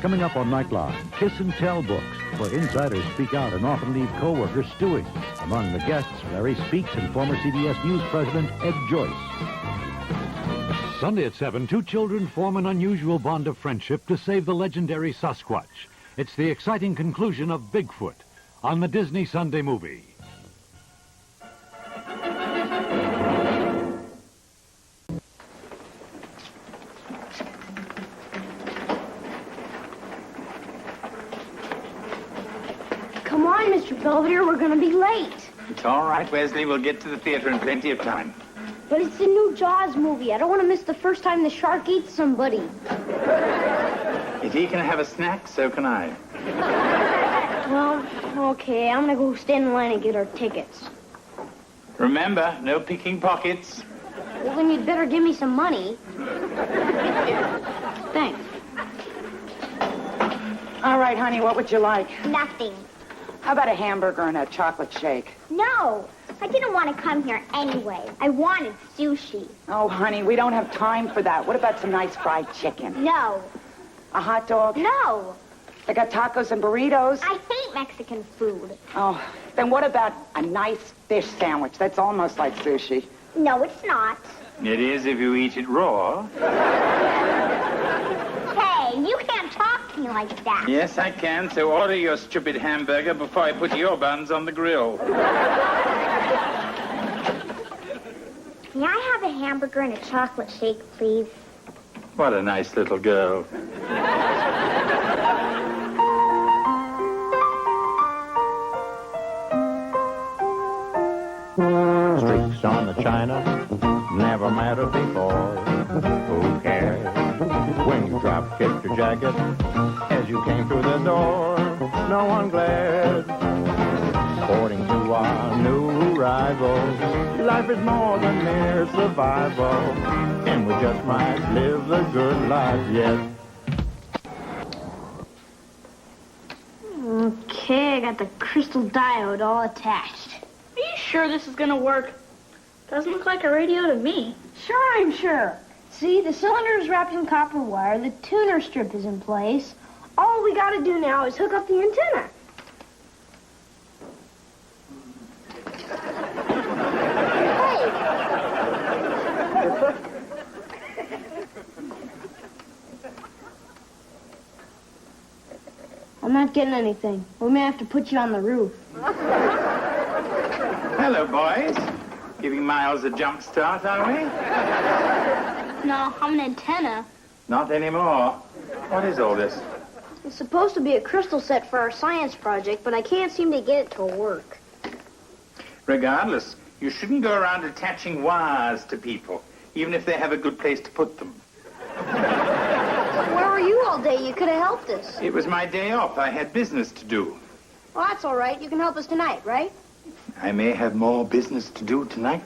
Coming up on Nightline, Kiss and Tell books, where insiders speak out and often leave co-workers stewing. Among the guests, Larry Speaks and former CBS News president Ed Joyce. Sunday at 7, two children form an unusual bond of friendship to save the legendary Sasquatch. It's the exciting conclusion of Bigfoot on the Disney Sunday Movie. Come on, Mr. Belvedere, we're going to be late. It's all right, Wesley. We'll get to the theater in plenty of time. But it's the new Jaws movie. I don't want to miss the first time the shark eats somebody. If he can have a snack, so can I. Well, okay, I'm going to go stand in line and get our tickets. Remember, no picking pockets. Well, then you'd better give me some money. Thanks. All right, honey, what would you like? Nothing. How about a hamburger and a chocolate shake? No, I didn't want to come here anyway. I wanted sushi. Oh, honey, we don't have time for that. What about some nice fried chicken? No. A hot dog? No. They got tacos and burritos? I hate Mexican food. Oh, then what about a nice fish sandwich? That's almost like sushi. No, it's not. It is if you eat it raw. Hey, you can't talk to me like that. Yes, I can, so order your stupid hamburger before I put your buns on the grill. May I have a hamburger and a chocolate shake, please? What a nice little girl. Streaks on the china never mattered before. Who cares when you drop kicked your jacket as you came through the door? No one glared. According to our new rivals, life is more than mere survival, and we just might live the good life yet. Okay, I got the crystal diode all attached. Are you sure this is gonna work? Doesn't look like a radio to me. Sure, I'm sure. See, the cylinder is wrapped in copper wire, the tuner strip is in place. All we gotta do now is hook up the antenna. I'm not getting anything. We may have to put you on the roof. Hello, boys. Giving Miles a jump start, are we? No, I'm an antenna. Not anymore. What is all this? It's supposed to be a crystal set for our science project, but I can't seem to get it to work. Regardless, you shouldn't go around attaching wires to people, even if they have a good place to put them. Where were you all day? You could have helped us. It was my day off. I had business to do. Well, that's all right. You can help us tonight, right? I may have more business to do tonight.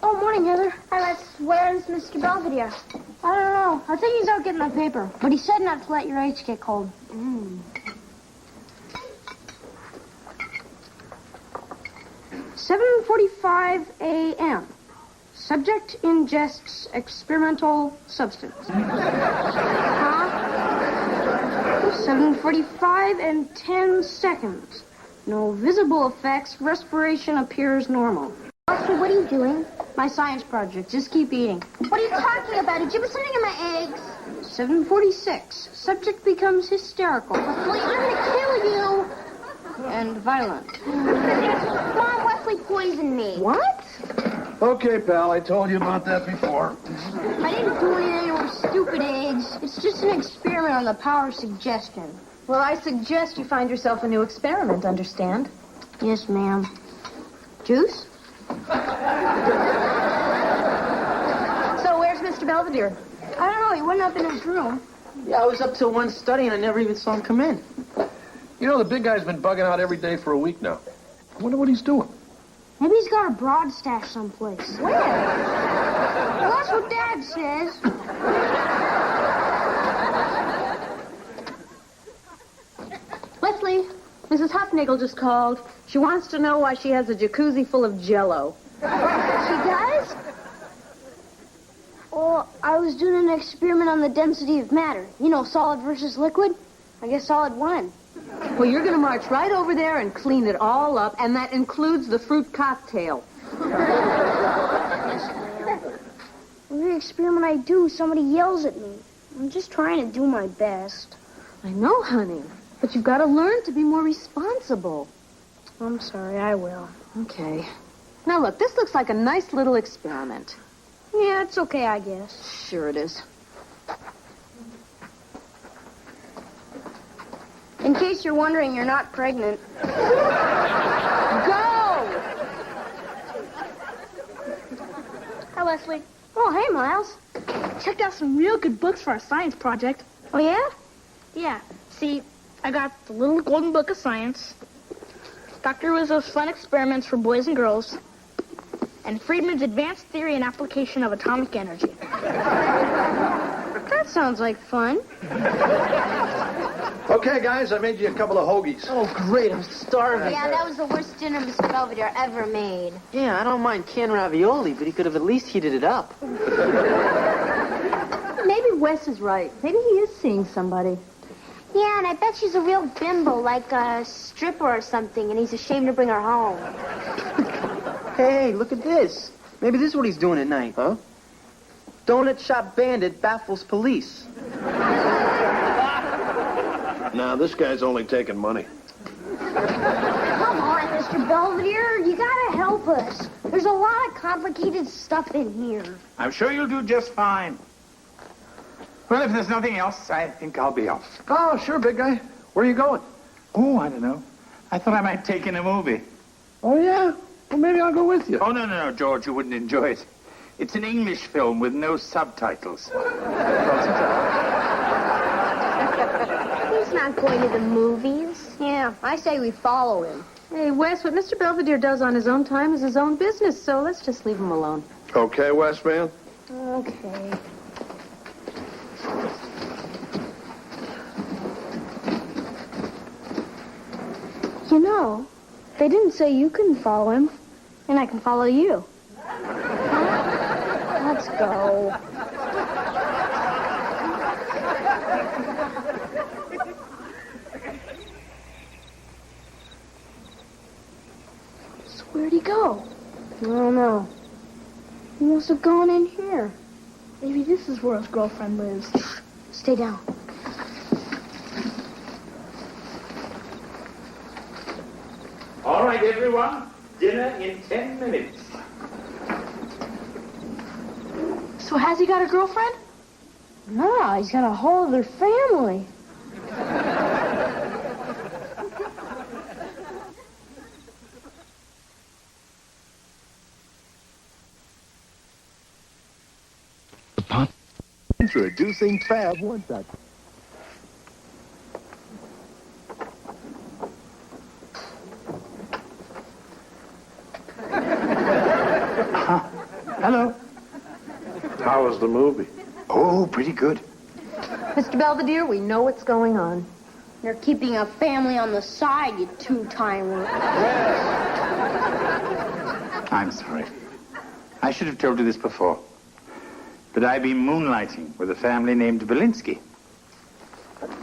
Oh, morning, Heather. Hi, where's Mr. Belvedere? I don't know. I think he's out getting the paper, but he said not to let your H get cold. 7:45 a.m. Subject ingests experimental substance. Huh? 7:45 and 10 seconds. No visible effects. Respiration appears normal. Archie, what are you doing? My science project. Just keep eating. What are you talking about? Did you put something in my eggs? 7:46. Subject becomes hysterical Well, you're going to kill you. and violent. Mom, Wesley poisoned me. What? Okay, pal, I told you about that before. I didn't do anything with stupid eggs. It's just an experiment on the power of suggestion. Well, I suggest you find yourself a new experiment, understand? Yes, ma'am. Juice? So where's Mr. Belvedere? I don't know. He went up in his room. Yeah, I was up till 1 studying. I never even saw him come in. You know, the big guy's been bugging out every day for a week now. I wonder what he's doing. Maybe he's got a broad stash someplace. Where? Well, that's what Dad says. Mrs. Hufnagel just called. She wants to know why she has a jacuzzi full of Jell-O. She does? Well, I was doing an experiment on the density of matter. You know, solid versus liquid. I guess solid won. Well, you're going to march right over there and clean it all up, and that includes the fruit cocktail. Every experiment I do, somebody yells at me. I'm just trying to do my best. I know, honey, but you've got to learn to be more responsible. I'm sorry, I will. Okay. Now, look, this looks like a nice little experiment. Yeah, it's okay, I guess. Sure it is. In case you're wondering, you're not pregnant. Go! Hi, Leslie. Oh, hey, Miles. Checked out some real good books for our science project. Oh, yeah? Yeah. See, I got the Little Golden Book of Science, Dr. Rizzo's Fun Experiments for Boys and Girls, and Friedman's Advanced Theory and Application of Atomic Energy. That sounds like fun. Okay, guys, I made you a couple of hoagies. Oh, great. I'm starving. Yeah, that was the worst dinner Mr. Belvedere ever made. Yeah, I don't mind canned ravioli, but he could have at least heated it up. Maybe Wes is right. Maybe he is seeing somebody. Yeah, and I bet she's a real bimbo, like a stripper or something, and he's ashamed to bring her home. Hey, look at this. Maybe this is what he's doing at night. Huh? Donut shop bandit baffles police. Nah, this guy's only taking money. Come on, Mr. Belvedere. You gotta help us. There's a lot of complicated stuff in here. I'm sure you'll do just fine. Well, if there's nothing else, I think I'll be off. Oh, sure, big guy. Where are you going? Oh, I don't know. I thought I might take in a movie. Oh, yeah? Well, maybe I'll go with you. Oh, no, George, you wouldn't enjoy it. It's an English film with no subtitles. He's not going to the movies. Yeah, I say we follow him. Hey, Wes, what Mr. Belvedere does on his own time is his own business, so let's just leave him alone. Okay, West man. Okay. You know, they didn't say you couldn't follow him, and I can follow you. Let's go. So where'd he go? I don't know. He must have gone in here. Maybe this is where his girlfriend lives. Stay down. All right, everyone. Dinner in 10 minutes. So has he got a girlfriend? No, he's got a whole other family. Introducing Fab One Touch. Hello. How was the movie? Oh, pretty good. Mr. Belvedere, we know what's going on. You're keeping a family on the side, you two-timer. I'm sorry. I should have told you this before. But I've been moonlighting with a family named Belinsky.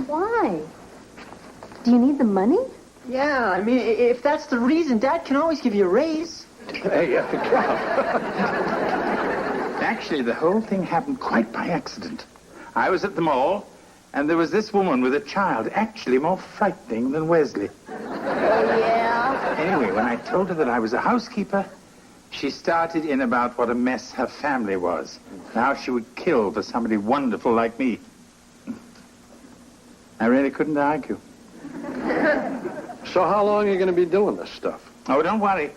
Why? Do you need the money? Yeah, I mean, if that's the reason, Dad can always give you a raise. Hey, Actually, the whole thing happened quite by accident. I was at the mall, and there was this woman with a child, actually more frightening than Wesley. Oh, yeah? Anyway, when I told her that I was a housekeeper, she started in about what a mess her family was. How she would kill for somebody wonderful like me. I really couldn't argue. So how long are you going to be doing this stuff? Oh, don't worry.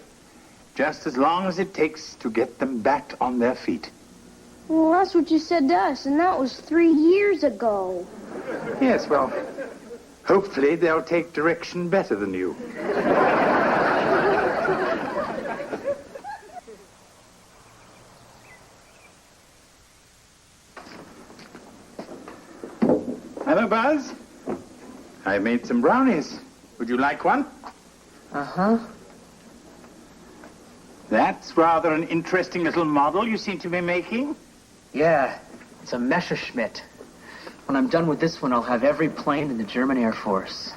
Just as long as it takes to get them back on their feet. Well, that's what you said to us, and that was 3 years ago. Yes, well, hopefully they'll take direction better than you. Hello, Buzz. I made some brownies. Would you like one? Uh-huh. That's rather an interesting little model you seem to be making. Yeah, it's a Messerschmitt. When I'm done with this one, I'll have every plane in the German Air Force.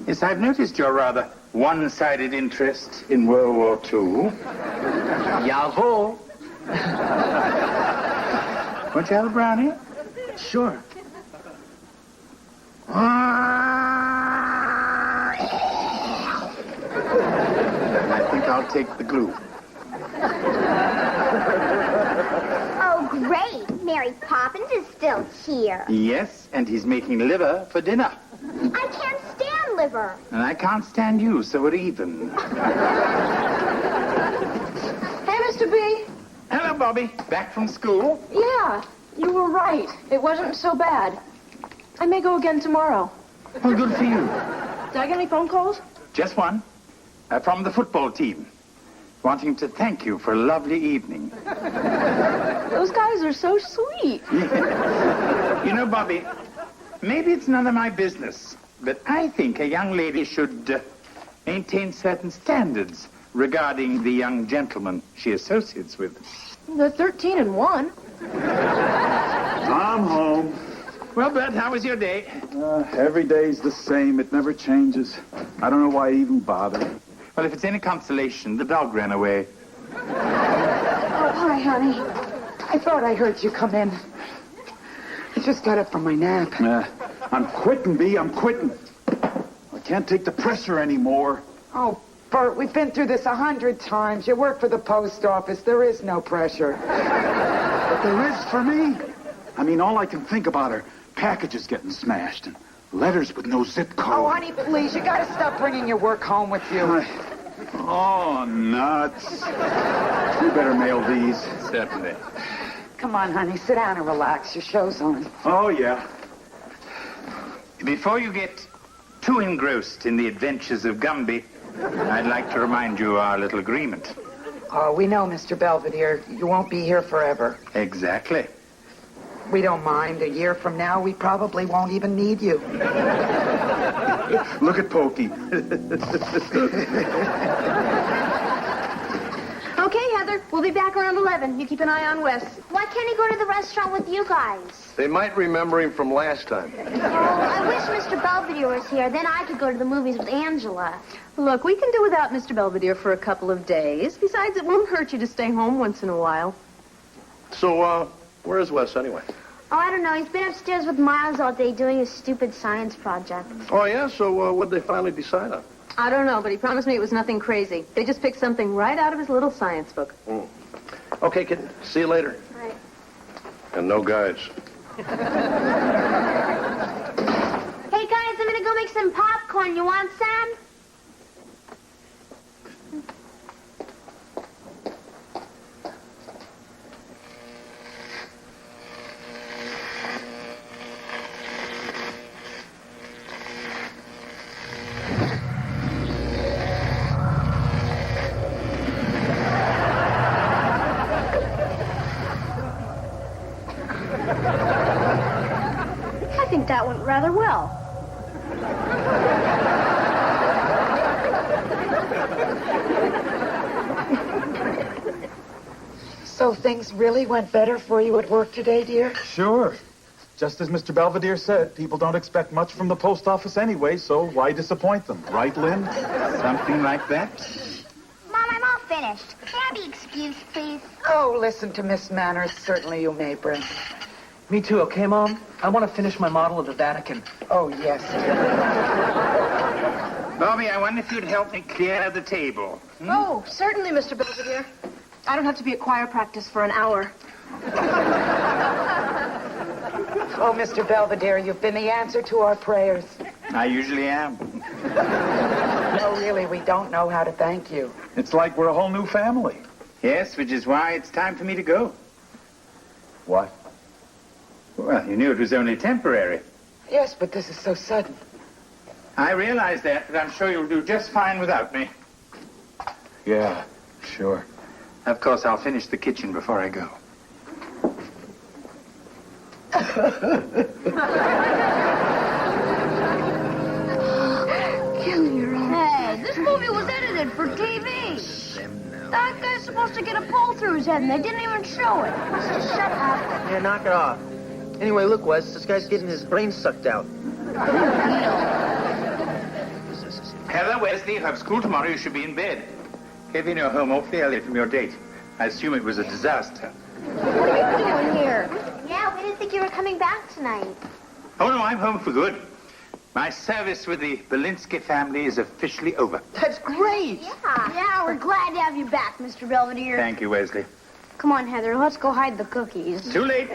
Yes, I've noticed your rather one-sided interest in World War II. Jawohl. Won't you have a brownie? Sure. I think I'll take the glue. Oh, great. Mary Poppins is still here. Yes, and he's making liver for dinner. I can't stand liver. And I can't stand you, so we're even. Hey, Mr. B. Hello, Bobby. Back from school? Yeah, you were right. It wasn't so bad. I may go again tomorrow. Well, good for you. Did I get any phone calls? Just one. From the football team. Wanting to thank you for a lovely evening. Those guys are so sweet. You know, Bobby, maybe it's none of my business, but I think a young lady should maintain certain standards regarding the young gentleman she associates with. They're 13 and 1. I'm home. Well, Bert, how was your day? Every day's the same. It never changes. I don't know why I even bother. Well, if it's any consolation, the dog ran away. Oh, hi, honey. I thought I heard you come in. I just got up from my nap. I'm quitting, B. I'm quitting. I can't take the pressure anymore. Oh, Bert, we've been through this 100 times. You work for the post office. There is no pressure. But there is for me. I mean, all I can think about are packages getting smashed and letters with no zip code. Oh, honey, please, you gotta stop bringing your work home with you. Oh, nuts. You better mail these. Certainly. Come on, honey, sit down and relax. Your show's on. Oh, yeah. Before you get too engrossed in the adventures of Gumby, I'd like to remind you of our little agreement. Oh, we know, Mr. Belvedere. You won't be here forever. Exactly. We don't mind. A year from now, we probably won't even need you. Look at Pokey. Okay, Heather. We'll be back around 11. You keep an eye on Wes. Why can't he go to the restaurant with you guys? They might remember him from last time. Oh, I wish Mr. Belvedere was here. Then I could go to the movies with Angela. Look, we can do without Mr. Belvedere for a couple of days. Besides, it won't hurt you to stay home once in a while. So, where's Wes anyway? Oh, I don't know. He's been upstairs with Miles all day doing his stupid science project. Oh, yeah? So, what'd they finally decide on? I don't know, but he promised me it was nothing crazy. They just picked something right out of his little science book. Okay, kid. See you later. Right. And no guys. Hey, guys, I'm gonna go make some popcorn. You want some? I think that went rather well. So things really went better for you at work today, dear? Sure. Just as Mr. Belvedere said, people don't expect much from the post office anyway, so why disappoint them? Right, Lynn? Something like that? Mom, I'm all finished. May I be excused, please? Oh, listen to Miss Manners. Certainly you may, Brent. Me too, okay, Mom? I want to finish my model of the Vatican. Oh, yes. Bobby, I wonder if you'd help me clear the table. Oh, certainly, Mr. Belvedere. I don't have to be at choir practice for an hour. Oh, Mr. Belvedere, you've been the answer to our prayers. I usually am. No, really, we don't know how to thank you. It's like we're a whole new family. Yes, which is why it's time for me to go. What? Well, you knew it was only temporary. Yes, but this is so sudden. I realize that, but I'm sure you'll do just fine without me. Yeah, sure. Of course, I'll finish the kitchen before I go. Hey, this movie was it for TV. That guy's supposed to get a pole through his head, and they didn't even show it. Just shut up. Yeah, knock it off. Anyway, look, Wes, this guy's getting his brains sucked out. Heather, Wesley, you have school tomorrow. You should be in bed. Kevin, you're home awfully early from your date. I assume it was a disaster. What are you doing here? Yeah, we didn't think you were coming back tonight. Oh, no, I'm home for good. My service with the Belinsky family is officially over. That's great. Yeah, we're glad to have you back, Mr. Belvedere. Thank you, Wesley. Come on, Heather, let's go hide the cookies. Too late.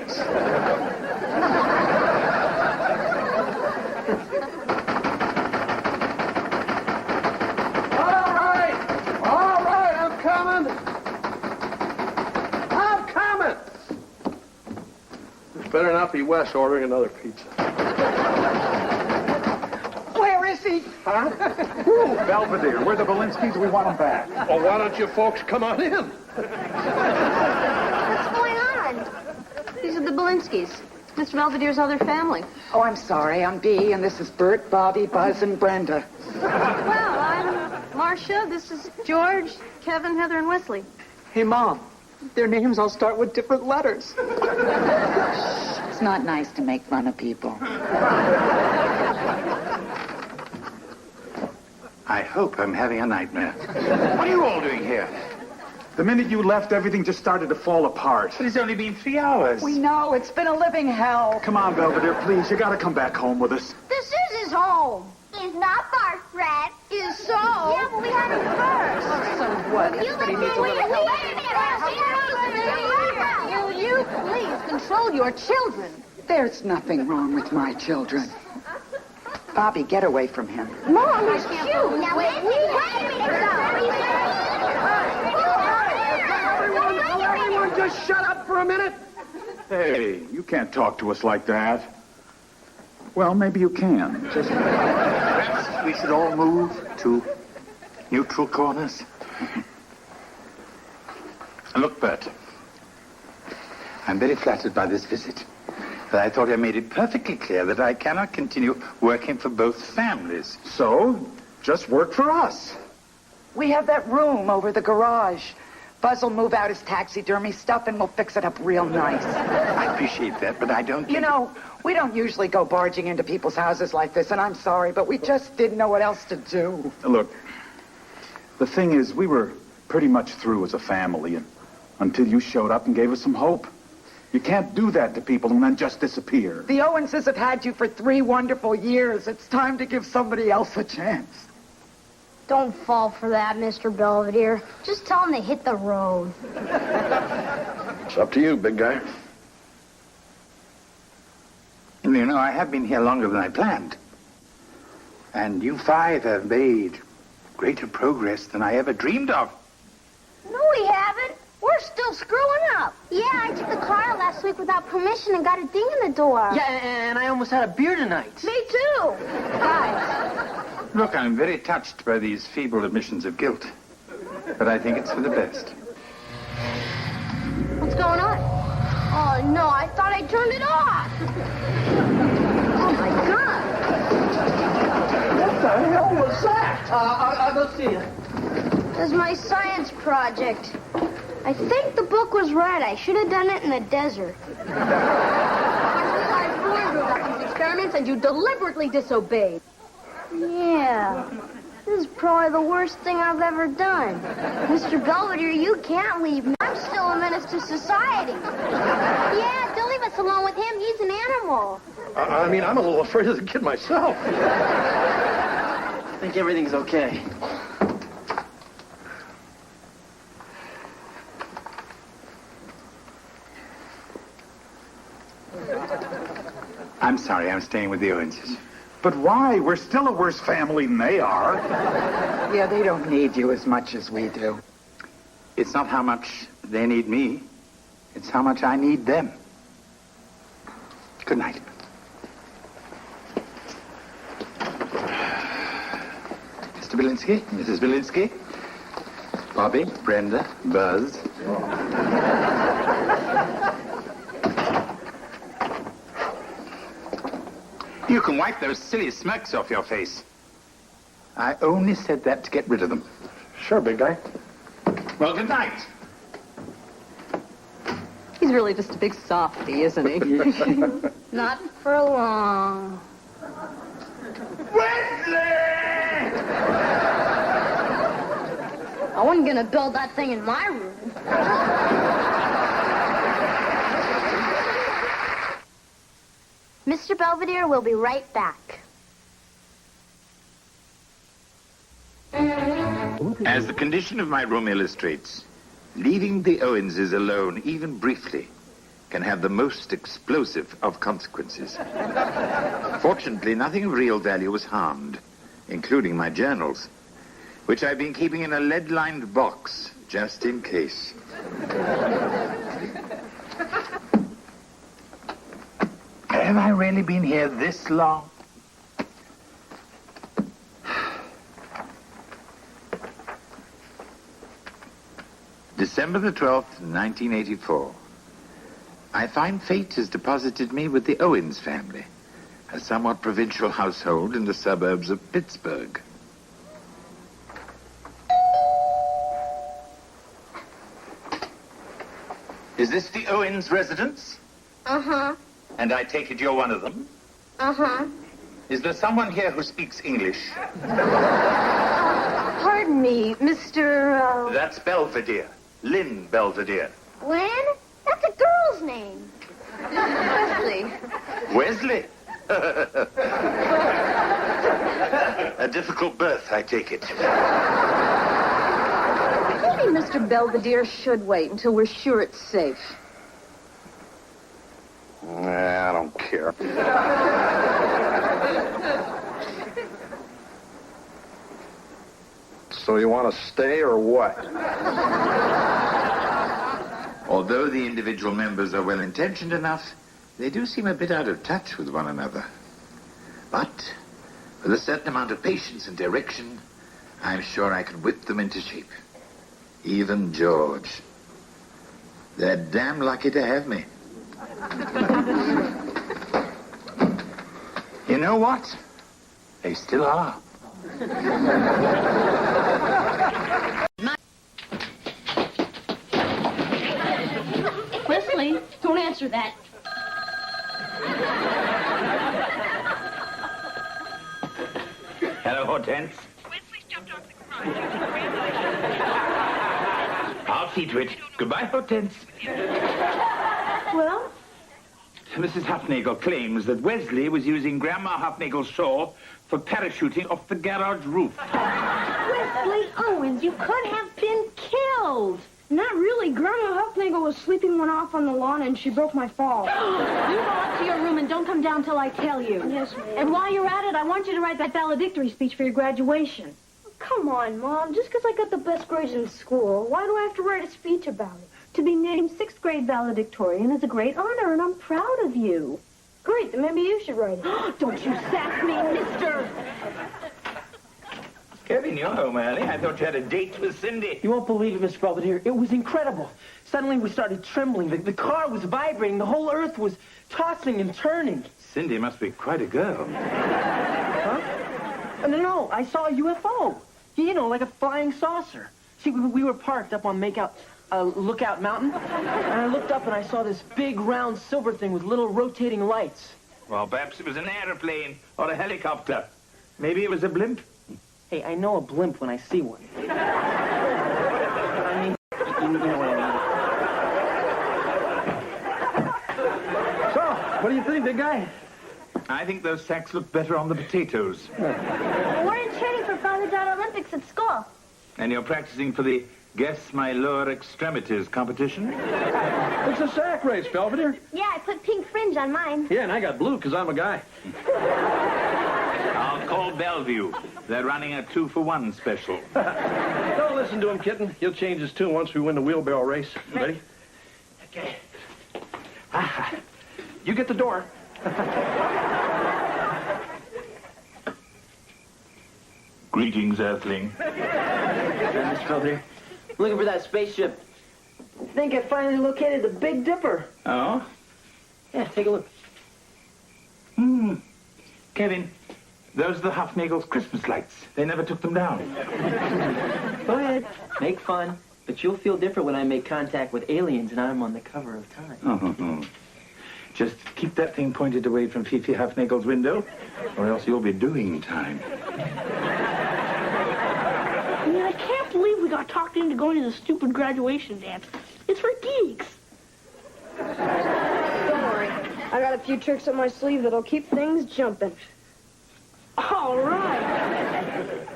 All right, I'm coming. It's better not be Wes ordering another pizza. Where is he? Huh? Belvedere, we're the Belinskys. We want them back. Well, why don't you folks come on in? What's going on? These are the Belinskys. Mr. Belvedere's other family. Oh, I'm sorry. I'm Bea, and this is Bert, Bobby, Buzz, and Brenda. Well, I'm Marcia. This is George, Kevin, Heather, and Wesley. Hey, Mom. Their names all start with different letters. It's not nice to make fun of people. I hope I'm having a nightmare. What are you all doing here? The minute you left, everything just started to fall apart. But it's only been 3 hours. We know. It's been a living hell. Come on, Belvedere, please. You gotta come back home with us. This is his home. He's not far, Fred. Is so. Yeah, but we had him first. So what? You Everybody let needs a me little help. You please control your children. There's nothing wrong with my children. Bobby, get away from him. Mom, he's cute. Now, wait, we had him Everyone just shut up for a minute. Hey, you can't talk to us like that. Well, maybe you can. Just... Perhaps we should all move to neutral corners. And look, Bert, I'm very flattered by this visit. But I thought I made it perfectly clear that I cannot continue working for both families. So, just work for us. We have that room over the garage. Buzz will move out his taxidermy stuff and we'll fix it up real nice. I appreciate that, but I don't think... You know, we don't usually go barging into people's houses like this, and I'm sorry, but we just didn't know what else to do. Look, the thing is, we were pretty much through as a family until you showed up and gave us some hope. You can't do that to people and then just disappear. The Owenses have had you for 3 wonderful years. It's time to give somebody else a chance. Don't fall for that, Mr. Belvedere. Just tell him to hit the road. It's up to you, big guy. You know, I have been here longer than I planned. And you 5 have made greater progress than I ever dreamed of. No, we haven't. We're still screwing up. Yeah, I took the car out last week without permission and got a ding in the door. Yeah, and I almost had a beer tonight. Me too. Guys. Look, I'm very touched by these feeble admissions of guilt. But I think it's for the best. What's going on? Oh, no, I thought I turned it off. Oh, my God. What the hell was that? I'll go see you. This is my science project. I think the book was right. I should have done it in the desert. I warned you about these experiments, and you deliberately disobeyed. Yeah. This is probably the worst thing I've ever done. Mr. Belvedere, you can't leave me. I'm still a menace to society. Yeah, don't leave us alone with him. He's an animal. I mean, I'm a little afraid of the kid myself. I think everything's okay. I'm sorry, I'm staying with the Owenses. But why? We're still a worse family than they are. Yeah, they don't need you as much as we do. It's not how much they need me. It's how much I need them. Good night. Mr. Belinsky, Mrs. Belinsky, Bobby, Brenda, Buzz. You can wipe those silly smirks off your face. I only said that to get rid of them. Sure, big guy. Well, good night. He's really just a big softy, isn't he? Not for long. I wasn't gonna build that thing in my room. Mr. Belvedere will be right back. As the condition of my room illustrates, leaving the Owenses alone, even briefly, can have the most explosive of consequences. Fortunately, nothing of real value was harmed, including my journals, which I've been keeping in a lead-lined box, just in case. Have I really been here this long? December the 12th, 1984. I find fate has deposited me with the Owens family, a somewhat provincial household in the suburbs of Pittsburgh. Is this the Owens residence? Uh-huh. And I take it you're one of them? Uh-huh. Is there someone here who speaks English? Pardon me, Mr. That's Belvedere. Lynn Belvedere. Lynn? That's a girl's name. Wesley. Wesley? A difficult birth, I take it. Maybe Mr. Belvedere should wait until we're sure it's safe. Nah, I don't care. So you want to stay or what? Although the individual members are well-intentioned enough, they do seem a bit out of touch with one another. But with a certain amount of patience and direction, I'm sure I could whip them into shape. Even George. They're damn lucky to have me. You know what? They still are. Wesley, don't answer that. Hello, Hortense. Wesley's jumped off the garage. I'll see to it. Goodbye, Hortense. Well? Mrs. Hufnagel claims that Wesley was using Grandma Hufnagel's saw for parachuting off the garage roof. Wesley Owens, you could have been killed. Not really. Grandma Hufnagel was sleeping one off on the lawn and she broke my fall. You go up to your room and don't come down till I tell you. Yes, ma'am. And while you're at it, I want you to write that valedictory speech for your graduation. Come on, Mom. Just because I got the best grades in school, why do I have to write a speech about it? To be named 6th grade valedictorian is a great honor, and I'm proud of you. Great, then maybe you should write it. Don't you sass me, mister! Kevin, you're home early. I thought you had a date with Cindy. You won't believe it, Mr. Belvedere. It was incredible. Suddenly we started trembling. The car was vibrating. The whole earth was tossing and turning. Cindy must be quite a girl. Huh? No, I saw a UFO. You know, like a flying saucer. See, we were parked up on Lookout Mountain, and I looked up and I saw this big round silver thing with little rotating lights. Well, perhaps it was an airplane or a helicopter. Maybe it was a blimp. Hey, I know a blimp when I see one. I mean, you know what I mean. So, what do you think, big guy? I think those sacks look better on the potatoes. We're in training for Father John Olympics at school. And you're practicing for the Guess My Lower Extremities competition? It's a sack race, Belvedere. Yeah, I put pink fringe on mine. Yeah, and I got blue because I'm a guy. I'll call Bellevue. They're running a 2-for-1 special. Don't listen to him, kitten. He'll change his tune once we win the wheelbarrow race. Ready? Okay. You get the door. Greetings, Earthling. Mr. Belvedere, looking for that spaceship. I think I finally located the Big Dipper. Oh? Yeah, take a look. Kevin, those are the Hufnagel's Christmas lights. They never took them down. Go ahead. Make fun. But you'll feel different when I make contact with aliens and I'm on the cover of Time. Oh. Just keep that thing pointed away from Fifi Huffnagel's window, or else you'll be doing time. I mean, I can't believe we got talked into going to the stupid graduation dance. It's for geeks. Don't worry. I got a few tricks up my sleeve that'll keep things jumping. All right.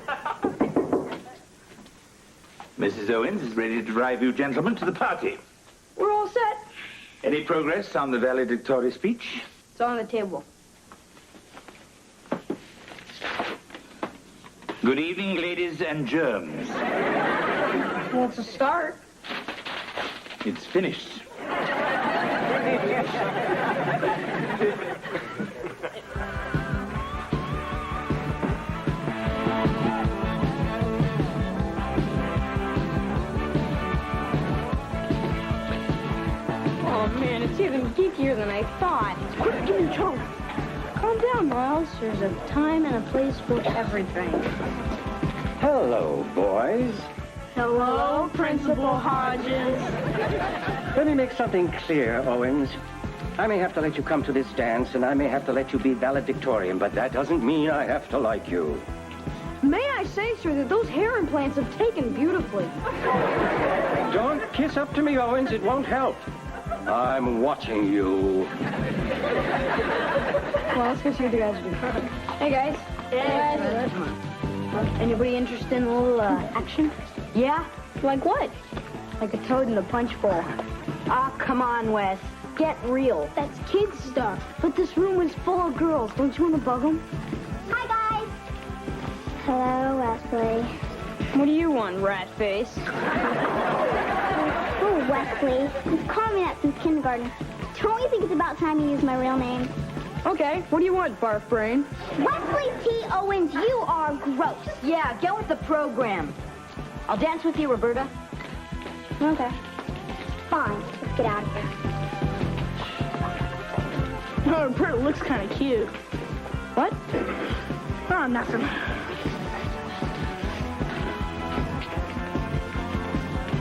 Mrs. Owens is ready to drive you gentlemen to the party. We're all set. Any progress on the valedictory speech? It's on the table. Good evening, ladies and germs. Well, it's a start. It's finished. Oh, man, it's even geekier than I thought. Quick, give me a chunk. Calm down, Miles. There's a time and a place for everything. Hello, boys. Hello, Principal Hodges. Let me make something clear, Owens. I may have to let you come to this dance, and I may have to let you be valedictorian, but that doesn't mean I have to like you. May I say, sir, that those hair implants have taken beautifully. Don't kiss up to me, Owens. It won't help. I'm watching you. Well, let's go see what the guys do. Hey, guys. Hey, guys. Anybody interested in a little action? Yeah? Like what? Like a toad in the punch bowl. Ah, come on, Wes. Get real. That's kids stuff. But this room is full of girls. Don't you want to bug them? Hi, guys. Hello, Wesley. What do you want, rat face? Oh, Wesley. You've called me that since kindergarten. Don't you think it's about time you use my real name? Okay, what do you want, barf brain? Wesley T. Owens, you are gross. Yeah, get with the program. I'll dance with you, Roberta. Okay. Fine. Let's get out of here. Oh, Bert looks kind of cute. What? Oh, nothing.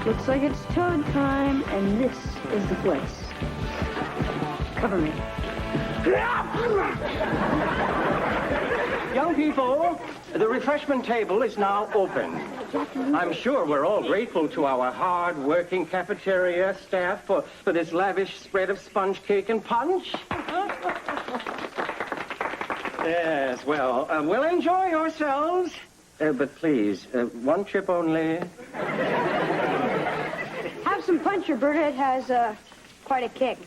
Looks like it's toad time, and this is the place. Cover me. Young people, the refreshment table is now open. I'm sure we're all grateful to our hard-working cafeteria staff for this lavish spread of sponge cake and punch. Yes, well, we'll enjoy yourselves. But please, one trip only. Have some punch, Roberta. It has quite a kick.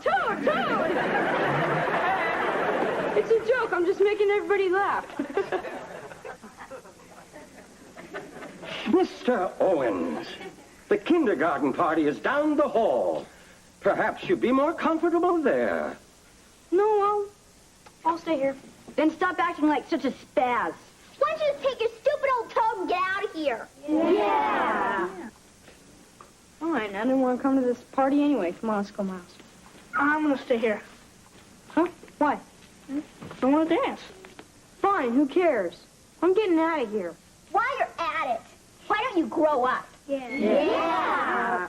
Toad! It's a joke. I'm just making everybody laugh. Mr. Owens, the kindergarten party is down the hall. Perhaps you'd be more comfortable there. No, I'll stay here. Then stop acting like such a spaz. Why don't you just take your stupid old toad and get out of here? Yeah. Fine, I didn't want to come to this party anyway. Come on, let's go, Miles. I'm going to stay here. Huh? Why? I want to dance. Fine, who cares? I'm getting out of here. While you're at it, why don't you grow up? Yeah.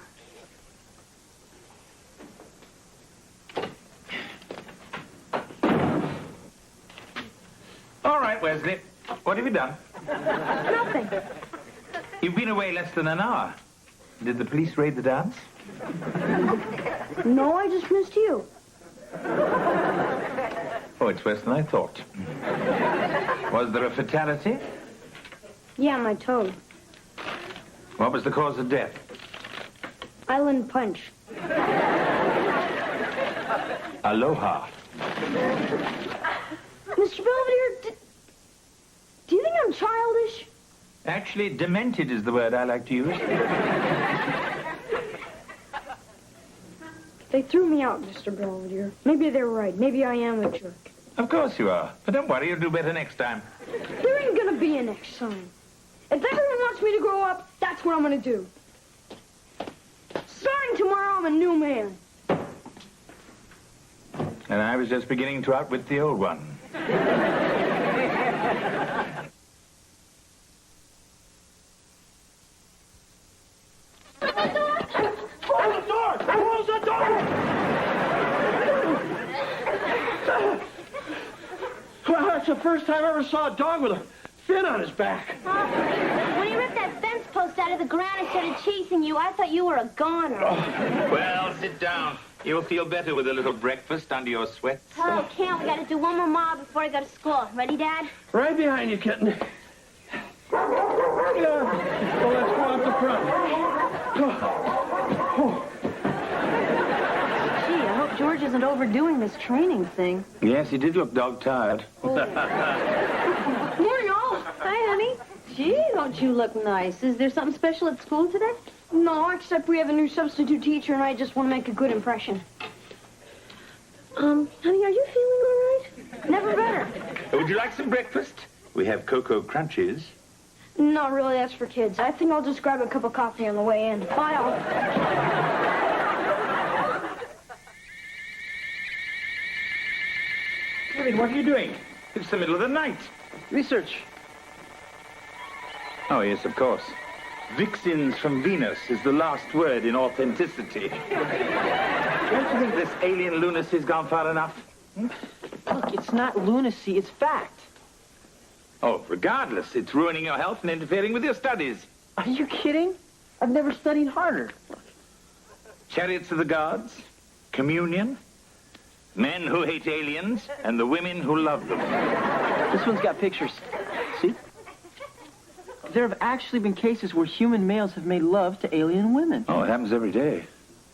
All right, Wesley. What have you done? Nothing. You've been away less than an hour. Did the police raid the dance? No, I just missed you. Oh, it's worse than I thought. Was there a fatality? Yeah, my toad. What was the cause of death? Island punch. Aloha. Mr. Belvedere, do you think I'm childish? Actually, demented is the word I like to use. They threw me out, Mr. Belvedere. Maybe they're right. Maybe I am a jerk. Of course you are. But don't worry, you'll do better next time. There ain't gonna be a next time. If everyone wants me to grow up, that's what I'm gonna do. Starting tomorrow, I'm a new man. And I was just beginning to outwit the old one. Close the door! Close the door! Well, that's the first time I ever saw a dog with a fin on his back. When you ripped that fence post out of the ground and started chasing you, I thought you were a goner. Well, sit down. You'll feel better with a little breakfast under your sweats. Oh, can't. We got to do one more mile before I go to school. Ready, Dad? Right behind you, kitten. Yeah. Well, let's go up the front. Gee, I hope George isn't overdoing this training thing. Yes, he did look dog-tired. Morning, all. Hi, honey. Gee, don't you look nice. Is there something special at school today? No, except we have a new substitute teacher, and I just want to make a good impression. Honey, are you feeling all right? Never better. Would you like some breakfast? We have cocoa crunches. No, really, that's for kids. I think I'll just grab a cup of coffee on the way in. Bye, all. Kevin, what are you doing? It's the middle of the night. Research. Oh, yes, of course. Vixens from Venus is the last word in authenticity. Don't you think this alien lunacy's gone far enough? Look, it's not lunacy, it's fact. Oh, regardless, it's ruining your health and interfering with your studies. Are you kidding? I've never studied harder. Chariots of the gods, communion, men who hate aliens, and the women who love them. This one's got pictures. See? There have actually been cases where human males have made love to alien women. Oh, it happens every day.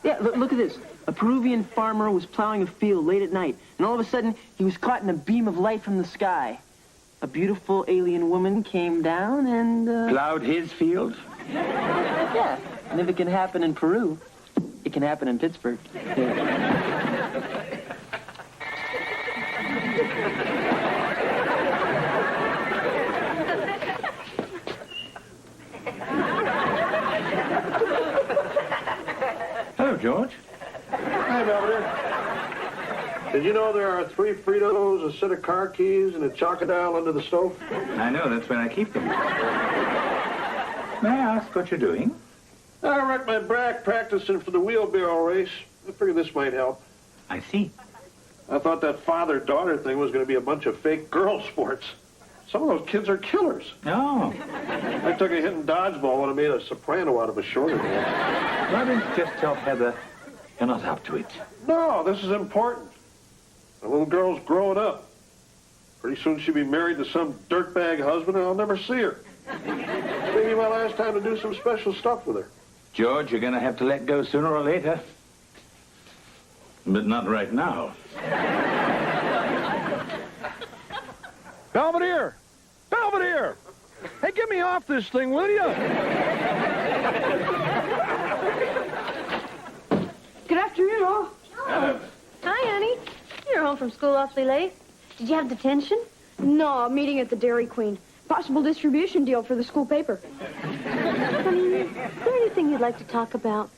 Yeah, look at this. A Peruvian farmer was plowing a field late at night, and all of a sudden, he was caught in a beam of light from the sky. A beautiful alien woman came down and, Plowed his field? Yeah, and if it can happen in Peru, it can happen in Pittsburgh. Hello, George. Hi, Belvedere. Did you know there are 3 Fritos, a set of car keys, and a Chocodile under the stove? I know, that's where I keep them. May I ask what you're doing? I wrecked my back practicing for the wheelbarrow race. I figured this might help. I see. I thought that father-daughter thing was going to be a bunch of fake girl sports. Some of those kids are killers. Oh. I took a hit in dodgeball when I made a soprano out of a shorter girl. Why don't you just tell Heather you're not up to it? No, this is important. The little girl's growing up. Pretty soon she'll be married to some dirtbag husband and I'll never see her. Maybe my last time to do some special stuff with her. George, you're going to have to let go sooner or later. But not right now. Belvedere! Belvedere! Hey, get me off this thing, will you? Good afternoon, all. Hi, honey. You're home from school awfully late. Did you have detention? No, a meeting at the Dairy Queen. Possible distribution deal for the school paper. Honey, is there anything you'd like to talk about?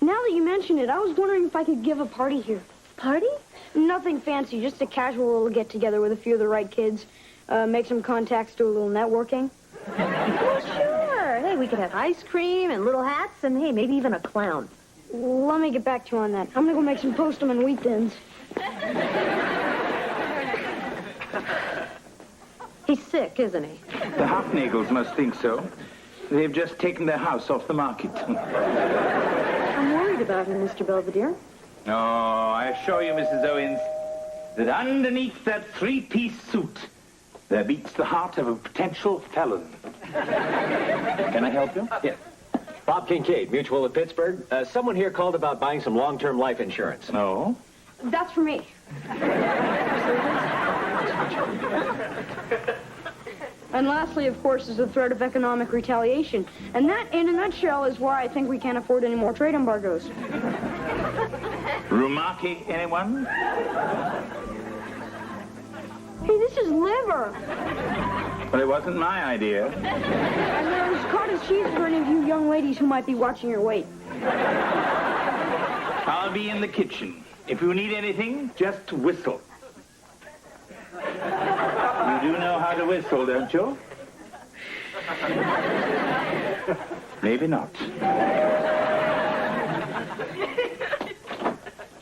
Now that you mention it, I was wondering if I could give a party here. Party? Nothing fancy, just a casual little get-together with a few of the right kids. Make some contacts, do a little networking. Well, sure. Hey, we could have ice cream and little hats and, hey, maybe even a clown. Let me get back to you on that. I'm gonna go make some Postum and wheat thins. He's sick, isn't he? The Hofnagels must think so. They've just taken their house off the market. I'm worried about him, Mr. Belvedere. Oh, I assure you, Mrs. Owens, that underneath that 3-piece suit, there beats the heart of a potential felon. Can I help you? Yes. Bob Kincaid, Mutual of Pittsburgh. Someone here called about buying some long-term life insurance. No? That's for me. And lastly, of course, is the threat of economic retaliation. And that, in a nutshell, is why I think we can't afford any more trade embargoes. Rumaki, anyone? Hey, this is liver. Well, it wasn't my idea. And there's cottage cheese for any of you young ladies who might be watching your weight. I'll be in the kitchen. If you need anything, just whistle. You do know how to whistle, don't you? Maybe not.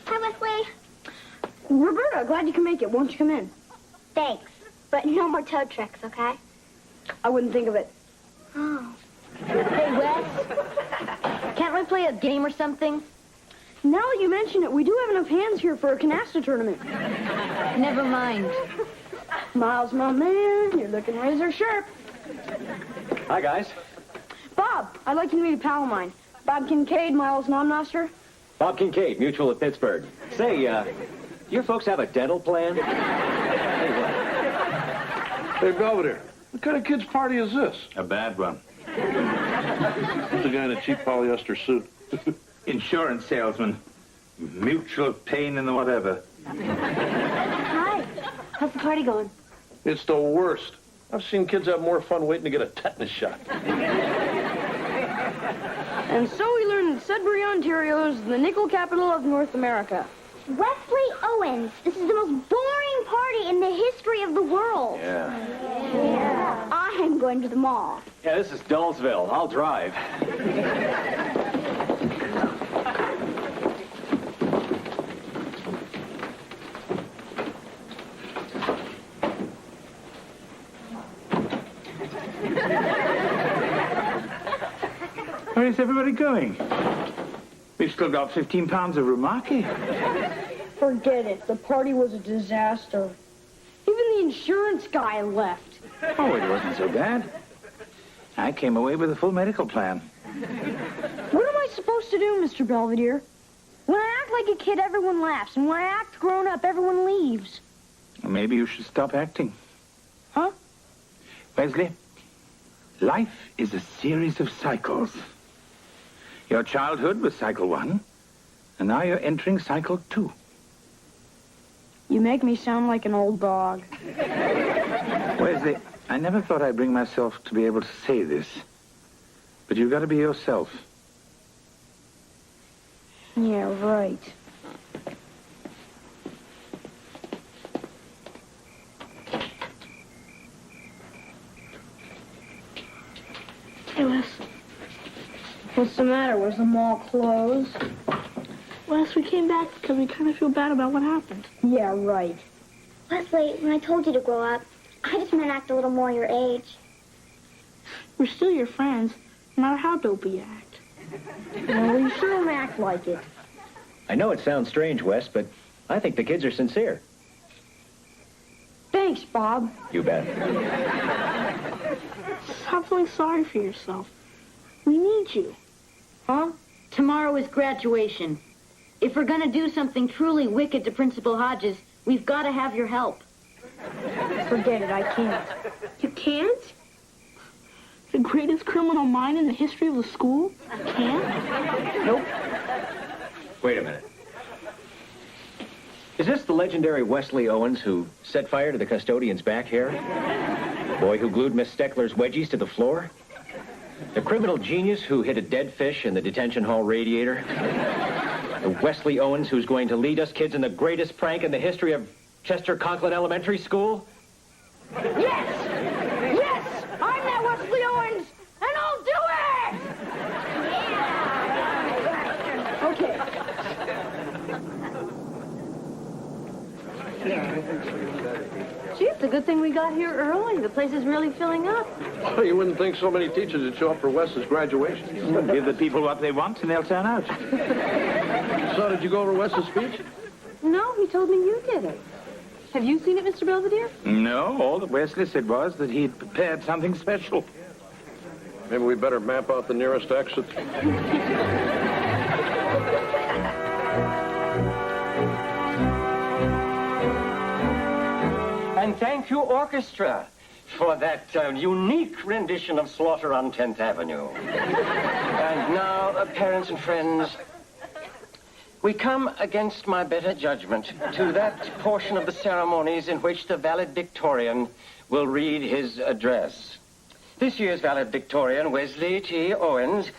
Hi, Wesley. Roberta, glad you can make it. Won't you come in? Thanks. But no more toad tricks, okay? I wouldn't think of it. Oh. Hey, Wes. Can't we play a game or something? Now that you mention it, we do have enough hands here for a canasta tournament. Never mind. Miles, my man, you're looking razor sharp. Hi, guys. Bob, I'd like you to meet a pal of mine. Bob Kincaid, Miles' Nomnoster. Bob Kincaid, Mutual of Pittsburgh. Say, your folks have a dental plan? Hey, Belvedere, what kind of kid's party is this? A bad one. Who's the guy in a cheap polyester suit? Insurance salesman. Mutual pain in the whatever. Hi. How's the party going? It's the worst. I've seen kids have more fun waiting to get a tetanus shot. And so we learned that Sudbury, Ontario is the nickel capital of North America. Wesley Owens. This is the most boring party in the history of the world. Yeah. I'm going to the mall. Yeah, this is Dullsville. I'll drive. Where is everybody going? We've still got 15 pounds of rumaki. Forget it. The party was a disaster. Even the insurance guy left. Oh, it wasn't so bad. I came away with a full medical plan. What am I supposed to do, Mr. Belvedere? When I act like a kid, everyone laughs. And when I act grown up, everyone leaves. Maybe you should stop acting. Huh? Wesley, life is a series of cycles. Your childhood was cycle 1, and now you're entering cycle 2. You make me sound like an old dog. Wesley, I never thought I'd bring myself to be able to say this, but you've got to be yourself. Yeah, right. Hey, Wes. What's the matter? Was the mall closed? Wes, we came back because we kind of feel bad about what happened. Yeah, right. Wesley, when I told you to grow up, I just meant act a little more your age. We're still your friends, no matter how dopey you act. Well, you sure don't act like it. I know it sounds strange, Wes, but I think the kids are sincere. Thanks, Bob. You bet. Stop feeling sorry for yourself. We need you. Huh? Tomorrow is graduation. If we're gonna do something truly wicked to Principal Hodges, we've got to have your help. Forget it, I can't. You can't? The greatest criminal mind in the history of the school? Can't? Nope. Wait a minute. Is this the legendary Wesley Owens who set fire to the custodian's back hair? The boy who glued Miss Steckler's wedgies to the floor? The criminal genius who hid a dead fish in the detention hall radiator? The Wesley Owens who's going to lead us kids in the greatest prank in the history of Chester Conklin Elementary School? Yes! Yes! I'm that Wesley Owens, and I'll do it! Okay. Gee, it's a good thing we got here early. The place is really filling up. Well, you wouldn't think so many teachers would show up for Wes's graduation. Give the people what they want, and they'll turn out. So, did you go over Wes's speech? No, he told me you did it. Have you seen it, Mr. Belvedere? No, all that Wesley said was that he'd prepared something special. Maybe we better map out the nearest exit. And thank you, orchestra, for that unique rendition of Slaughter on 10th Avenue. And now, parents and friends, we come against my better judgment to that portion of the ceremonies in which the valedictorian will read his address. This year's valedictorian, Wesley T. Owens,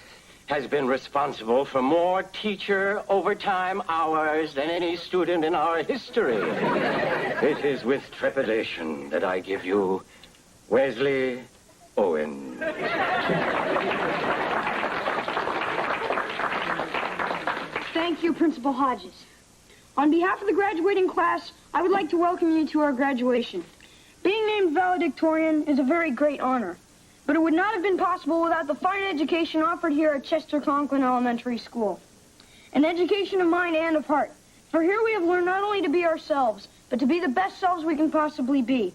has been responsible for more teacher overtime hours than any student in our history. It is with trepidation that I give you Wesley Owens. Thank you, Principal Hodges. On behalf of the graduating class, I would like to welcome you to our graduation. Being named valedictorian is a very great honor, but it would not have been possible without the fine education offered here at Chester Conklin Elementary School. An education of mind and of heart, for here we have learned not only to be ourselves, but to be the best selves we can possibly be.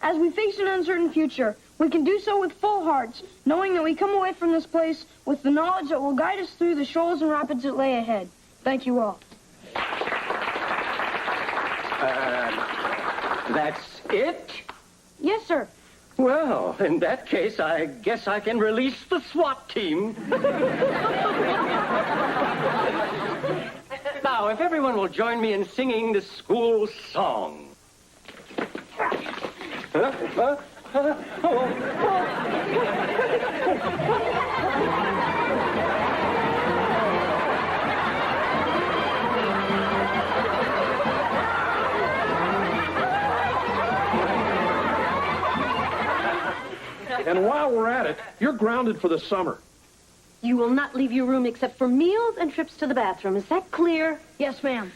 As we face an uncertain future, we can do so with full hearts, knowing that we come away from this place with the knowledge that will guide us through the shoals and rapids that lay ahead. Thank you all. That's it? Yes, sir. Well, in that case, I guess I can release the SWAT team. Now, if everyone will join me in singing the school song. And while we're at it, you're grounded for the summer. You will not leave your room except for meals and trips to the bathroom. Is that clear? Yes, ma'am.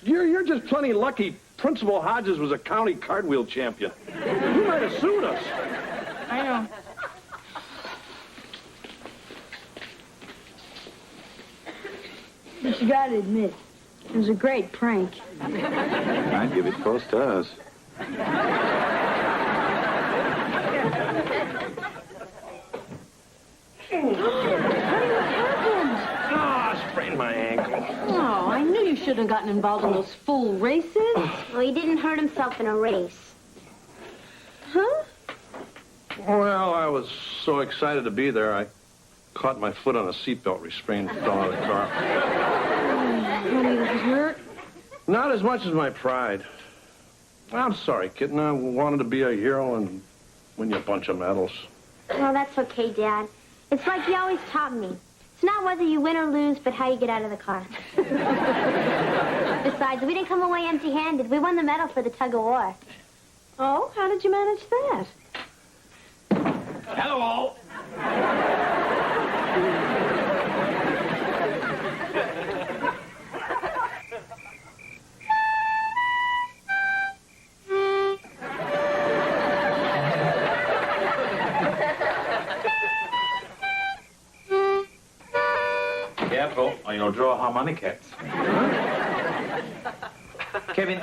You're just plenty lucky Principal Hodges was a county cartwheel champion. You might have sued us. I know. But you gotta admit, it was a great prank. I'd give it 4 stars. I sprained my ankle. Oh, I knew you shouldn't have gotten involved in those fool races. Well, he didn't hurt himself in a race. Huh? Well, I was so excited to be there, I caught my foot on a seatbelt restraint and fell out of the car. Honey, was hurt? Not as much as my pride. I'm sorry, kitten. I wanted to be a hero and win you a bunch of medals. Well, that's okay, Dad. It's like you always taught me. It's not whether you win or lose, but how you get out of the car. Besides, we didn't come away empty-handed. We won the medal for the tug-of-war. Oh, how did you manage that? Hello, all. Careful, or you'll draw harmonicas. Kevin,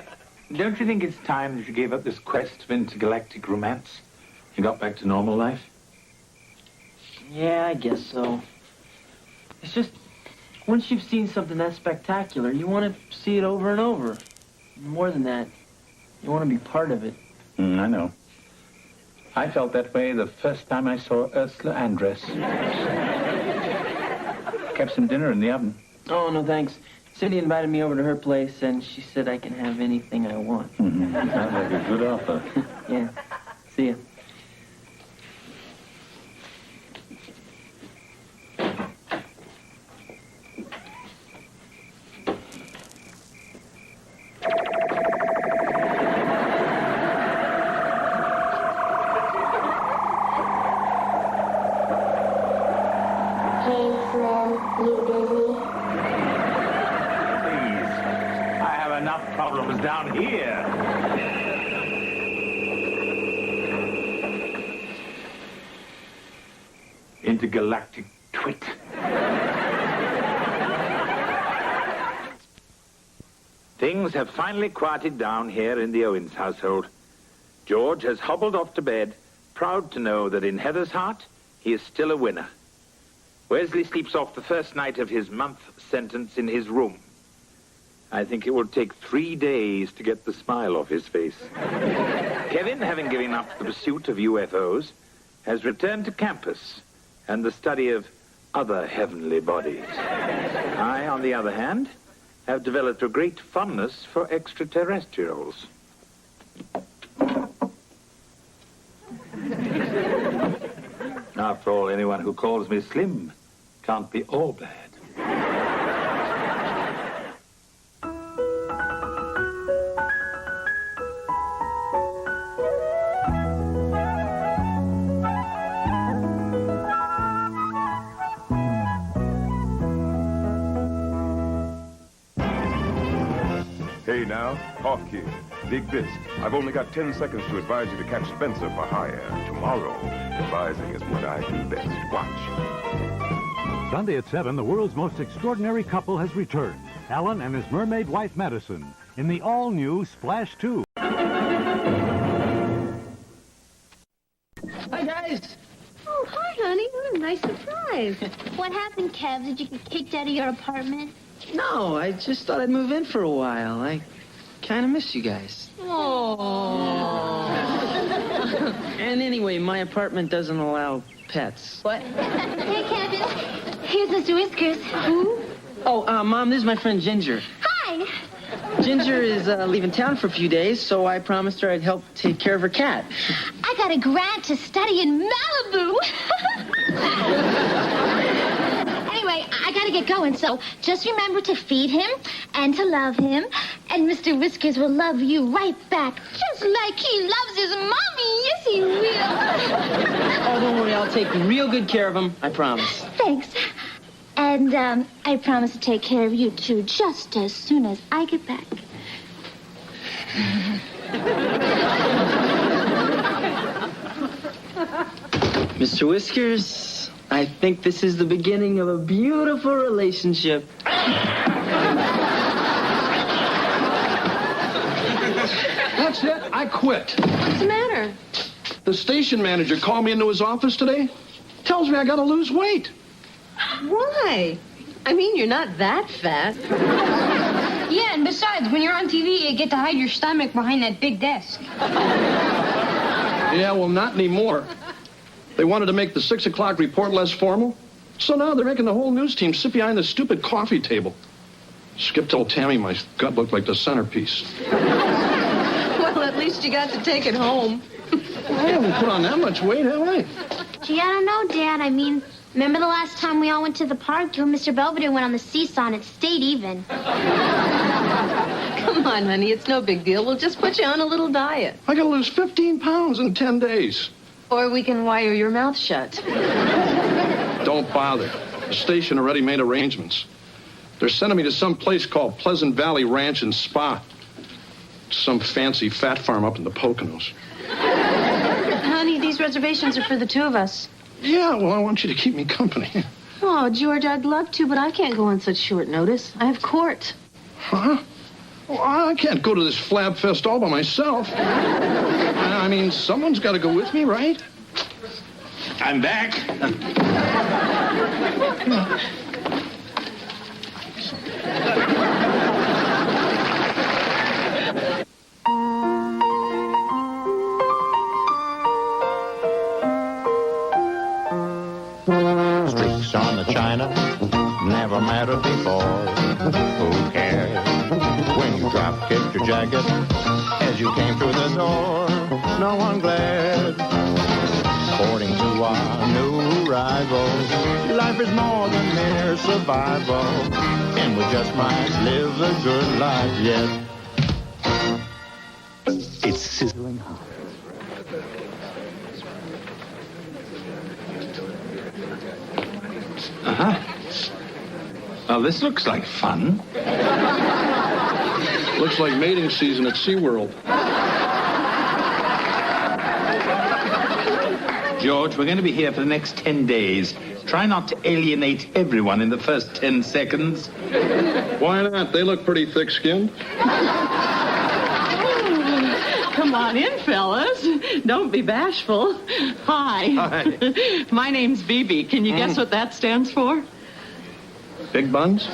don't you think it's time that you gave up this quest of intergalactic romance and got back to normal life? Yeah, I guess so. It's just, once you've seen something that spectacular, you want to see it over and over. More than that, you want to be part of it. I know. I felt that way the first time I saw Ursula Andress. Kept some dinner in the oven. Oh, no, thanks. Cindy invited me over to her place, and she said I can have anything I want. Sounds like a good offer. Yeah. See ya. Problems down here. Intergalactic twit. Things have finally quieted down here in the Owens household. George has hobbled off to bed, proud to know that in Heather's heart, he is still a winner. Wesley sleeps off the first night of his month sentence in his room. I think it will take 3 days to get the smile off his face. Kevin, having given up the pursuit of UFOs, has returned to campus and the study of other heavenly bodies. I, on the other hand, have developed a great fondness for extraterrestrials. After all, anyone who calls me slim can't be all bad. Hey now, off kid. Dig this. I've only got 10 seconds to advise you to catch Spencer for hire tomorrow. Advising is what I do best. Watch. Sunday at 7, the world's most extraordinary couple has returned. Alan and his mermaid wife, Madison, in the all-new Splash 2. Hi, guys. Oh, hi, honey. What a nice surprise. What happened, Kev? Did you get kicked out of your apartment? No, I just thought I'd move in for a while. I kind of miss you guys. Oh. And anyway, my apartment doesn't allow pets. What? Hey, Kevin. Here's Mr. Whiskers. Who? Oh, Mom, this is my friend Ginger. Hi. Ginger is leaving town for a few days, so I promised her I'd help take care of her cat. I got a grant to study in Malibu. Anyway, I gotta get going, so just remember to feed him and to love him, and Mr. Whiskers will love you right back, just like he loves his mommy. Yes, he will. Oh, don't worry, I'll take real good care of him, I promise. Thanks. And, I promise to take care of you, too, just as soon as I get back. Mr. Whiskers, I think this is the beginning of a beautiful relationship. That's it. I quit. What's the matter? The station manager called me into his office today. Tells me I got to lose weight. Why? I mean, you're not that fat. Yeah, and besides, when you're on TV, you get to hide your stomach behind that big desk. Yeah, well, not anymore. They wanted to make the 6 o'clock report less formal. So now they're making the whole news team sit behind the stupid coffee table. Skip told Tammy my gut looked like the centerpiece. Well, at least you got to take it home. I haven't put on that much weight, have I? Gee, I don't know, Dad. I mean, remember the last time we all went to the park? You and Mr. Belvedere went on the seesaw and it stayed even. Come on, honey. It's no big deal. We'll just put you on a little diet. I gotta lose 15 pounds in 10 days. Or we can wire your mouth shut. Don't bother. The station already made arrangements. They're sending me to some place called Pleasant Valley Ranch and Spa. Some fancy fat farm up in the Poconos. Honey, these reservations are for the two of us. Yeah, well, I want you to keep me company. Oh, George, I'd love to, but I can't go on such short notice. I have court. Huh? Well, I can't go to this flab fest all by myself. I mean, someone's got to go with me, right? I'm back. Streaks on the china never mattered before. Who cares when you drop kicked your jacket as you came through the door? No one glared. According to our new rival, life is more than mere survival, and we just might live a good life yet. It's sizzling hot. Uh-huh. Well, this looks like fun. Looks like mating season at SeaWorld. George, we're going to be here for the next 10 days. Try not to alienate everyone in the first 10 seconds. Why not? They look pretty thick-skinned. Come on in, fellas. Don't be bashful. Hi. Hi. My name's Bibi. Can you guess what that stands for? Big buns?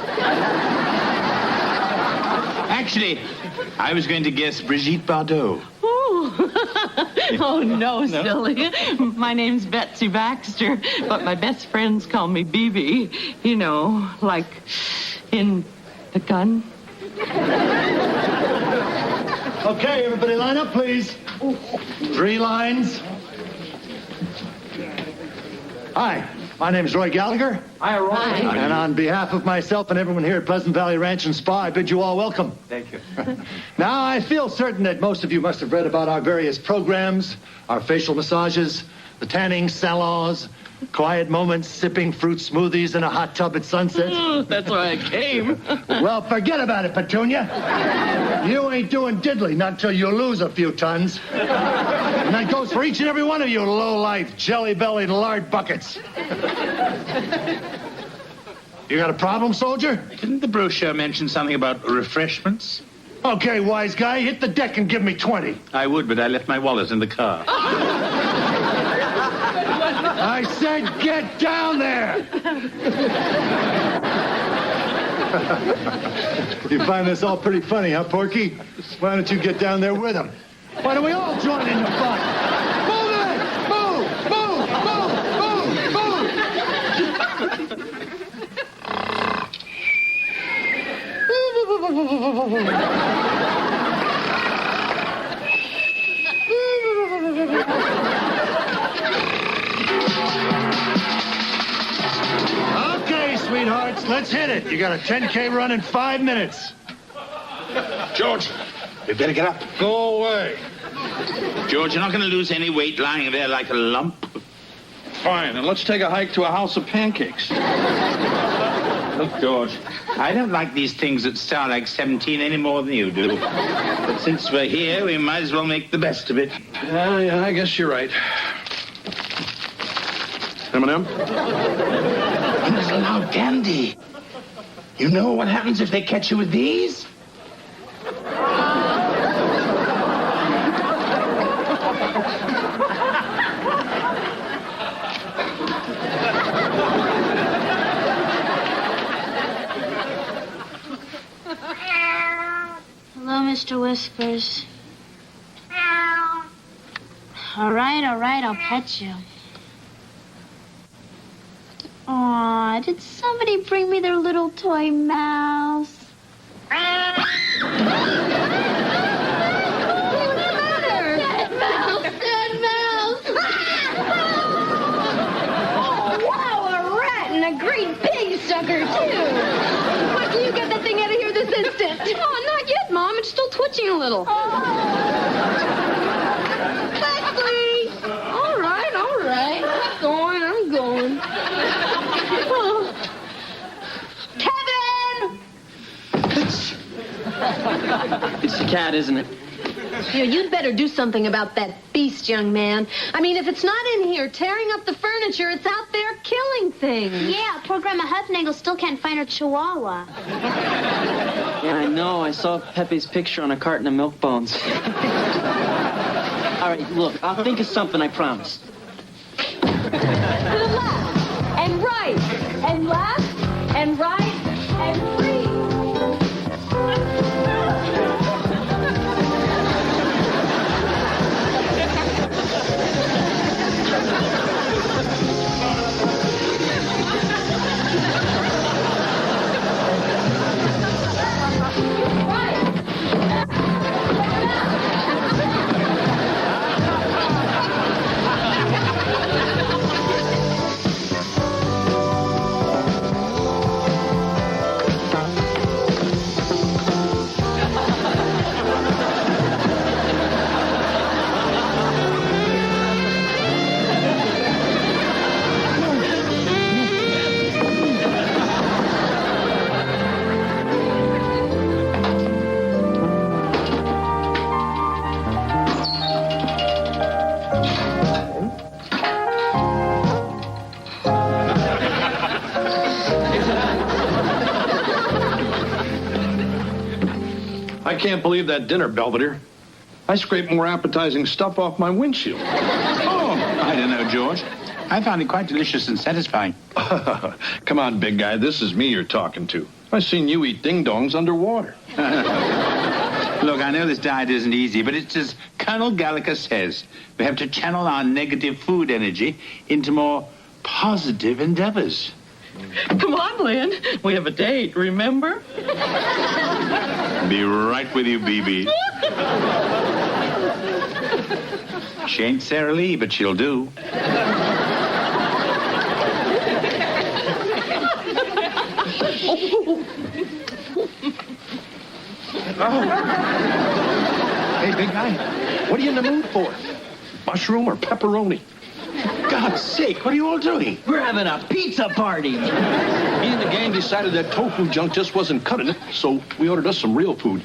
Actually, I was going to guess Brigitte Bardot. Oh, no, silly. My name's Betsy Baxter, but my best friends call me Bibi. You know, like in the gun. Okay, everybody line up, please. 3 lines. Hi, My name's Roy Gallagher. Hi, Roy. Hi. And on behalf of myself and everyone here at Pleasant Valley Ranch and Spa, I bid you all welcome. Thank you. Now, I feel certain that most of you must have read about our various programs, our facial massages, the tanning salons, quiet moments, sipping fruit smoothies in a hot tub at sunset. That's why I came. Well, forget about it, Petunia. You ain't doing diddly, not till you lose a few tons. And that goes for each and every one of you low-life, jelly-bellied lard buckets. You got a problem, soldier? Didn't the brochure mention something about refreshments? Okay, wise guy, hit the deck and give me 20. I would, but I left my wallet in the car. I said get down there! You find this all pretty funny, huh, Porky? Why don't you get down there with him? Why don't we all join in the fun? Move it! Move! Move! Move! Okay, sweethearts, let's hit it. You got a 10K run in 5 minutes. George, we better get up. Go away. George, you're not going to lose any weight lying there like a lump. Fine, and let's take a hike to a house of pancakes. Look, George, I don't like these things that start like 17 any more than you do. But since we're here, we might as well make the best of it. Yeah, I guess you're right. M&M? Now, Dandy, you know what happens if they catch you with these? Hello, Mr. Whiskers. All right, I'll pet you. Aw, did somebody bring me their little toy mouse? What's the matter? Dead mouse! Oh, wow, a rat and a great big sucker, too. Why can you get that thing out of here this instant? Oh, not yet, Mom. It's still twitching a little. Leslie! All right. I'm going. Oh. Kevin! It's the cat, isn't it? Here, you'd better do something about that beast, young man. I mean, if it's not in here tearing up the furniture, it's out there killing things. Yeah, poor Grandma Hufnagel still can't find her chihuahua. Yeah, I know. I saw Pepe's picture on a carton of milk bones. All right, look, I'll think of something, I promise. To the left, and right, and left, and right, and free. I can't believe that dinner, Belvedere. I scraped more appetizing stuff off my windshield. Oh, I don't know, George. I found it quite delicious and satisfying. Come on, big guy. This is me you're talking to. I've seen you eat ding-dongs underwater. Look, I know this diet isn't easy, but it's as Colonel Gallagher says. We have to channel our negative food energy into more positive endeavors. Come on, Lynn. We have a date, remember? Be right with you, BB. She ain't Sarah Lee, but she'll do. Hey, big guy, what are you in the mood for? Mushroom or pepperoni? God's sake, what are you all doing? We're having a pizza party. Me and the gang decided that tofu junk just wasn't cutting it, so we ordered us some real food.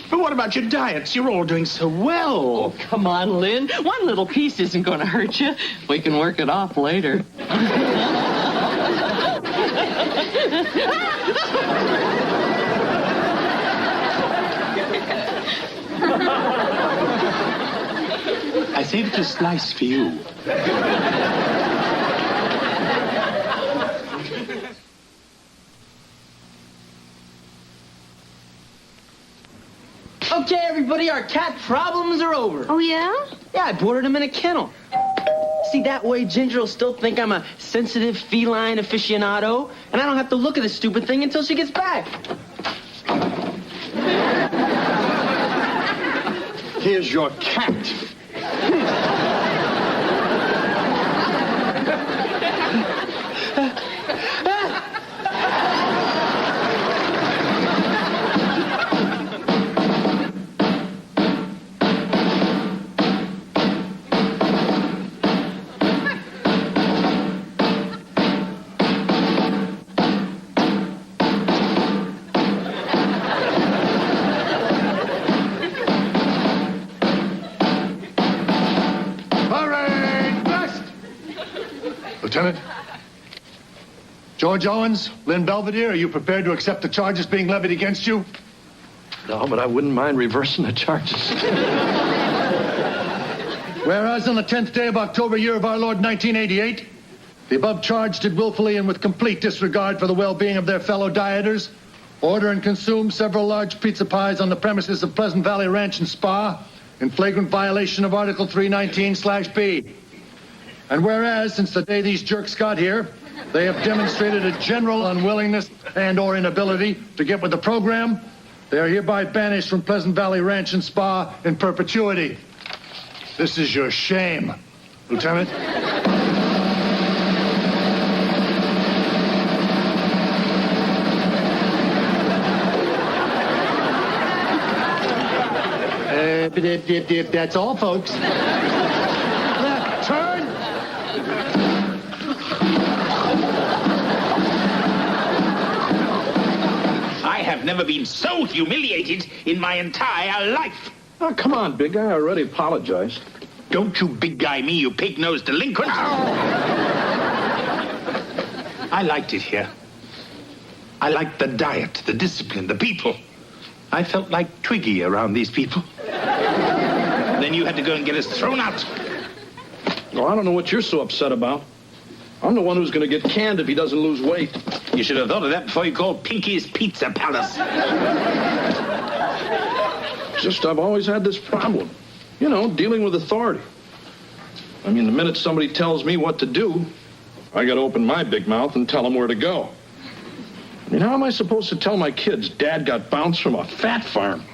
But what about your diets? You're all doing so well. Oh, come on, Lynn. One little piece isn't going to hurt you. We can work it off later. I saved a slice for you. Okay, everybody, our cat problems are over. Oh, yeah? Yeah, I boarded him in a kennel. See, that way Ginger will still think I'm a sensitive feline aficionado, and I don't have to look at this stupid thing until she gets back. Here's your cat. Lieutenant? George Owens, Lynn Belvedere, are you prepared to accept the charges being levied against you? No, but I wouldn't mind reversing the charges. Whereas on the 10th day of October, year of our Lord 1988, the above charged did willfully and with complete disregard for the well-being of their fellow dieters, order and consume several large pizza pies on the premises of Pleasant Valley Ranch and Spa in flagrant violation of Article 319/B. And whereas, since the day these jerks got here, they have demonstrated a general unwillingness and/or inability to get with the program, they are hereby banished from Pleasant Valley Ranch and Spa in perpetuity. This is your shame, Lieutenant. That's all, folks. Left turn. I have never been so humiliated in my entire life. Oh, come on, big guy. I already apologized. Don't you big guy me, you pig-nosed delinquent. I liked it here. I liked the diet, the discipline, the people. I felt like Twiggy around these people. Then you had to go and get us thrown out. Well, I don't know what you're so upset about. I'm the one who's going to get canned if he doesn't lose weight. You should have thought of that before you called Pinky's Pizza Palace. Just I've always had this problem. You know, dealing with authority. I mean, the minute somebody tells me what to do, I got to open my big mouth and tell them where to go. I mean, how am I supposed to tell my kids Dad got bounced from a fat farm?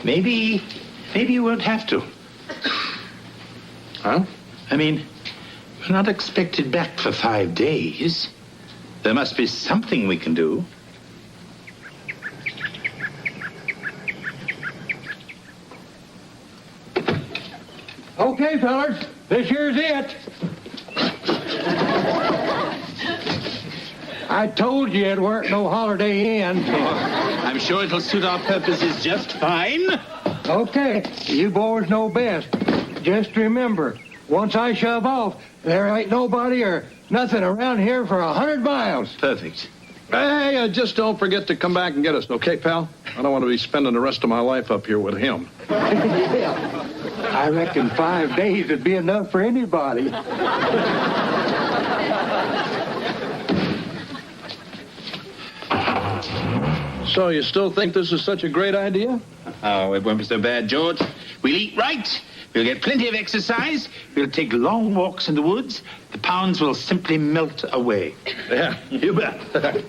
Maybe you won't have to. Huh? I mean, we're not expected back for 5 days. There must be something we can do. Okay, fellas, this here's it. I told you it weren't no Holiday Inn. I'm sure it'll suit our purposes just fine. Okay, you boys know best. Just remember, once I shove off, there ain't nobody or nothing around here for 100 miles. Perfect. Hey, just don't forget to come back and get us, okay, pal? I don't want to be spending the rest of my life up here with him. Yeah. I reckon 5 days would be enough for anybody. So you still think this is such a great idea? Oh, it won't be so bad, George. We'll eat right. We'll get plenty of exercise. We'll take long walks in the woods. The pounds will simply melt away. Yeah, you bet. Hey,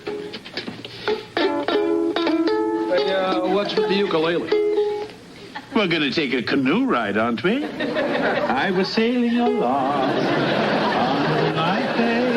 what's with the ukulele? We're going to take a canoe ride, aren't we? I was sailing along on a night day.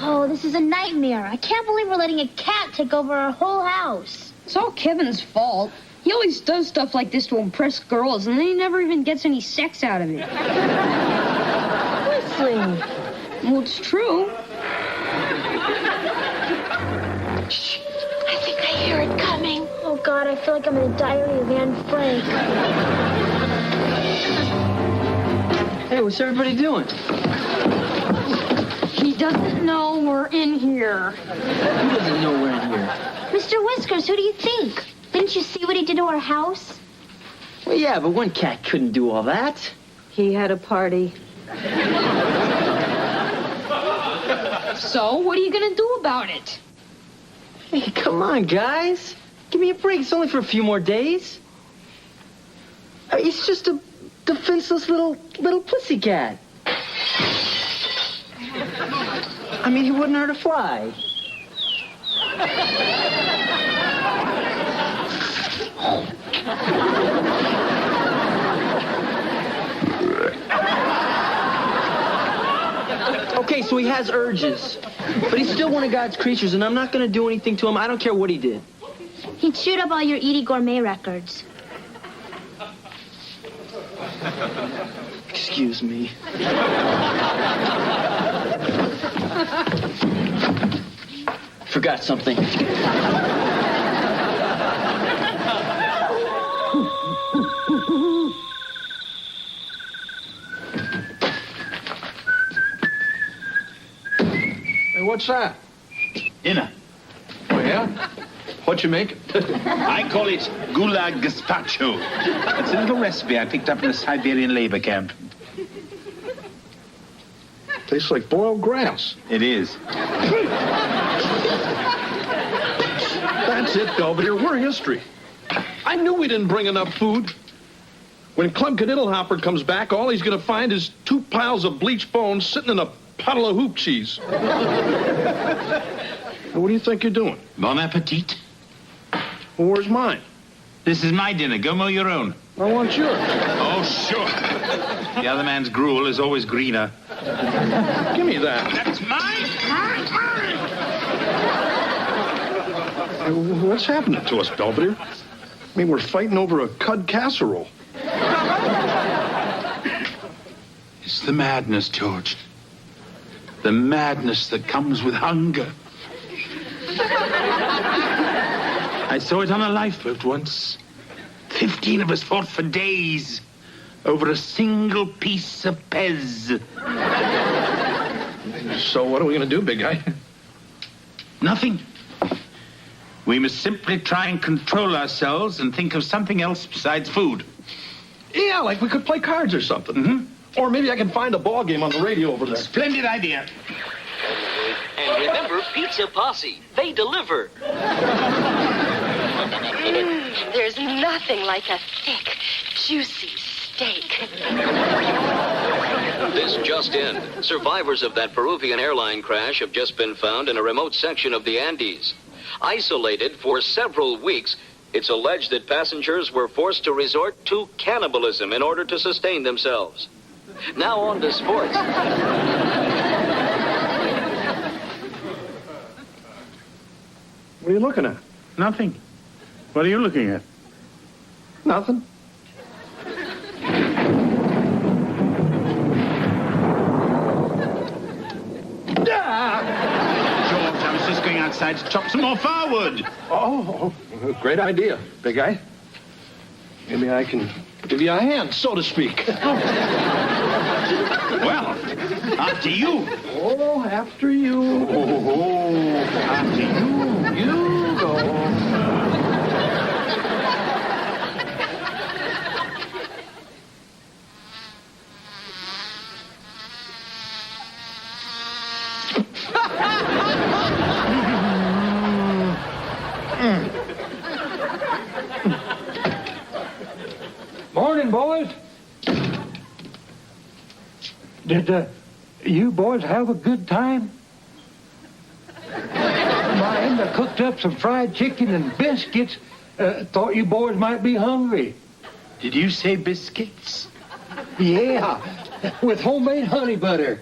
Oh, this is a nightmare. I can't believe we're letting a cat take over our whole house. It's all Kevin's fault. He always does stuff like this to impress girls, and then he never even gets any sex out of it. Whistling. Well, it's true. Shh. I think I hear it coming. Oh, God, I feel like I'm in the diary of Anne Frank. Hey, what's everybody doing? He doesn't know we're in here. Who doesn't know we're in here? Mr. Whiskers, who do you think? Didn't you see what he did to our house? Well, yeah, but one cat couldn't do all that. He had a party. So, what are you going to do about it? Hey, come on, guys. Give me a break. It's only for a few more days. He's just a defenseless little pussycat. I mean, he wouldn't hurt a fly. Okay, so he has urges. But he's still one of God's creatures, and I'm not going to do anything to him. I don't care what he did. He chewed up all your Edie Gourmet records. Excuse me. Forgot something. Hey, what's that? Dinner. Oh, yeah? What you make? I call it gulag gazpacho. It's a little recipe I picked up in a Siberian labor camp. Tastes like boiled grass. It is. That's it, Belvedere. We're history. I knew we didn't bring enough food. When Club Cadiddlehopper comes back, all he's going to find is 2 piles of bleached bones sitting in a puddle of hoop cheese. What do you think you're doing? Bon appetit. Well, where's mine? This is my dinner. Go mow your own. I want yours. Oh, sure. The other man's gruel is always greener. Give me that. That's mine. What's happening to us, Belvedere? I mean, we're fighting over a cud casserole. It's the madness, George. The madness that comes with hunger. I saw it on a lifeboat once. 15 of us fought for days over a single piece of Pez. So what are we going to do, big guy? Nothing. We must simply try and control ourselves and think of something else besides food. Yeah, like we could play cards or something. Mm-hmm. Or maybe I can find a ball game on the radio over there. Splendid idea. And remember, Pizza Posse, they deliver. There's nothing like a thick, juicy steak. This just in. Survivors of that Peruvian airline crash have just been found in a remote section of the Andes. Isolated for several weeks, it's alleged that passengers were forced to resort to cannibalism in order to sustain themselves. Now on to sports. What are you looking at? Nothing. What are you looking at? Nothing. George, I was just going outside to chop some more firewood. Oh, great idea, big guy. Maybe I can give you a hand, so to speak. Well, after you. Oh, after you. Oh, after you. You go. Morning, boys. Did you boys have a good time? Mine cooked up some fried chicken and biscuits. Thought you boys might be hungry. Did you say biscuits? Yeah, with homemade honey butter.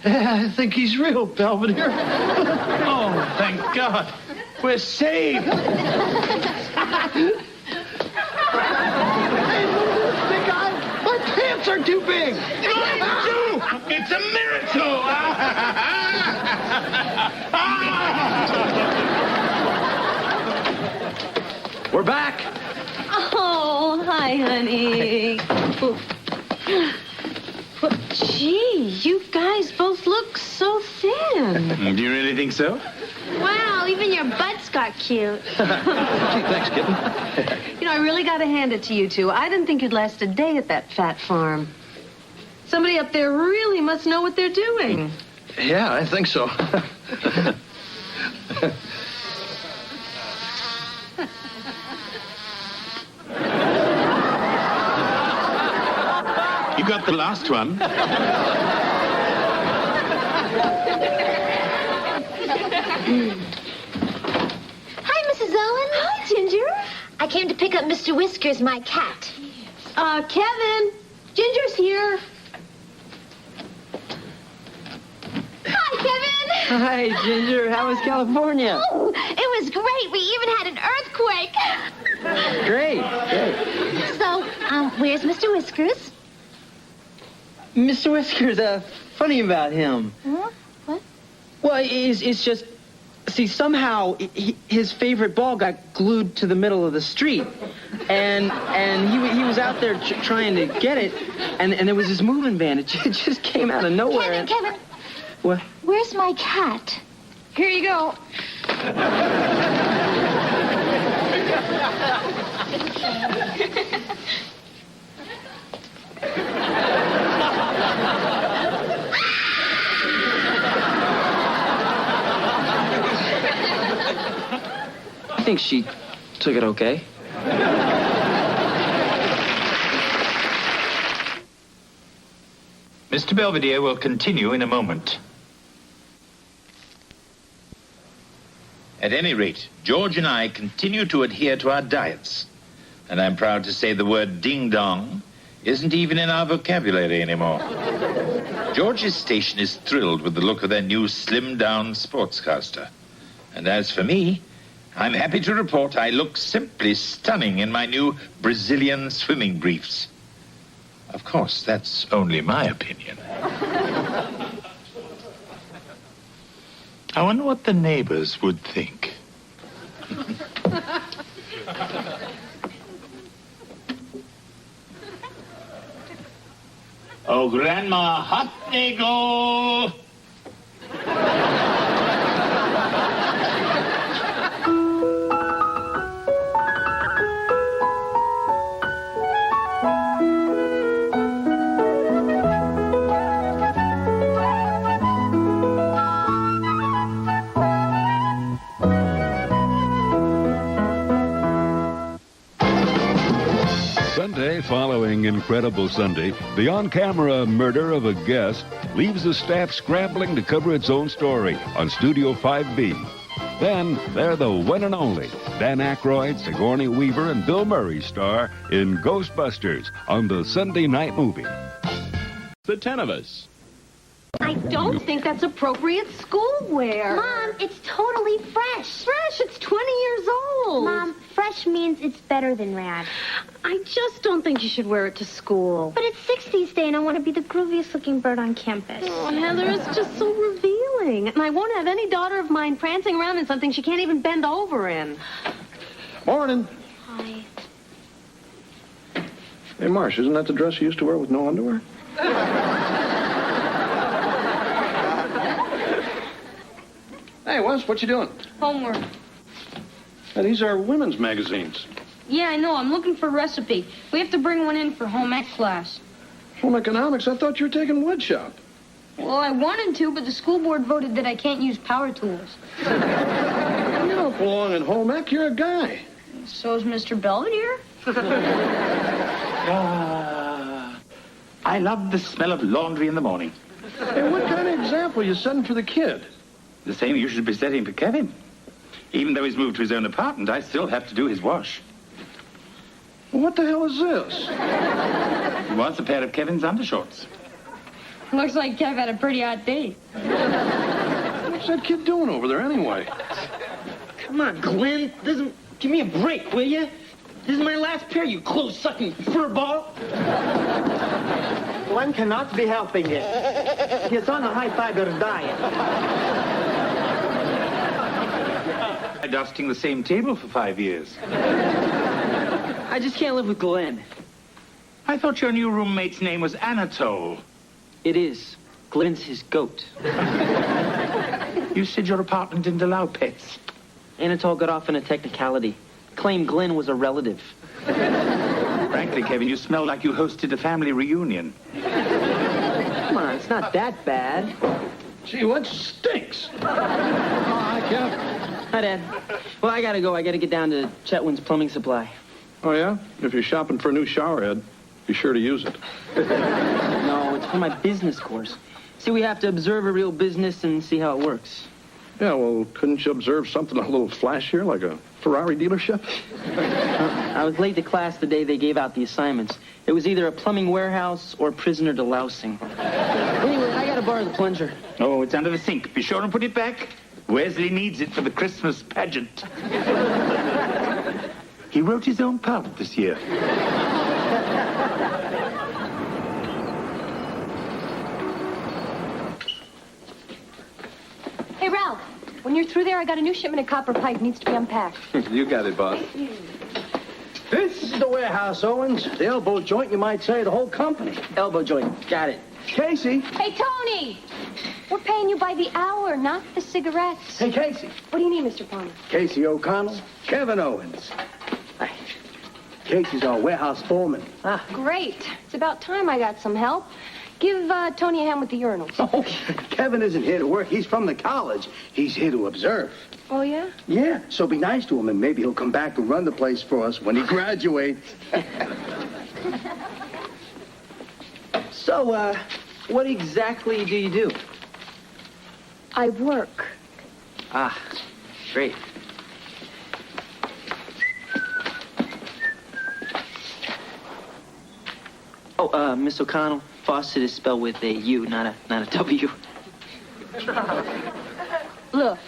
I think he's real, Belvedere. Oh, thank God. We're saved. My pants are too big. Mine too. It's a miracle. We're back. Oh, hi, honey. Gee, you guys both look so thin. Do you really think so? Wow, even your butts got cute. Thanks, kitten. You know, I really got to hand it to you two. I didn't think you'd last a day at that fat farm. Somebody up there really must know what they're doing. Yeah, I think so. You got the last one. Hi, Mrs. Owen. Hi, Ginger. I came to pick up Mr. Whiskers, my cat. Kevin, Ginger's here. Hi, Kevin. Hi, Ginger. How was California? Oh, it was great. We even had an earthquake. Great. So, where's Mr. Whiskers? Mr. Whiskers, funny about him. Huh? What? Well, it's just, see, somehow his favorite ball got glued to the middle of the street. And he was out there trying to get it, and there was this moving van. It just came out of nowhere. Kevin. What? Where's my cat? Here you go. I think she took it okay. Mr. Belvedere will continue in a moment. At any rate, George and I continue to adhere to our diets. And I'm proud to say the word ding-dong isn't even in our vocabulary anymore. George's station is thrilled with the look of their new slimmed-down sportscaster. And as for me, I'm happy to report I look simply stunning in my new Brazilian swimming briefs. Of course, that's only my opinion. I wonder what the neighbors would think. Oh, Grandma, hot they go! Sunday following Incredible Sunday, the on-camera murder of a guest leaves the staff scrambling to cover its own story on Studio 5B. Then, they're the one and only Dan Aykroyd, Sigourney Weaver, and Bill Murray star in Ghostbusters on the Sunday night movie. The 10 of us. I don't think that's appropriate schoolwear. Mom, it's totally fresh. Fresh? It's 20 years old. Mom, fresh means it's better than rad. I just don't think you should wear it to school. But it's 60s Day, and I want to be the grooviest looking bird on campus. Oh, Heather, it's just so revealing. doing. And I won't have any daughter of mine prancing around in something she can't even bend over in. Morning. Hi. Hey, Marsh, isn't that the dress you used to wear with no underwear? Hey, Wes, what you doing? Homework. Hey, these are women's magazines. Yeah, I know. I'm looking for a recipe. We have to bring one in for home ec class. Home economics? I thought you were taking wood shop. Well, I wanted to, but the school board voted that I can't use power tools. You don't belong in home ec. You're a guy. So is Mr. Belvedere. I love the smell of laundry in the morning. Hey, what kind of example are you setting for the kid? The same you should be setting for Kevin. Even though he's moved to his own apartment, I still have to do his wash. What the hell is this? He wants a pair of Kevin's undershorts. Looks like Kev had a pretty hot day. What's that kid doing over there anyway? Come on, Glenn. Give me a break, will you? This is my last pair, you clothes-sucking furball. Glenn cannot be helping it. He is on a high-fiber diet. Dusting the same table for 5 years. I just can't live with Glenn. I thought your new roommate's name was Anatole. It is. Glenn's his goat. You said your apartment didn't allow pets. Anatole got off in a technicality. Claimed Glenn was a relative. Frankly, Kevin, you smell like you hosted a family reunion. Come on, it's not that bad. Gee, what stinks? Hi, Kev. Hi, Dad. Well, I gotta go. I gotta get down to Chetwin's plumbing supply. Oh, yeah? If you're shopping for a new shower head, be sure to use it. No, it's for my business course. See, we have to observe a real business and see how it works. Yeah, well, couldn't you observe something a little flashier, like a Ferrari dealership? I was late to class the day they gave out the assignments. It was either a plumbing warehouse or prisoner delousing. Anyway, I gotta borrow the plunger. Oh, it's under the sink. Be sure and put it back. Wesley needs it for the Christmas pageant. He wrote his own part this year. Hey, Ralph, when you're through there, I got a new shipment of copper pipe. Needs to be unpacked. You got it, boss. This is the warehouse, Owens. The elbow joint, you might say, the whole company. Elbow joint. Got it. Casey. Hey, Tony! We're paying you by the hour, not the cigarettes. Hey, Casey. What do you need, Mr. Palmer? Casey O'Connell. Kevin Owens. Hi. Casey's our warehouse foreman. Ah, great. It's about time I got some help. Give Tony a hand with the urinals. Oh, Kevin isn't here to work. He's from the college. He's here to observe. Oh, yeah? Yeah, so be nice to him, and maybe he'll come back and run the place for us when he graduates. So, what exactly do you do? I work. Ah, great. Oh, Miss O'Connell, Fawcett is spelled with a U, not a W. Look,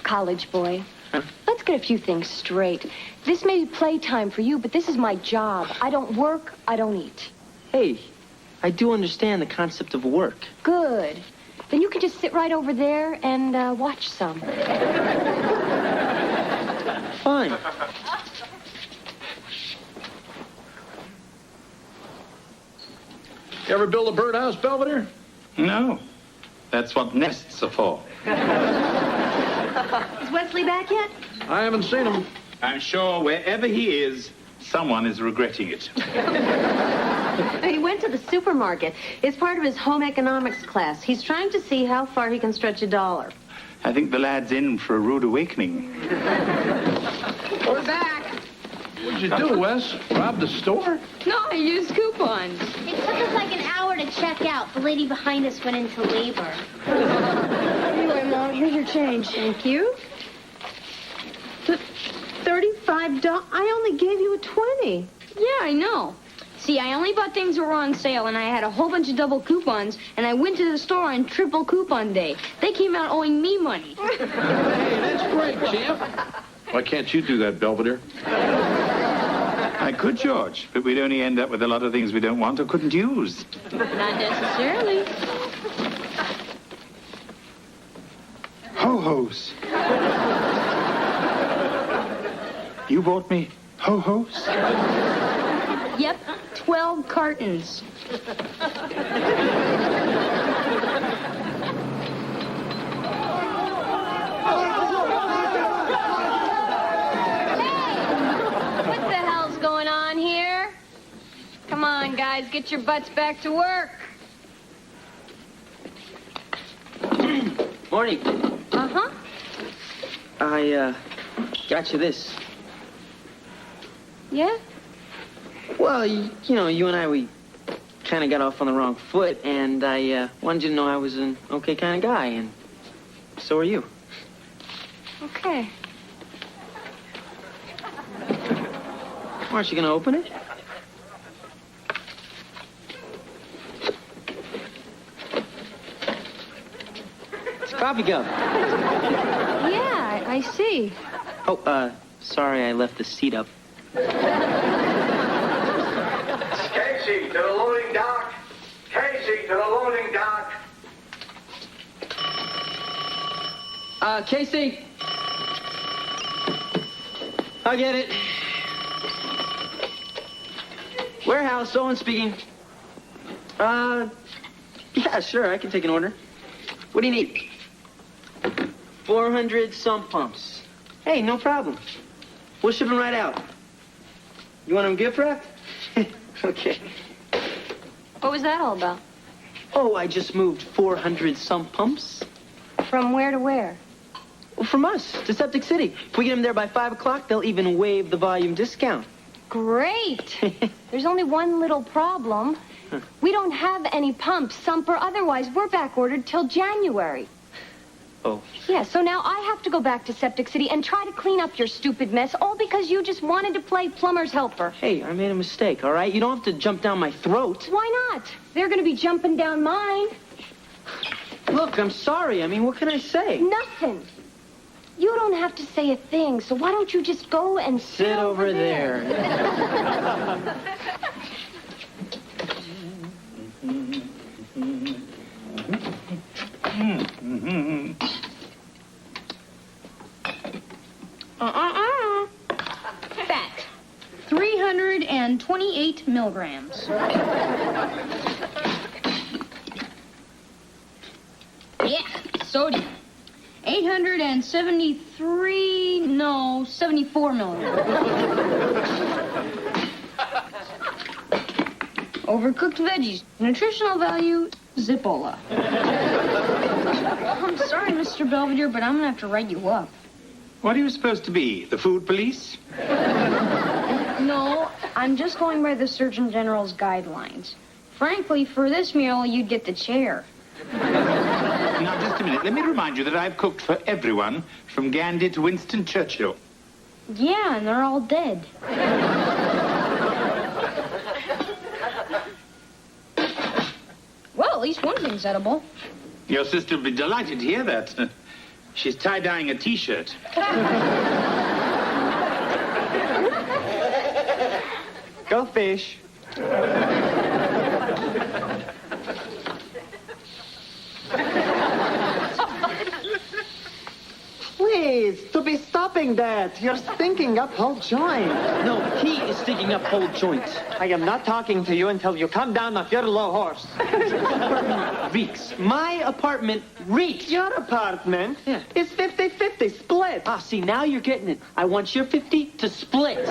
college boy, let's get a few things straight. This may be playtime for you, but this is my job. I don't work, I don't eat. Hey, I do understand the concept of work. Good. Then you can just sit right over there and watch some. Fine. You ever build a birdhouse, Belvedere? No. That's what nests are for. Is Wesley back yet? I haven't seen him. I'm sure wherever he is, someone is regretting it. He went to the supermarket. It's part of his home economics class. He's trying to see how far he can stretch $1. I think the lad's in for a rude awakening. We're back. What'd you do, Wes? Rob the store? No, I used coupons. It took us like an hour to check out. The lady behind us went into labor. Anyway, Mom, here's your change. Thank you. $35? I only gave you a 20. Yeah, I know. See, I only bought things that were on sale, and I had a whole bunch of double coupons, and I went to the store on triple coupon day. They came out owing me money. Hey, that's great, champ. Why can't you do that, Belvedere? I could, George, but we'd only end up with a lot of things we don't want or couldn't use. Not necessarily. ho-hos. You bought me ho-hos? Yep, 12 cartons. What the hell's going on here? Come on, guys, get your butts back to work. Morning. Uh-huh. I, got you this. Yeah? Well, you know, you and I, we kind of got off on the wrong foot, and I wanted you to know I was an okay kind of guy, and so are you. Okay. Aren't you going to open it? It's a coffee cup. Yeah, I see. Oh, sorry I left the seat up. Casey, to the loading dock. Casey, to the loading dock. Casey. I'll get it. Warehouse, Owen speaking. Yeah, sure, I can take an order. What do you need? 400 sump pumps. Hey, no problem. We'll ship them right out. You want them gift wrapped? Okay. What was that all about? Oh, I just moved 400 sump pumps. From where to where? Well, from us to Septic City. If we get them there by 5 o'clock, they'll even waive the volume discount. Great. There's only one little problem. We don't have any pumps, sump or otherwise. We're back ordered till January. Oh. Yeah, so now I have to go back to Septic City and try to clean up your stupid mess, all because you just wanted to play plumber's helper. Hey, I made a mistake, all right? You don't have to jump down my throat. Why not? They're going to be jumping down mine. Look, I'm sorry. I mean, what can I say? Nothing. You don't have to say a thing, so why don't you just go and sit over there. Fat, 328 milligrams. Yeah, sodium, 74 milligrams. Overcooked veggies, nutritional value, Zippola. I'm sorry, Mr. Belvedere, but I'm gonna have to write you up. What are you supposed to be, the food police? No, I'm just going by the Surgeon General's guidelines. Frankly, for this meal, you'd get the chair. Now, just a minute. Let me remind you that I've cooked for everyone, from Gandhi to Winston Churchill. Yeah, and they're all dead. Well, at least one thing's edible. Your sister will be delighted to hear that. She's tie-dyeing a T-shirt. Go fish. Please, to be stopping that. You're stinking up whole joint. No, he is sticking up whole joints. I am not talking to you until you come down off your low horse. Reeks. My apartment reeks. Your apartment? Yeah. Is 50-50 split. Ah, see, now you're getting it. I want your 50 to split.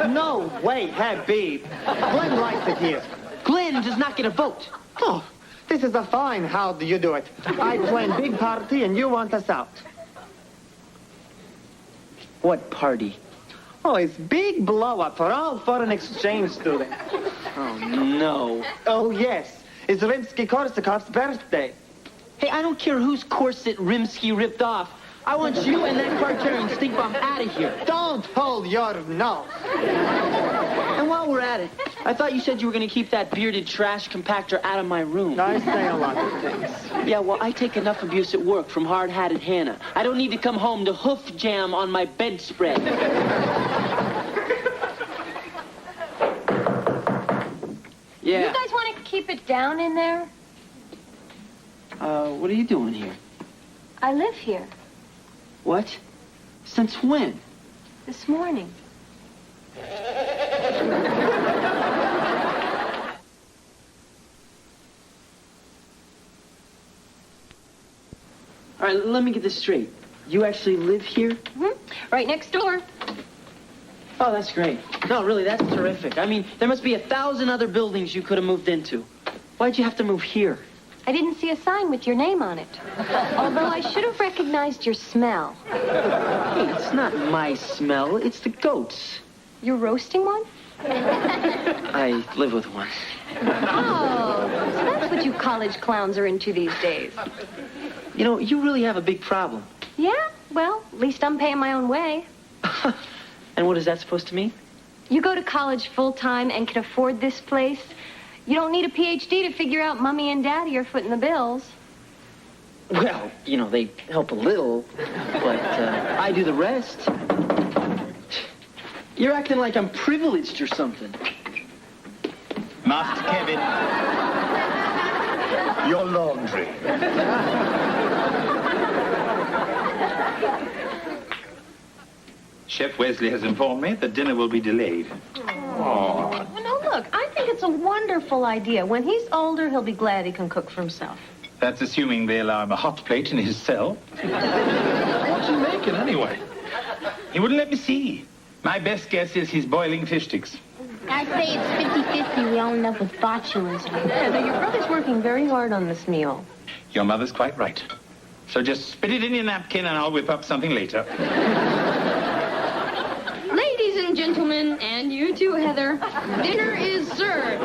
No way, Habib. Glenn likes it here. Glenn does not get a vote. Oh, this is a fine how do you do it. I plan big party and you want us out. What party? Oh, it's big blow-up for all foreign exchange students. Oh, no. Oh, yes. It's Rimsky-Korsakov's birthday. Hey, I don't care whose corset Rimsky ripped off. I want you and that car-carrying stink bomb out of here. Don't hold your nose. And while we're at it, I thought you said you were going to keep that bearded trash compactor out of my room. I say a lot of things. Yeah, well, I take enough abuse at work from hard-hatted Hannah. I don't need to come home to hoof jam on my bedspread. Yeah. You guys want to keep it down in there? What are you doing here? I live here. What? Since when? This morning. All right, let me get this straight. You actually live here? Mm-hmm. Right next door. Oh, that's great. No, really, that's terrific. I mean, there must be 1,000 other buildings you could have moved into. Why'd you have to move here? I didn't see a sign with your name on it. Although I should have recognized your smell. Hey, it's not my smell. It's the goats. You're roasting one? I live with one. Oh, so that's what you college clowns are into these days. You know, you really have a big problem. Yeah? Well, at least I'm paying my own way. And what is that supposed to mean? You go to college full-time and can afford this place. You don't need a PhD to figure out Mommy and Daddy are footing the bills. Well, you know, they help a little, but I do the rest. You're acting like I'm privileged or something. Master Kevin, your laundry. Chef Wesley has informed me that dinner will be delayed. Oh. No, look, I think it's a wonderful idea. When he's older, he'll be glad he can cook for himself. That's assuming they allow him a hot plate in his cell. What's he making anyway? He wouldn't let me see. My best guess is he's boiling fish sticks. I'd say it's 50-50. We all end up with botulism. Yeah, now your brother's working very hard on this meal. Your mother's quite right. So just spit it in your napkin and I'll whip up something later. Ladies and gentlemen, and you too, Heather, dinner is served.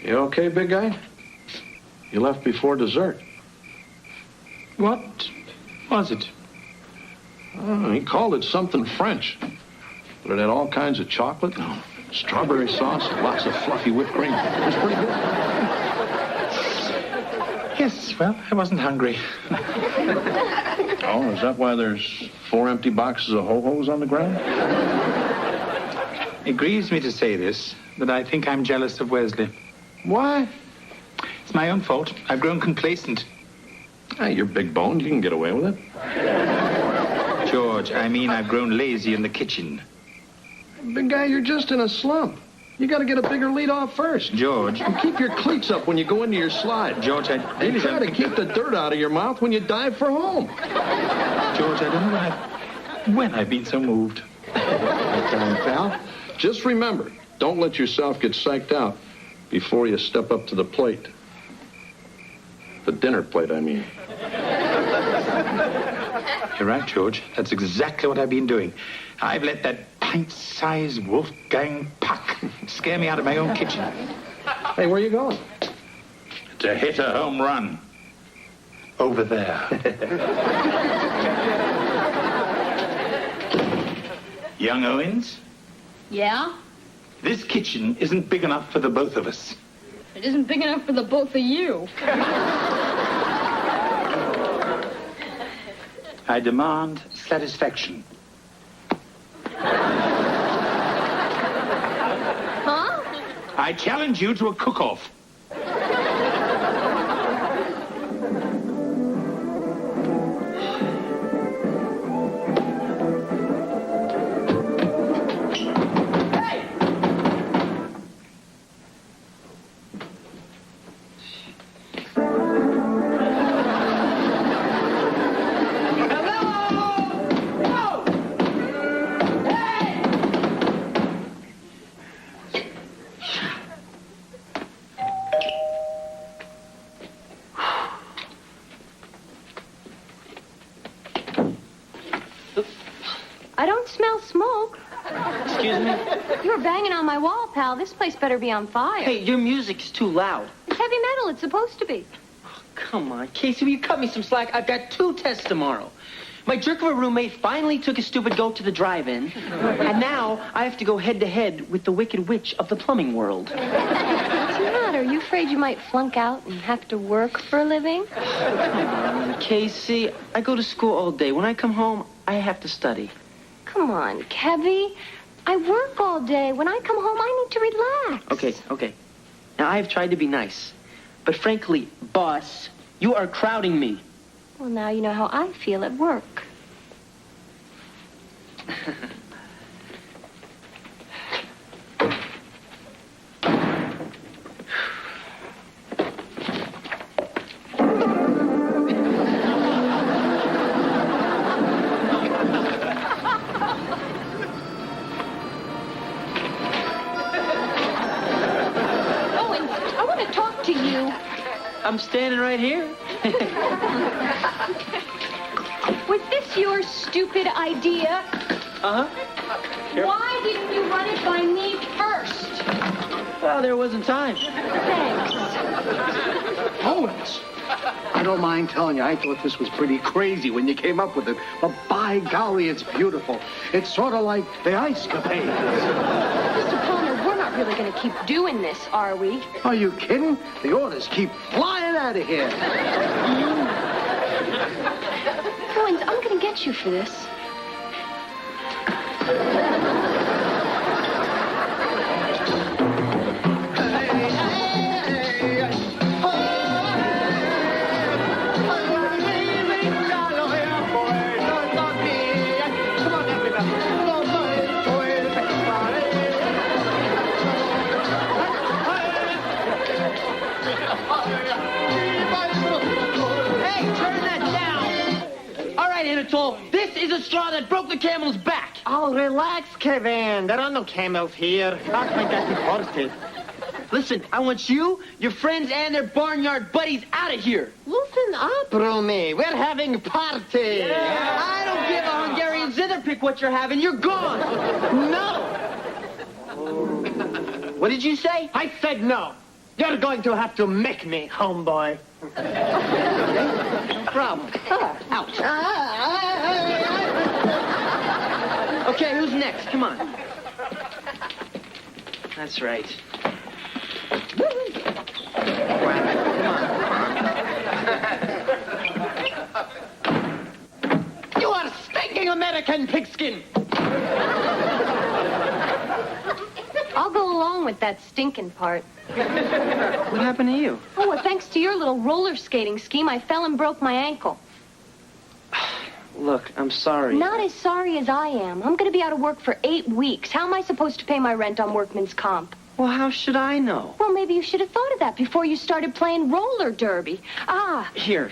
You okay, big guy? You left before dessert. What was it? Oh, he called it something French. But it had all kinds of chocolate, strawberry sauce, lots of fluffy whipped cream. It was pretty good. Yes, well, I wasn't hungry. Oh, is that why there's 4 empty boxes of ho-hos on the ground? It grieves me to say this, but I think I'm jealous of Wesley. Why? It's my own fault. I've grown complacent. Hey, you're big boned. You can get away with it. George, I mean I've grown lazy in the kitchen. Big guy, you're just in a slump. You got to get a bigger lead off first. George. And keep your cleats up when you go into your slide. George, I really and try to keep the dirt out of your mouth when you dive for home. George, I don't know when I've been so moved. Okay, pal. Just remember, don't let yourself get psyched out before you step up to the plate. The dinner plate, I mean. You're right, George. That's exactly what I've been doing. I've let that pint-sized Wolfgang Puck scare me out of my own kitchen. Hey, where are you going? To hit a home run. Over there. Young Owens, Yeah? this kitchen isn't big enough for the both of us. It isn't big enough for the both of you. I demand satisfaction. Huh? I challenge you to a cook-off. I don't smell smoke. Excuse me? You were banging on my wall, pal. This place better be on fire. Hey, your music's too loud. It's heavy metal. It's supposed to be. Come on, Casey, will you cut me some slack? I've got 2 tests tomorrow. My jerk of a roommate finally took his stupid goat to the drive-in, and now I have to go head-to-head with the Wicked Witch of the plumbing world. What's the matter? Are you afraid you might flunk out and have to work for a living? Casey, I go to school all day. When I come home, I have to study. Come on, Kevy. I work all day. When I come home, I need to relax. Okay. Now, I have tried to be nice. But frankly, boss, you are crowding me. Well, now you know how I feel at work. I'm standing right here. Was this your stupid idea? Uh-huh. Why didn't you run it by me first? Well, there wasn't time. Thanks. Owens, I don't mind telling you, I thought this was pretty crazy when you came up with it. But by golly, it's beautiful. It's sort of like the ice capades. Mr. Palmer, we're not really going to keep doing this, are we? Are you kidding? The orders keep flying out of here. Owens, I'm going to get you for this. This is a straw that broke the camel's back. Oh, relax, Kevin. There are no camels here. Ahmed got horses. Listen, I want you, your friends, and their barnyard buddies out of here. Listen up, Romy. We're having a party. Yeah. I don't give a Hungarian zitherpick what you're having. You're gone. No. What did you say? I said no. You're going to have to make me, homeboy. No problem. Out. Okay, who's next? Come on. That's right. You are stinking American pigskin. I'll go along with that stinking part. What happened to you? Oh, well, thanks to your little roller skating scheme, I fell and broke my ankle. Look, I'm sorry. Not as sorry as I am. I'm going to be out of work for 8 weeks. How am I supposed to pay my rent on workman's comp? Well, how should I know? Well, maybe you should have thought of that before you started playing roller derby. Here,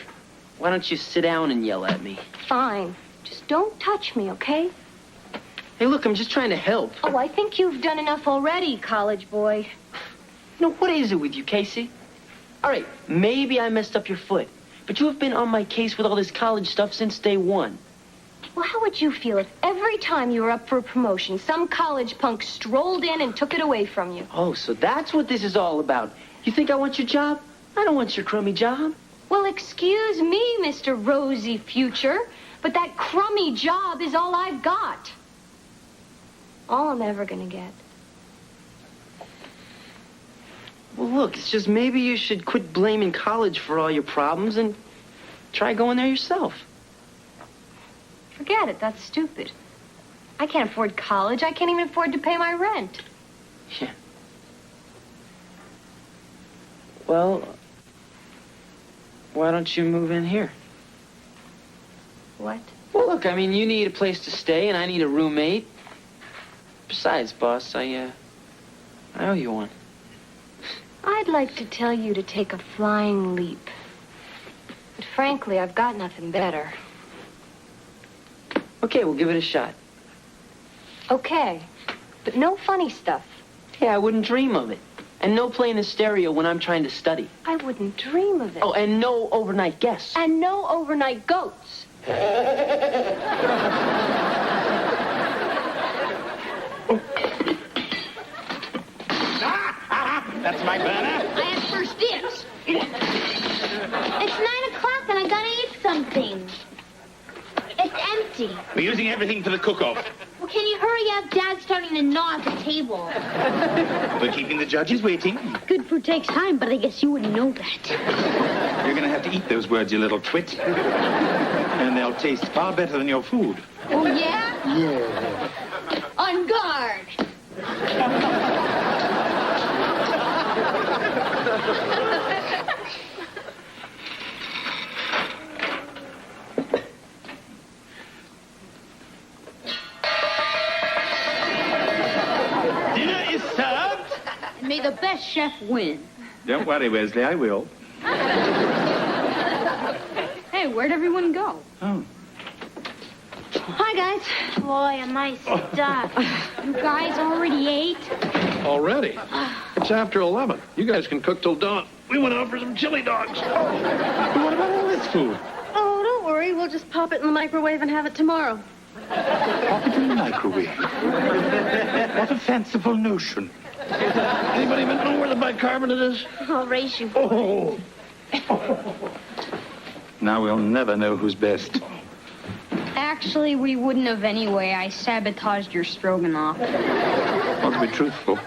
why don't you sit down and yell at me? Fine. Just don't touch me, okay? Hey, look, I'm just trying to help. Oh, I think you've done enough already, college boy. No, what is it with you, Casey? All right, maybe I messed up your foot, but you have been on my case with all this college stuff since day one. Well, how would you feel if every time you were up for a promotion, some college punk strolled in and took it away from you? Oh, so that's what this is all about. You think I want your job? I don't want your crummy job. Well, excuse me, Mr. Rosy Future, but that crummy job is all I've got. All I'm ever gonna get. Well, look, it's just maybe you should quit blaming college for all your problems and try going there yourself. Forget it. That's stupid. I can't afford college. I can't even afford to pay my rent. Yeah. Well, why don't you move in here? What? Well, look, I mean, you need a place to stay, and I need a roommate. Besides, boss, I owe you one. I'd like to tell you to take a flying leap. But frankly, I've got nothing better. Okay, we'll give it a shot. Okay, but no funny stuff. Yeah, I wouldn't dream of it. And no playing the stereo when I'm trying to study. I wouldn't dream of it. Oh, and no overnight guests. And no overnight goats. That's my banner. I have first dibs. It's 9 o'clock and I gotta eat something. It's empty. We're using everything for the cook-off. Well, can you hurry up? Dad's starting to gnaw at the table. We're keeping the judges waiting. Good food takes time, but I guess you wouldn't know that. You're going to have to eat those words, you little twit. And they'll taste far better than your food. Oh, yeah? Yeah. On guard. Dinner is served. And may the best chef win. Don't worry, Wesley, I will. Hey, where'd everyone go? Oh. Hi, guys. Boy, am I stuck. You guys already ate? Already? It's after 11. You guys can cook till dawn. We went out for some chili dogs. But what about all this food? Oh, don't worry. We'll just pop it in the microwave and have it tomorrow. Pop it in the microwave. What a fanciful notion. Anybody even know where the bicarbonate is? I'll race you. Oh. Now we'll never know who's best. Actually, we wouldn't have anyway. I sabotaged your stroganoff. Well, to be truthful,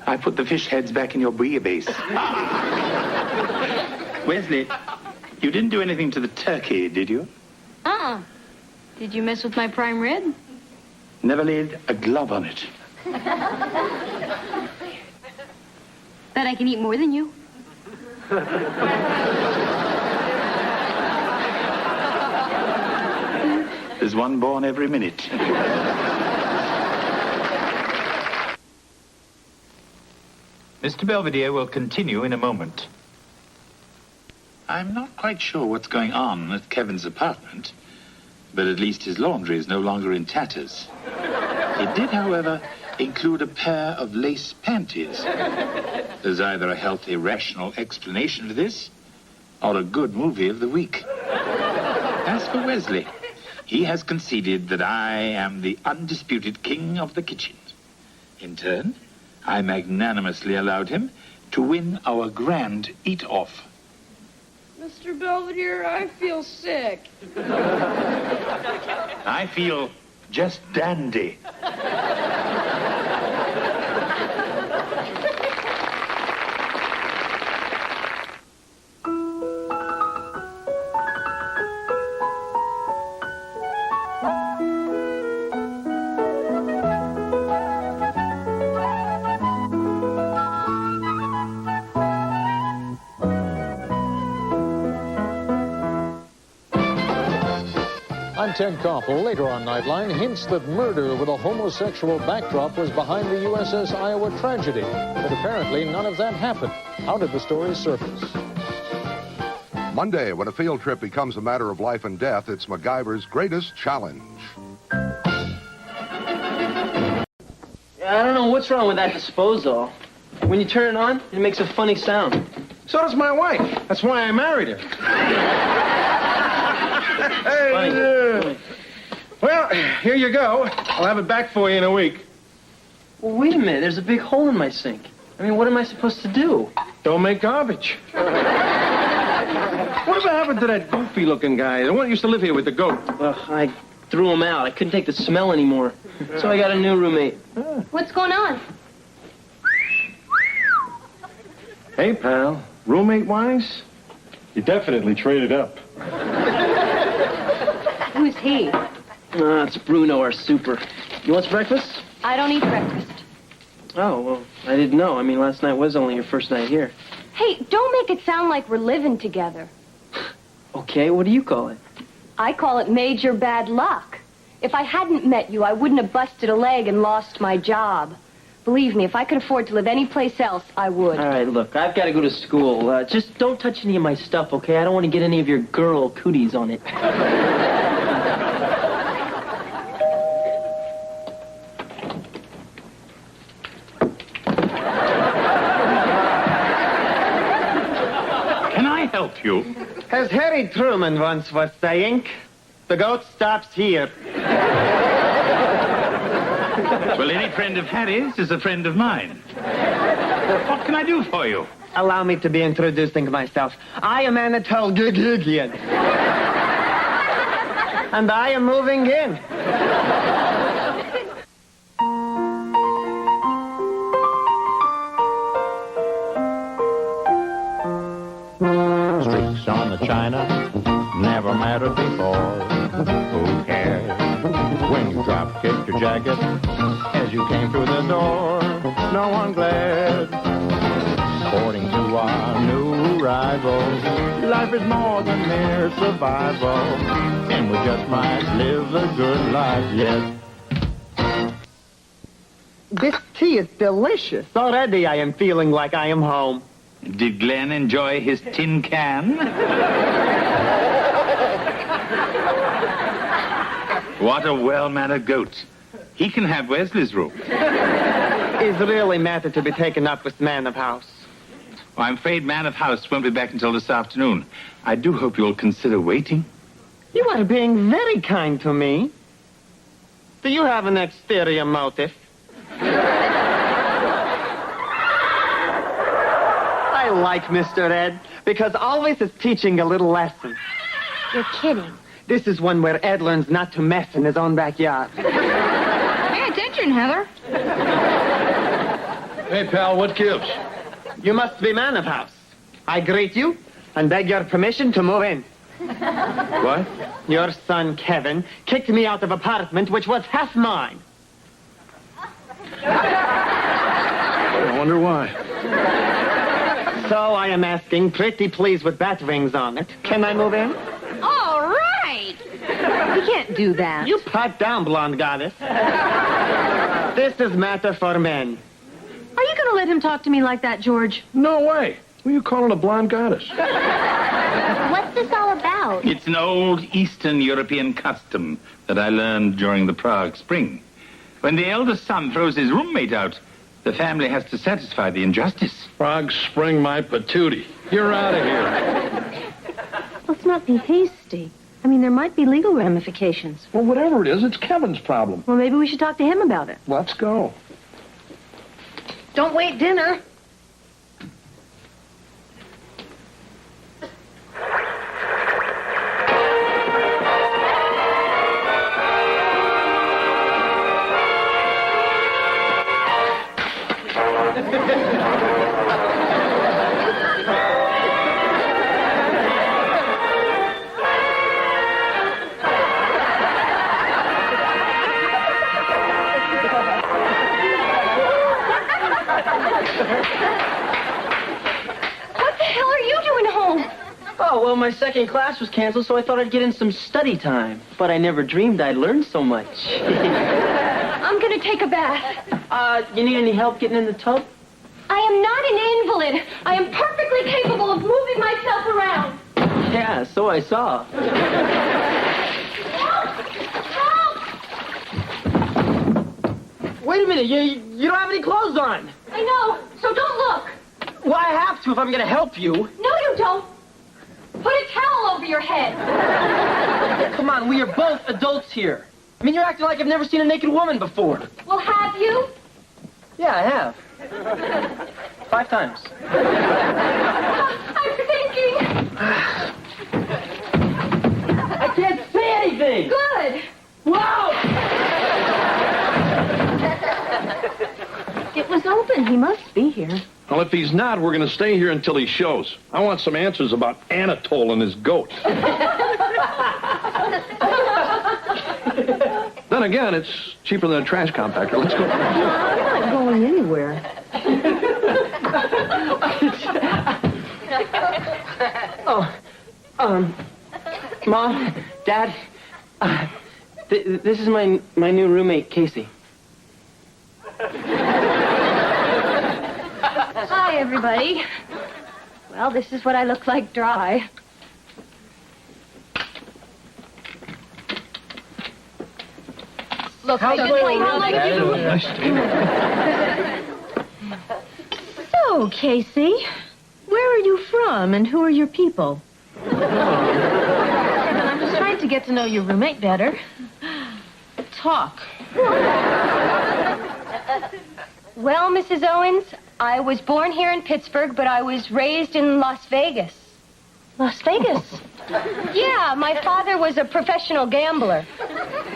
I put the fish heads back in your bouillabaisse. Wesley, you didn't do anything to the turkey, did you? Uh-uh. Did you mess with my prime rib? Never laid a glove on it. Bet I can eat more than you. There's one born every minute. Mr. Belvedere will continue in a moment. I'm not quite sure what's going on at Kevin's apartment, but at least his laundry is no longer in tatters. It did, however, include a pair of lace panties. There's either a healthy, rational explanation for this, or a good movie of the week. As for Wesley, he has conceded that I am the undisputed king of the kitchen. In turn, I magnanimously allowed him to win our grand eat-off. Mr. Belvedere, I feel sick. I feel just dandy. I'm Ted Koppel. Later on Nightline, hints that murder with a homosexual backdrop was behind the USS Iowa tragedy. But apparently none of that happened. How did the story surface? Monday, when a field trip becomes a matter of life and death, it's MacGyver's greatest challenge. I don't know what's wrong with that disposal. When you turn it on, it makes a funny sound. So does my wife. That's why I married her. Hey, well, here you go. I'll have it back for you in a week. Well, wait a minute. There's a big hole in my sink. I mean, what am I supposed to do? Don't make garbage. Whatever happened to that goofy-looking guy, the one that used to live here with the goat? Ugh, I threw him out. I couldn't take the smell anymore. So I got a new roommate. What's going on? Hey, pal. Roommate-wise, you definitely traded up. Who's he? It's Bruno, our super. You want some breakfast? I don't eat breakfast. Oh, well, I didn't know. I mean, last night was only your first night here. Hey, don't make it sound like we're living together. Okay, what do you call it? I call it major bad luck. If I hadn't met you, I wouldn't have busted a leg and lost my job. Believe me, if I could afford to live anyplace else, I would. All right, look, I've got to go to school. Just don't touch any of my stuff, okay? I don't want to get any of your girl cooties on it. Can I help you? As Harry Truman once was saying, the goat stops here. Well, any friend of Harry's is a friend of mine. What can I do for you? Allow me to be introducing myself. I am Anatole Gugugian. And I am moving in. Streaks on the china never mattered before. Who cares when you drop kicked your jacket as you came through the door? No one glared. According to our new rivals, life is more than mere survival, and we just might live a good life yet. This tea is delicious. Already I am feeling like I am home. Did Glenn enjoy his tin can? What a well-mannered goat. He can have Wesley's room. Is really matter to be taken up with man of house. Well, I'm afraid man of house won't be back until this afternoon. I do hope you'll consider waiting. You are being very kind to me. Do you have an exterior motive? I like Mr. Ed because always is teaching a little lesson. You're kidding. This is one where Ed learns not to mess in his own backyard. Pay attention, Heather. Hey, pal, what gives? You must be man of house. I greet you and beg your permission to move in. What? Your son, Kevin, kicked me out of apartment which was half mine. I wonder why. So I am asking, pretty please with bat rings on it. Can I move in? All right. You can't do that. You pipe down, blonde goddess. This is matter for men. Are you going to let him talk to me like that, George? No way. Who are you calling a blonde goddess? What's this all about? It's an old Eastern European custom that I learned during the Prague Spring. When the eldest son throws his roommate out, the family has to satisfy the injustice. Prague Spring my patootie. You're out of here. Let's not be hasty. I mean, there might be legal ramifications. Well, whatever it is, it's Kevin's problem. Well, maybe we should talk to him about it. Let's go. Don't wait dinner. Well, my second class was canceled, so I thought I'd get in some study time. But I never dreamed I'd learn so much. I'm gonna take a bath. You need any help getting in the tub? I am not an invalid. I am perfectly capable of moving myself around. Yeah, so I saw. Wait a minute, you don't have any clothes on. I know, so don't look. Well, I have to if I'm gonna help you. No, you don't. Put a towel over your head. Come on, we are both adults here. I mean, you're acting like I've never seen a naked woman before. Well, have you? Yeah, I have. 5 times. I'm thinking. I can't see anything. Good. Wow! It was open. He must be here. Well, if he's not, we're going to stay here until he shows. I want some answers about Anatole and his goat. Then again, it's cheaper than a trash compactor. Let's go. I'm not going anywhere. Mom, Dad, this is my new roommate, Casey. Hi, everybody. Well, this is what I look like dry. Look, I just like you. So, Casey, where are you from and who are your people? I'm just trying to get to know your roommate better. Talk. Well, Mrs. Owens, I was born here in Pittsburgh, but I was raised in Las Vegas. Las Vegas? Yeah, my father was a professional gambler.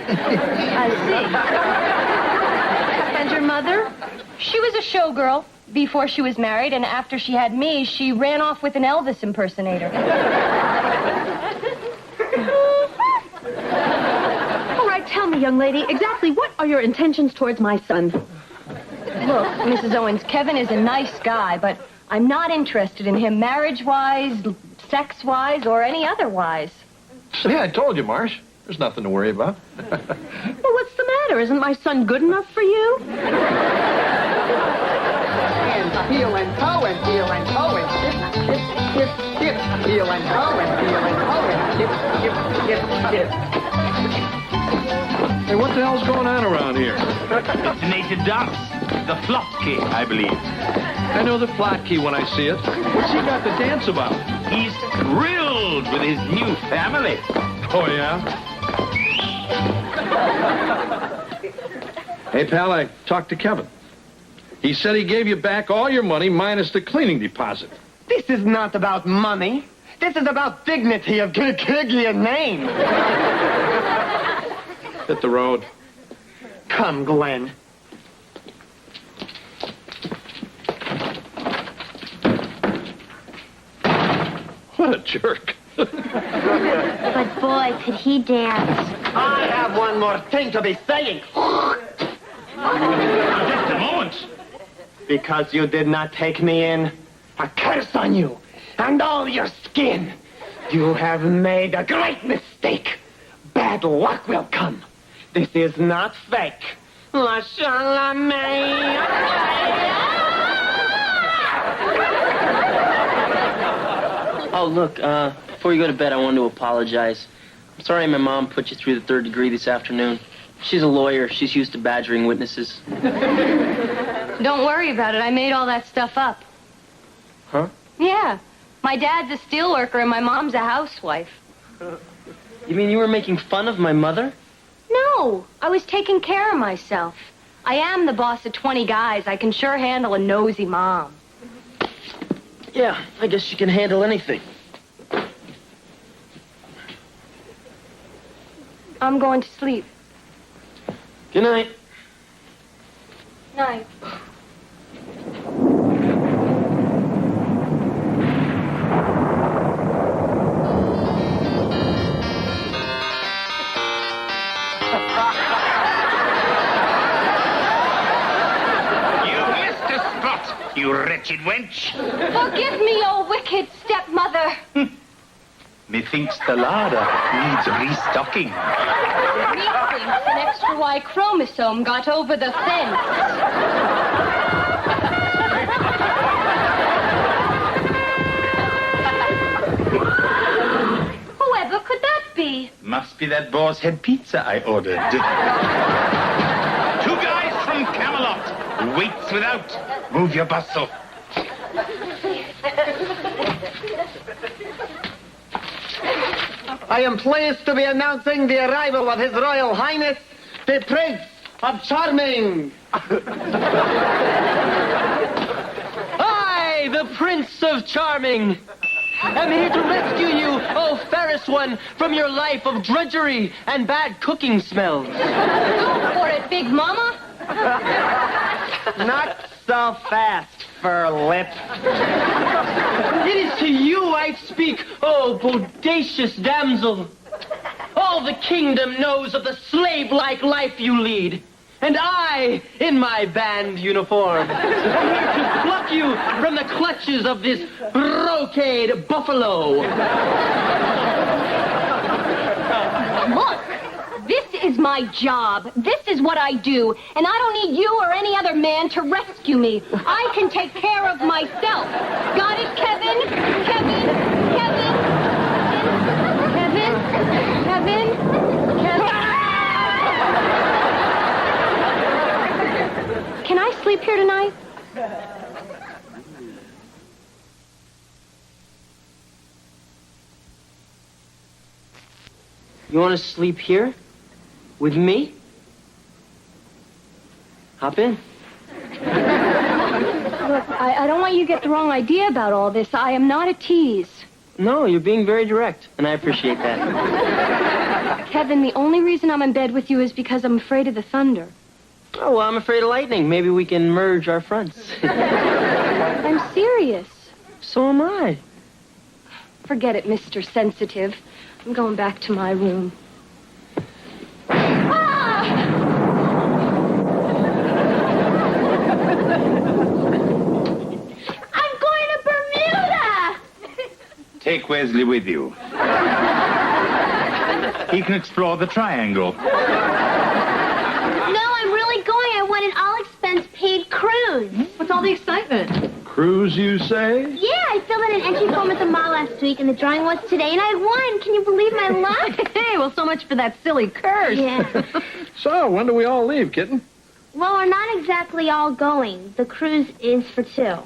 I see. And your mother? She was a showgirl before she was married, and after she had me, she ran off with an Elvis impersonator. All right, tell me, young lady, exactly what are your intentions towards my son? Look, Mrs. Owens, Kevin is a nice guy, but I'm not interested in him marriage-wise, sex-wise, or any other-wise. Yeah, I told you, Marsh. There's nothing to worry about. Well, what's the matter? Isn't my son good enough for you? Heel and toe and heel and toe and hip, hip, hip, hip. Heel and toe and heel and toe and hip, hip, hip, hip. Hey, what the hell's going on around here? It's the native dance. The Flotke, I believe. I know the Flotke when I see it. What's he got to dance about? He's thrilled with his new family. Oh, yeah? Hey, pal, I talked to Kevin. He said he gave you back all your money minus the cleaning deposit. This is not about money. This is about dignity of your name. Hit the road. Come, Gwen. What a jerk. But boy, could he dance. I have one more thing to be saying. Just a moment. Because you did not take me in, a curse on you and all your skin. You have made a great mistake. Bad luck will come. This is not fake. La Oh, look, before you go to bed, I wanted to apologize. I'm sorry my mom put you through the 3rd degree this afternoon. She's a lawyer. She's used to badgering witnesses. Don't worry about it. I made all that stuff up. Huh? Yeah. My dad's a steelworker and my mom's a housewife. You mean you were making fun of my mother? No, I was taking care of myself. I am the boss of 20 guys. I can sure handle a nosy mom. Yeah, I guess you can handle anything. I'm going to sleep. Good night. Night. You wretched wench. Forgive me, oh wicked stepmother. Methinks the larder needs restocking. Methinks an extra Y chromosome got over the fence. Whoever could that be? Must be that boar's head pizza I ordered. 2 guys from Camelot. Waits without. Move your bustle. I am pleased to be announcing the arrival of His Royal Highness, the Prince of Charming. I, the Prince of Charming, am here to rescue you, oh fairest one, from your life of drudgery and bad cooking smells. Go for it, Big Mama. Not so fast, fur lip. It is to you I speak, oh bodacious damsel. All the kingdom knows of the slave-like life you lead. And I, in my band uniform, am here to pluck you from the clutches of this brocade buffalo. Look, this is my job. This is what I do. And I don't need you or any other man to rescue me. I can take care of myself. Got it, Kevin? Kevin? Kevin? Kevin? Kevin? Kevin? Can I sleep here tonight? You want to sleep here? With me? Hop in. Look, I don't want you to get the wrong idea about all this. I am not a tease. No, you're being very direct, and I appreciate that. Kevin, the only reason I'm in bed with you is because I'm afraid of the thunder. Oh, well, I'm afraid of lightning. Maybe we can merge our fronts. I'm serious. So am I. Forget it, Mr. Sensitive. I'm going back to my room. Take Wesley with you. He can explore the triangle. No, I'm really going. I want an all-expense-paid cruise. What's all the excitement? Cruise, you say? Yeah, I filled out an entry form at the mall last week, and the drawing was today, and I won. Can you believe my luck? Hey, well, so much for that silly curse. Yeah. So, when do we all leave, kitten? Well, we're not exactly all going. The cruise is for 2.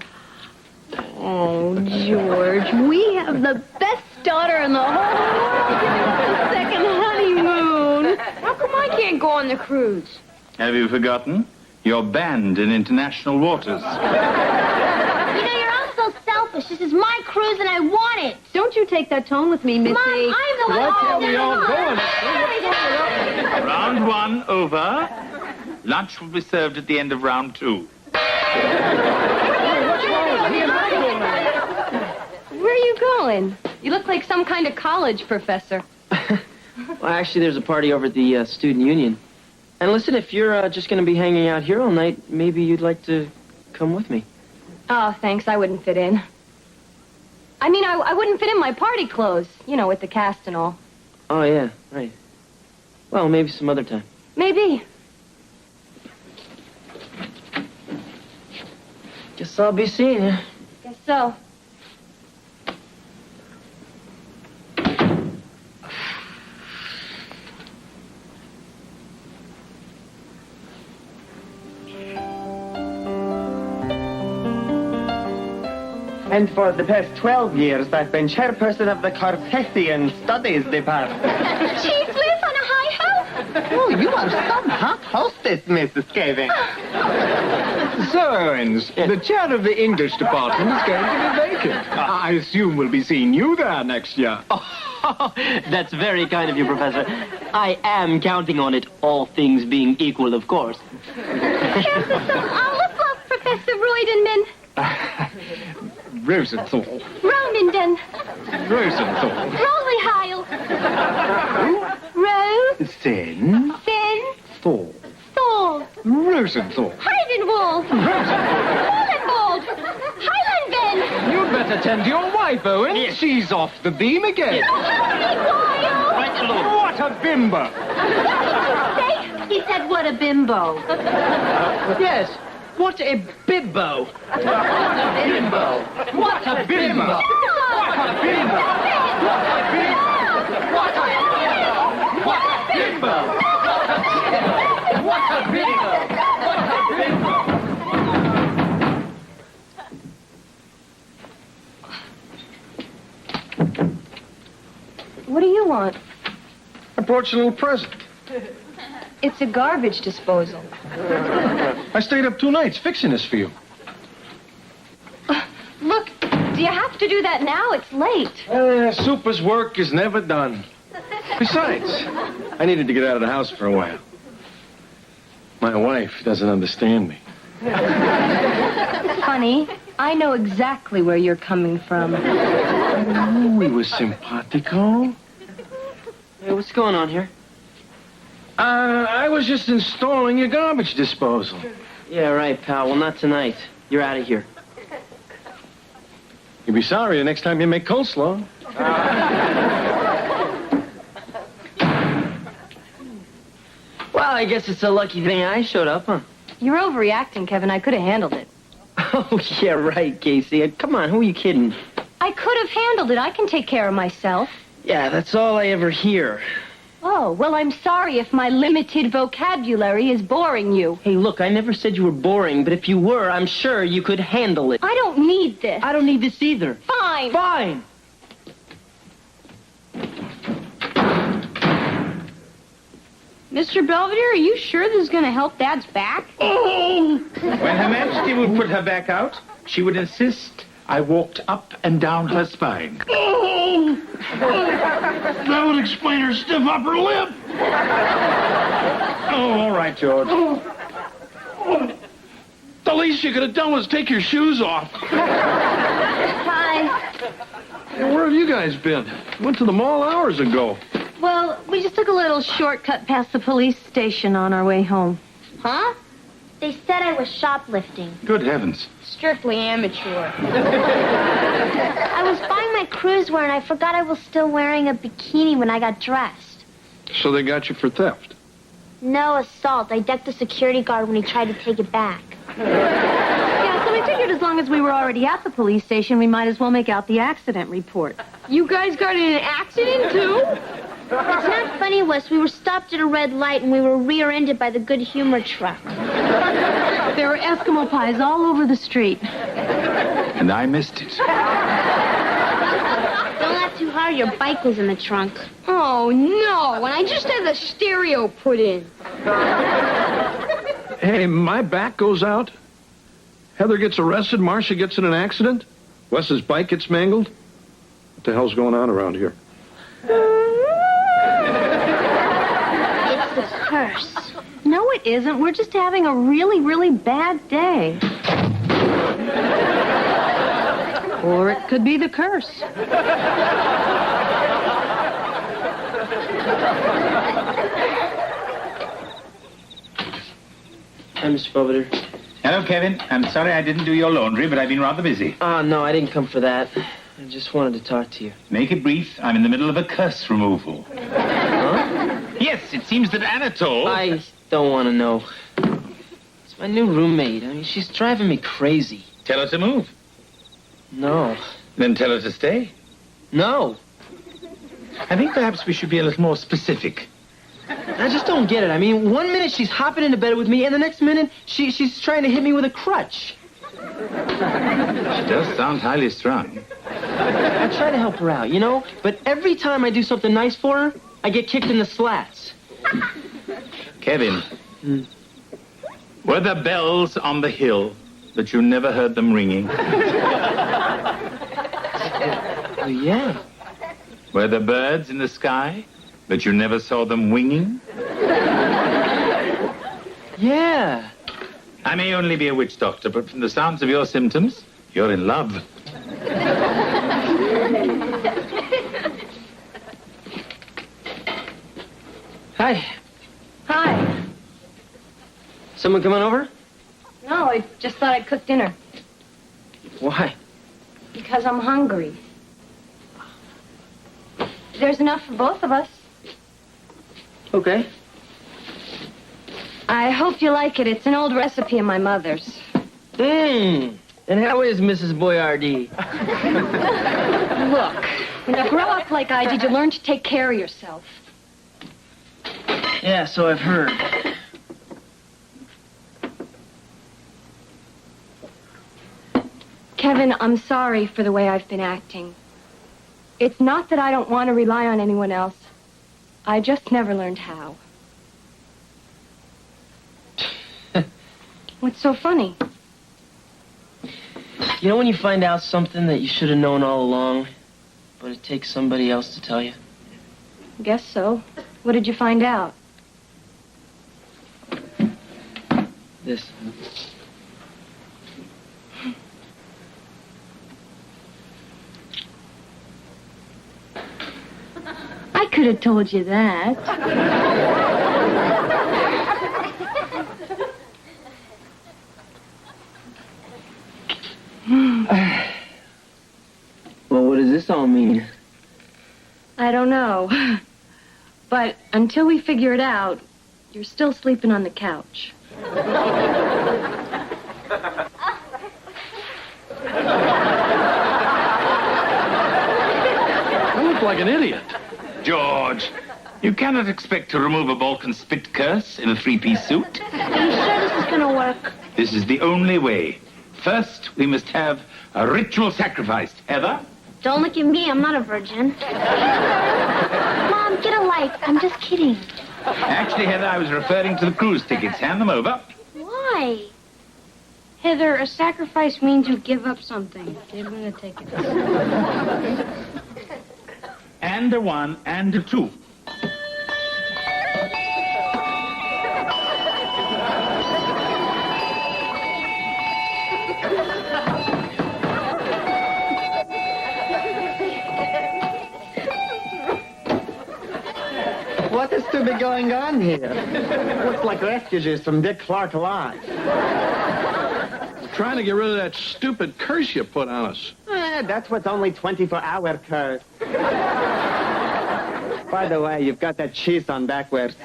Oh, George, we have the best daughter in the whole world. The second honeymoon. How come I can't go on the cruise? Have you forgotten? You're banned in international waters. You know, you're all so selfish. This is my cruise, and I want it. Don't you take that tone with me, Missy. Mom, I'm the one. Why can't we all go? Round 1 over. Lunch will be served at the end of round 2. Where are you going? You look like some kind of college professor. Well, actually, there's a party over at the student union. And listen, if you're just going to be hanging out here all night, maybe you'd like to come with me. Oh, thanks. I wouldn't fit in. I mean, I wouldn't fit in my party clothes, you know, with the cast and all. Oh, yeah, right. Well, maybe some other time. Maybe. Guess I'll be seeing you. Guess so. And for the past 12 years, I've been chairperson of the Cartesian Studies Department. Cheese whiz on a high house? Oh, you are some hot hostess, Mrs. Caving. So, Owens, the chair of the English department is going to be vacant. I assume we'll be seeing you there next year. Oh, that's very kind of you, Professor. I am counting on it, all things being equal, of course. Here's some olive puff, Professor Roydenman. Rosenthal. Romenden. Rosenthal. Rolyheil. Rose. Thin. Thin. Thor. Thor. Rosenthal. Heidenwald. Rosenwald. Heilenben. You'd better tend to your wife, Owen. Yes. She's off the beam again. You have me wild. Right along. What a bimbo. Say, he said, what a bimbo. Yes. What a bimbo. What a bimbo. What a bimbo. What a bimbo. What a bimbo. What a bimbo. What a bimbo. What a bimbo. What a bimbo. What do you want? I brought you a little present. It's a garbage disposal. I stayed up 2 nights fixing this for you. Look, do you have to do that now? It's late. Super's work is never done. Besides, I needed to get out of the house for a while. My wife doesn't understand me. Honey, I know exactly where you're coming from. Oh, he was simpatico. Hey, what's going on here? I was just installing your garbage disposal. Yeah, right, pal. Well, not tonight. You're out of here. You'll be sorry the next time you make coleslaw. Well, I guess it's a lucky thing I showed up, huh? You're overreacting, Kevin. I could have handled it. Oh, yeah, right, Casey. Come on, who are you kidding? I could have handled it. I can take care of myself. Yeah, that's all I ever hear. Oh, well, I'm sorry if my limited vocabulary is boring you. Hey, look, I never said you were boring, but if you were, I'm sure you could handle it. I don't need this. I don't need this either. Fine. Fine. Mr. Belvedere, are you sure this is going to help Dad's back? When Her Majesty would put her back out, she would insist I walked up and down her spine. Oh! That would explain her stiff upper lip. Oh, all right, George. The least you could have done was take your shoes off. Hi. Where have you guys been? Went to the mall hours ago. Well, we just took a little shortcut past the police station on our way home. Huh? They said I was shoplifting. Good heavens. Strictly amateur. I was buying my cruisewear and I forgot I was still wearing a bikini when I got dressed. So they got you for theft? No, assault. I decked the security guard when he tried to take it back. Yeah, so we figured as long as we were already at the police station, we might as well make out the accident report. You guys got in an accident, too? It's not funny, Wes. We were stopped at a red light and we were rear-ended by the Good Humor truck. There were Eskimo pies all over the street. And I missed it. Don't laugh too hard. Your bike was in the trunk. Oh, no. And I just had the stereo put in. Hey, my back goes out. Heather gets arrested. Marcia gets in an accident. Wes's bike gets mangled. What the hell's going on around here? It's the curse. No, it isn't. We're just having a really, really bad day. Or it could be the curse. Hi, Mr. Belvedere. Hello, Kevin. I'm sorry I didn't do your laundry, but I've been rather busy. No, I didn't come for that. I just wanted to talk to you. Make it brief. I'm in the middle of a curse removal. Huh? Yes, it seems that Anatole... I don't want to know. It's my new roommate. I mean, she's driving me crazy. Tell her to move. No. Then tell her to stay. No. I think perhaps we should be a little more specific. I just don't get it. I mean, one minute she's hopping into bed with me, and the next minute she's trying to hit me with a crutch. She does sound highly strung. I try to help her out, you know? But every time I do something nice for her, I get kicked in the slats. Kevin, were there bells on the hill that you never heard them ringing? Yeah. Were there birds in the sky that you never saw them winging? Yeah. I may only be a witch doctor, but from the sounds of your symptoms, you're in love. Hi. Hi. Someone coming over? No, I just thought I'd cook dinner. Why? Because I'm hungry. There's enough for both of us. Okay. I hope you like it. It's an old recipe of my mother's. And how is Mrs. Boyardee? Look, when you grow up like I did, you learn to take care of yourself. Yeah, so I've heard. Kevin, I'm sorry for the way I've been acting. It's not that I don't want to rely on anyone else. I just never learned how. What's so funny? You know when you find out something that you should have known all along, but it takes somebody else to tell you? Guess so. What did you find out? This. I could have told you that. Well, what does this all mean? I don't know. But until we figure it out, you're still sleeping on the couch. I look like an idiot. George, you cannot expect to remove a Balkan spit curse in a three-piece suit. Are you sure this is going to work? This is the only way. First, we must have a ritual sacrifice. Heather? Don't look at me. I'm not a virgin. Mom, get a life. I'm just kidding. Actually, Heather, I was referring to the cruise tickets. Hand them over. Why? Heather, a sacrifice means you give up something. Give him the tickets. And a 1 and a 2. What is to be going on here? Looks like refugees from Dick Clark Lodge. Trying to get rid of that stupid curse you put on us. That's what's only 24-hour curse. By the way, you've got that cheese on backwards.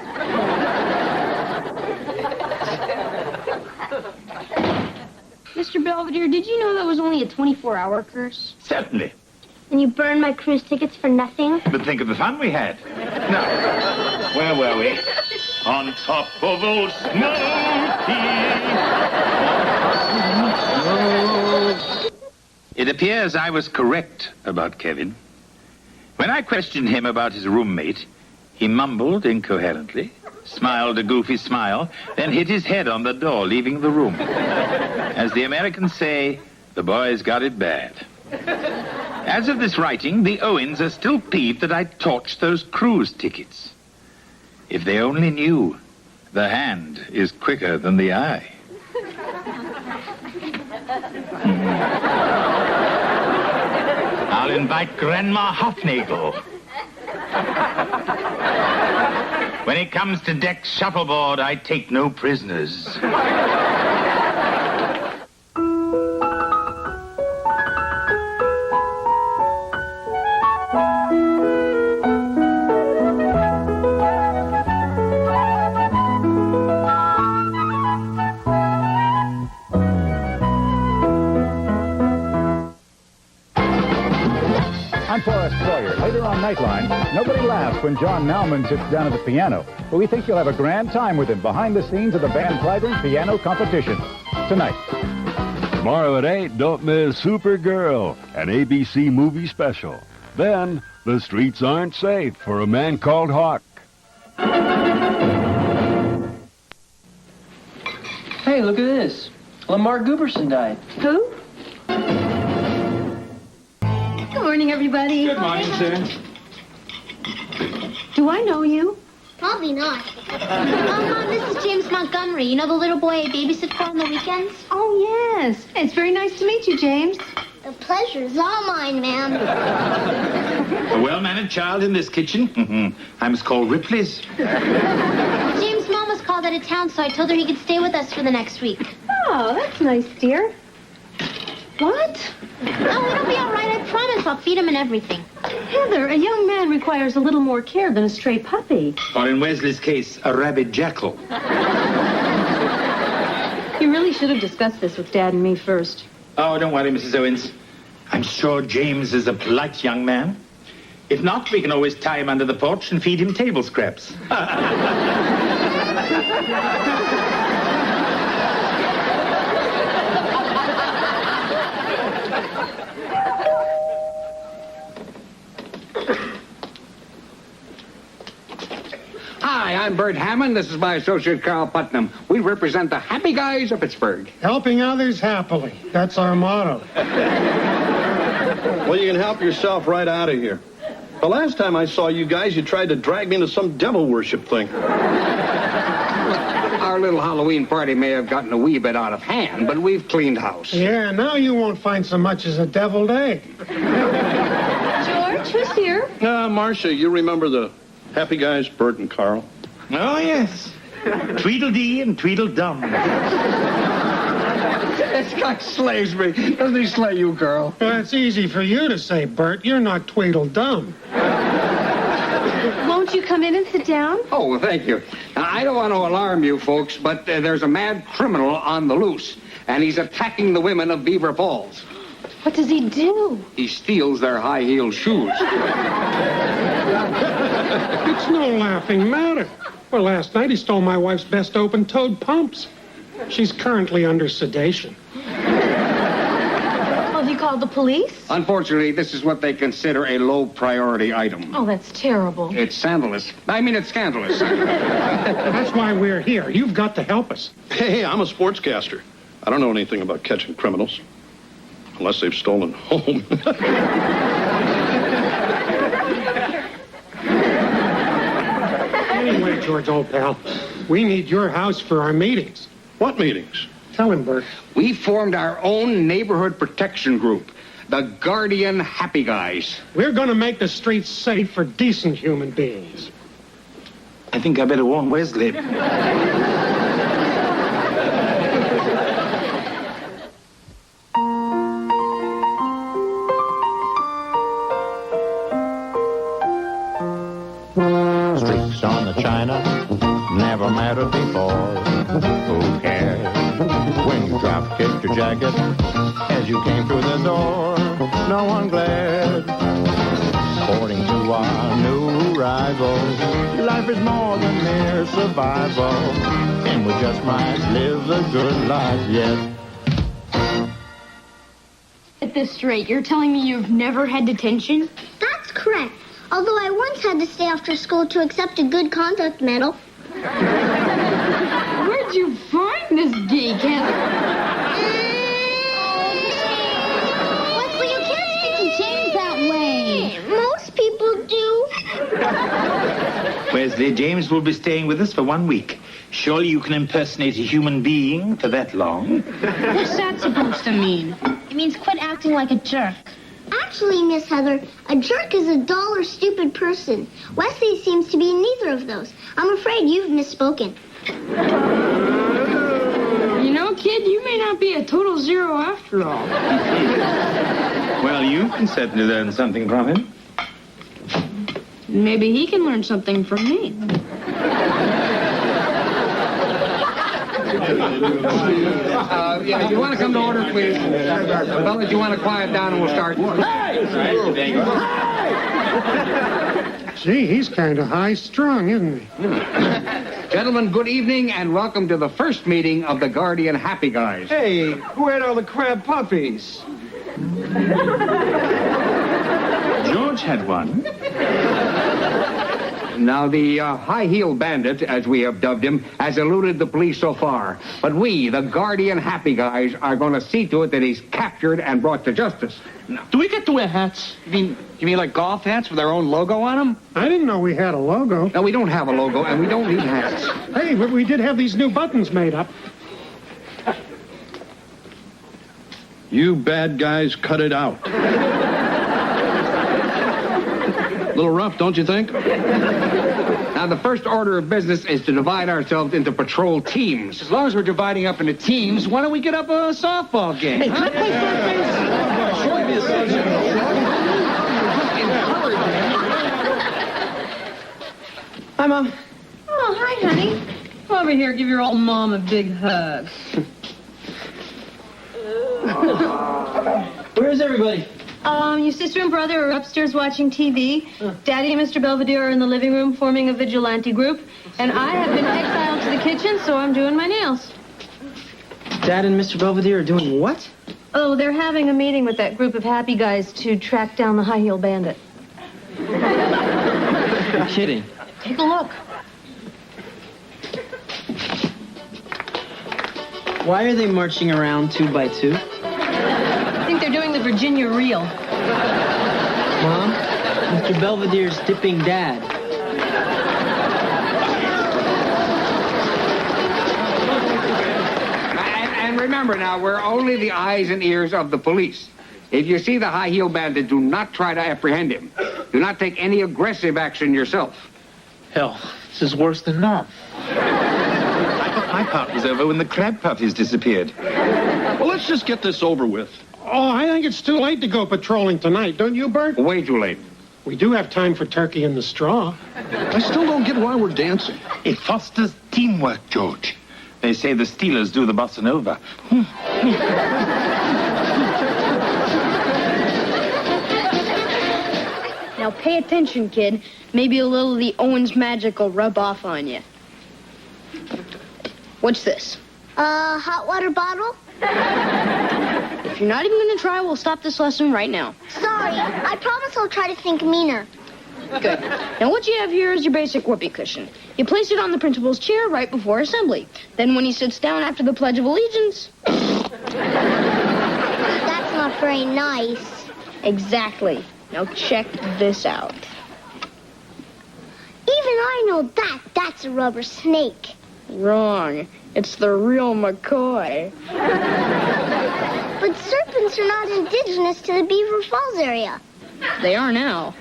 Mr. Belvedere, did you know that was only a 24-hour curse? Certainly. And you burned my cruise tickets for nothing? But think of the fun we had. Now, where were we? On top of old Smoky. It appears I was correct about Kevin. When I questioned him about his roommate, he mumbled incoherently, smiled a goofy smile, then hit his head on the door, leaving the room. As the Americans say, the boys got it bad. As of this writing, the Owens are still peeved that I torched those cruise tickets. If they only knew, the hand is quicker than the eye. I'll invite Grandma Hofnagel. When it comes to deck shuffleboard, I take no prisoners. I'm Forrest Sawyer. Later on Nightline, nobody laughs when John Nauman sits down at the piano, but we think you'll have a grand time with him behind the scenes of the Van Cliburn Piano Competition. Tonight. Tomorrow at 8, don't miss Supergirl, an ABC movie special. Then, The Streets Aren't Safe for a Man Called Hawk. Hey, look at this. Lamar Gooberson died. Who? Good morning, everybody. Good morning, sir. Do I know you? Probably not. Mom, this is James Montgomery. You know the little boy I babysit for on the weekends? Oh, yes. It's very nice to meet you, James. The pleasure is all mine, ma'am. A well-mannered child in this kitchen? I must call Ripley's. James' mom was called out of town, so I told her he could stay with us for the next week. Oh, that's nice, dear. What? Oh, it'll be all right. I promise. I'll feed him and everything. Heather, a young man requires a little more care than a stray puppy. Or in Wesley's case, a rabid jackal. You really should have discussed this with Dad and me first. Oh, don't worry, Mrs. Owens. I'm sure James is a polite young man. If not, we can always tie him under the porch and feed him table scraps. Hi, I'm Bert Hammond. This is my associate Carl Putnam. We represent the Happy Guys of Pittsburgh. Helping others happily. That's our motto. Well, you can help yourself right out of here. The last time I saw you guys, you tried to drag me into some devil worship thing. Our little Halloween party may have gotten a wee bit out of hand, but we've cleaned house. Yeah, now you won't find so much as a deviled egg. George, who's here? Marcia, you remember the Happy Guys, Bert and Carl? Oh, yes. Tweedledee and Tweedledum. This guy slays me. Doesn't he slay you, girl? Well, it's easy for you to say, Bert. You're not Tweedledum. Won't you come in and sit down? Oh, well, thank you. Now, I don't want to alarm you folks, but there's a mad criminal on the loose, and he's attacking the women of Beaver Falls. What does he do? He steals their high-heeled shoes. It's no laughing matter. Well, last night he stole my wife's best open-toed pumps. She's currently under sedation. Well, have you called the police? Unfortunately, this is what they consider a low-priority item. Oh, that's terrible. It's scandalous. It's scandalous. That's why we're here. You've got to help us. Hey, I'm a sportscaster. I don't know anything about catching criminals. Unless they've stolen home. Anyway, George, old pal, we need your house for our meetings. What meetings? Tell him, Bert. We formed our own neighborhood protection group, the Guardian Happy Guys. We're going to make the streets safe for decent human beings. I think I better warn Wesley. Streaks on the china never mattered before. Who cares when you drop kicked your jacket as you came through the door? No one glared. According to our new rivals, life is more than mere survival, and we just might live a good life yet. Get this straight. You're telling me you've never had detention? That's correct. Although I once had to stay after school to accept a good conduct medal. Where'd you find this geek, Wesley, you can't speak to James that way. Most people do. Wesley, James will be staying with us for 1 week. Surely you can impersonate a human being for that long? What's that supposed to mean? It means quit acting like a jerk. Actually, Miss Heather, a jerk is a dull or stupid person. Wesley seems to be neither of those. I'm afraid you've misspoken. You know, kid, you may not be a total zero after all. Well, you can certainly learn something from him. Maybe he can learn something from me. Yeah, you want to come to order, please? Fellas, you want to quiet down and we'll start. Gee, he's kind of high-strung, isn't he? Gentlemen, good evening and welcome to the first meeting of the Guardian Happy Guys. Hey, who had all the crab puppies? George had one. Now, the high-heel bandit, as we have dubbed him, has eluded the police so far. But we, the Guardian Happy Guys, are going to see to it that he's captured and brought to justice. Do we get to wear hats? You mean like golf hats with our own logo on them? I didn't know we had a logo. No, we don't have a logo, and we don't need hats. Hey, but we did have these new buttons made up. You bad guys, cut it out. Little rough, don't you think? Now, the first order of business is to divide ourselves into patrol teams. As long as we're dividing up into teams, why don't we get up a softball game? Hey, can I play first base? Hi, Mom. Oh, hi, honey. Come over here, give your old mom a big hug. Where's everybody? Your sister and brother are upstairs watching TV. Daddy and Mr. Belvedere are in the living room forming a vigilante group. And I have been exiled to the kitchen, so I'm doing my nails. Dad and Mr. Belvedere are doing what? Oh, they're having a meeting with that group of happy guys to track down the high-heel bandit. You're kidding. Take a look. Why are they marching around 2 by 2? I think they're doing the Virginia Reel. Mom, Mr. Belvedere's dipping Dad. And remember now, we're only the eyes and ears of the police. If you see the high-heel bandit, do not try to apprehend him. Do not take any aggressive action yourself. Hell, this is worse than norm. I thought my part was over when the crab puppies disappeared. Well, let's just get this over with. Oh, I think it's too late to go patrolling tonight, don't you, Bert? Way too late. We do have time for turkey in the straw. I still don't get why we're dancing. It fosters teamwork, George. They say the Steelers do the bossa nova. Now pay attention, kid. Maybe a little of the Owens magic will rub off on you. What's this? Hot water bottle? If you're not even going to try, we'll stop this lesson right now. Sorry, I promise I'll try to think meaner. Good. Now what you have here is your basic whoopee cushion. You place it on the principal's chair right before assembly. Then when he sits down after the Pledge of Allegiance, That's not very nice. Exactly. Now check this out. Even I know that. That's a rubber snake. Wrong. It's the real McCoy. But serpents are not indigenous to the Beaver Falls area. They are now.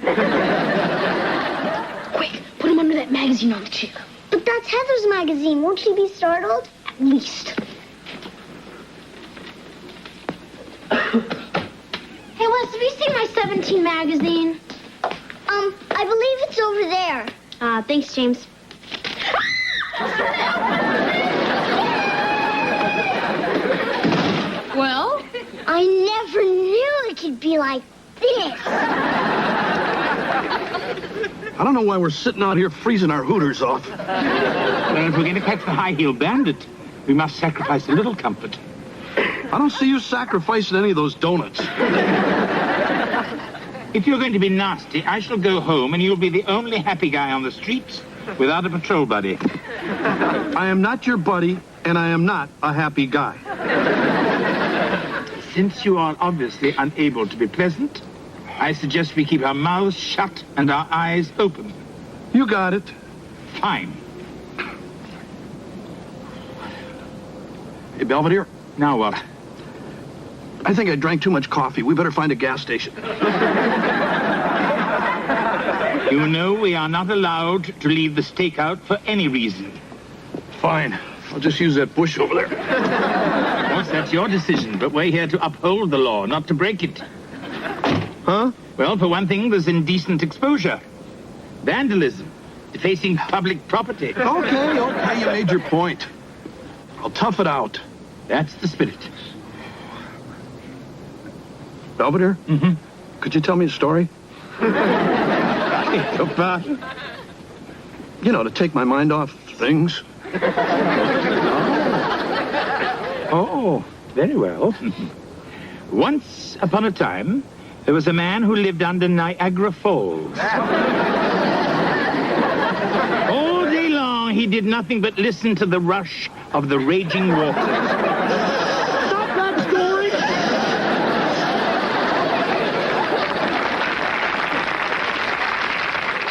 Quick, put him under that magazine on the chair. But that's Heather's magazine. Won't she be startled? At least. Hey, Wes, have you seen my 17 magazine? I believe it's over there. Thanks, James. Well? I never knew it could be like this. I don't know why we're sitting out here freezing our hooters off. Well, if we're going to catch the high-heeled bandit, we must sacrifice a little comfort. I don't see you sacrificing any of those donuts. If you're going to be nasty, I shall go home and you'll be the only happy guy on the streets without a patrol buddy. I am not your buddy, and I am not a happy guy. Since you are obviously unable to be pleasant, I suggest we keep our mouths shut and our eyes open. You got it. Fine. Hey, Belvedere. Now what? I think I drank too much coffee. We better find a gas station. You know we are not allowed to leave the stakeout for any reason. Fine. I'll just use that bush over there. Of course, that's your decision, but we're here to uphold the law, not to break it. Huh? Well, for one thing, there's indecent exposure. Vandalism. Defacing public property. Okay, you made your point. I'll tough it out. That's the spirit. Belvedere? Mm-hmm. Could you tell me a story? About? You know, to take my mind off things. Oh, very well. Once upon a time, there was a man who lived under Niagara Falls. All day long, he did nothing but listen to the rush of the raging waters. Stop that story!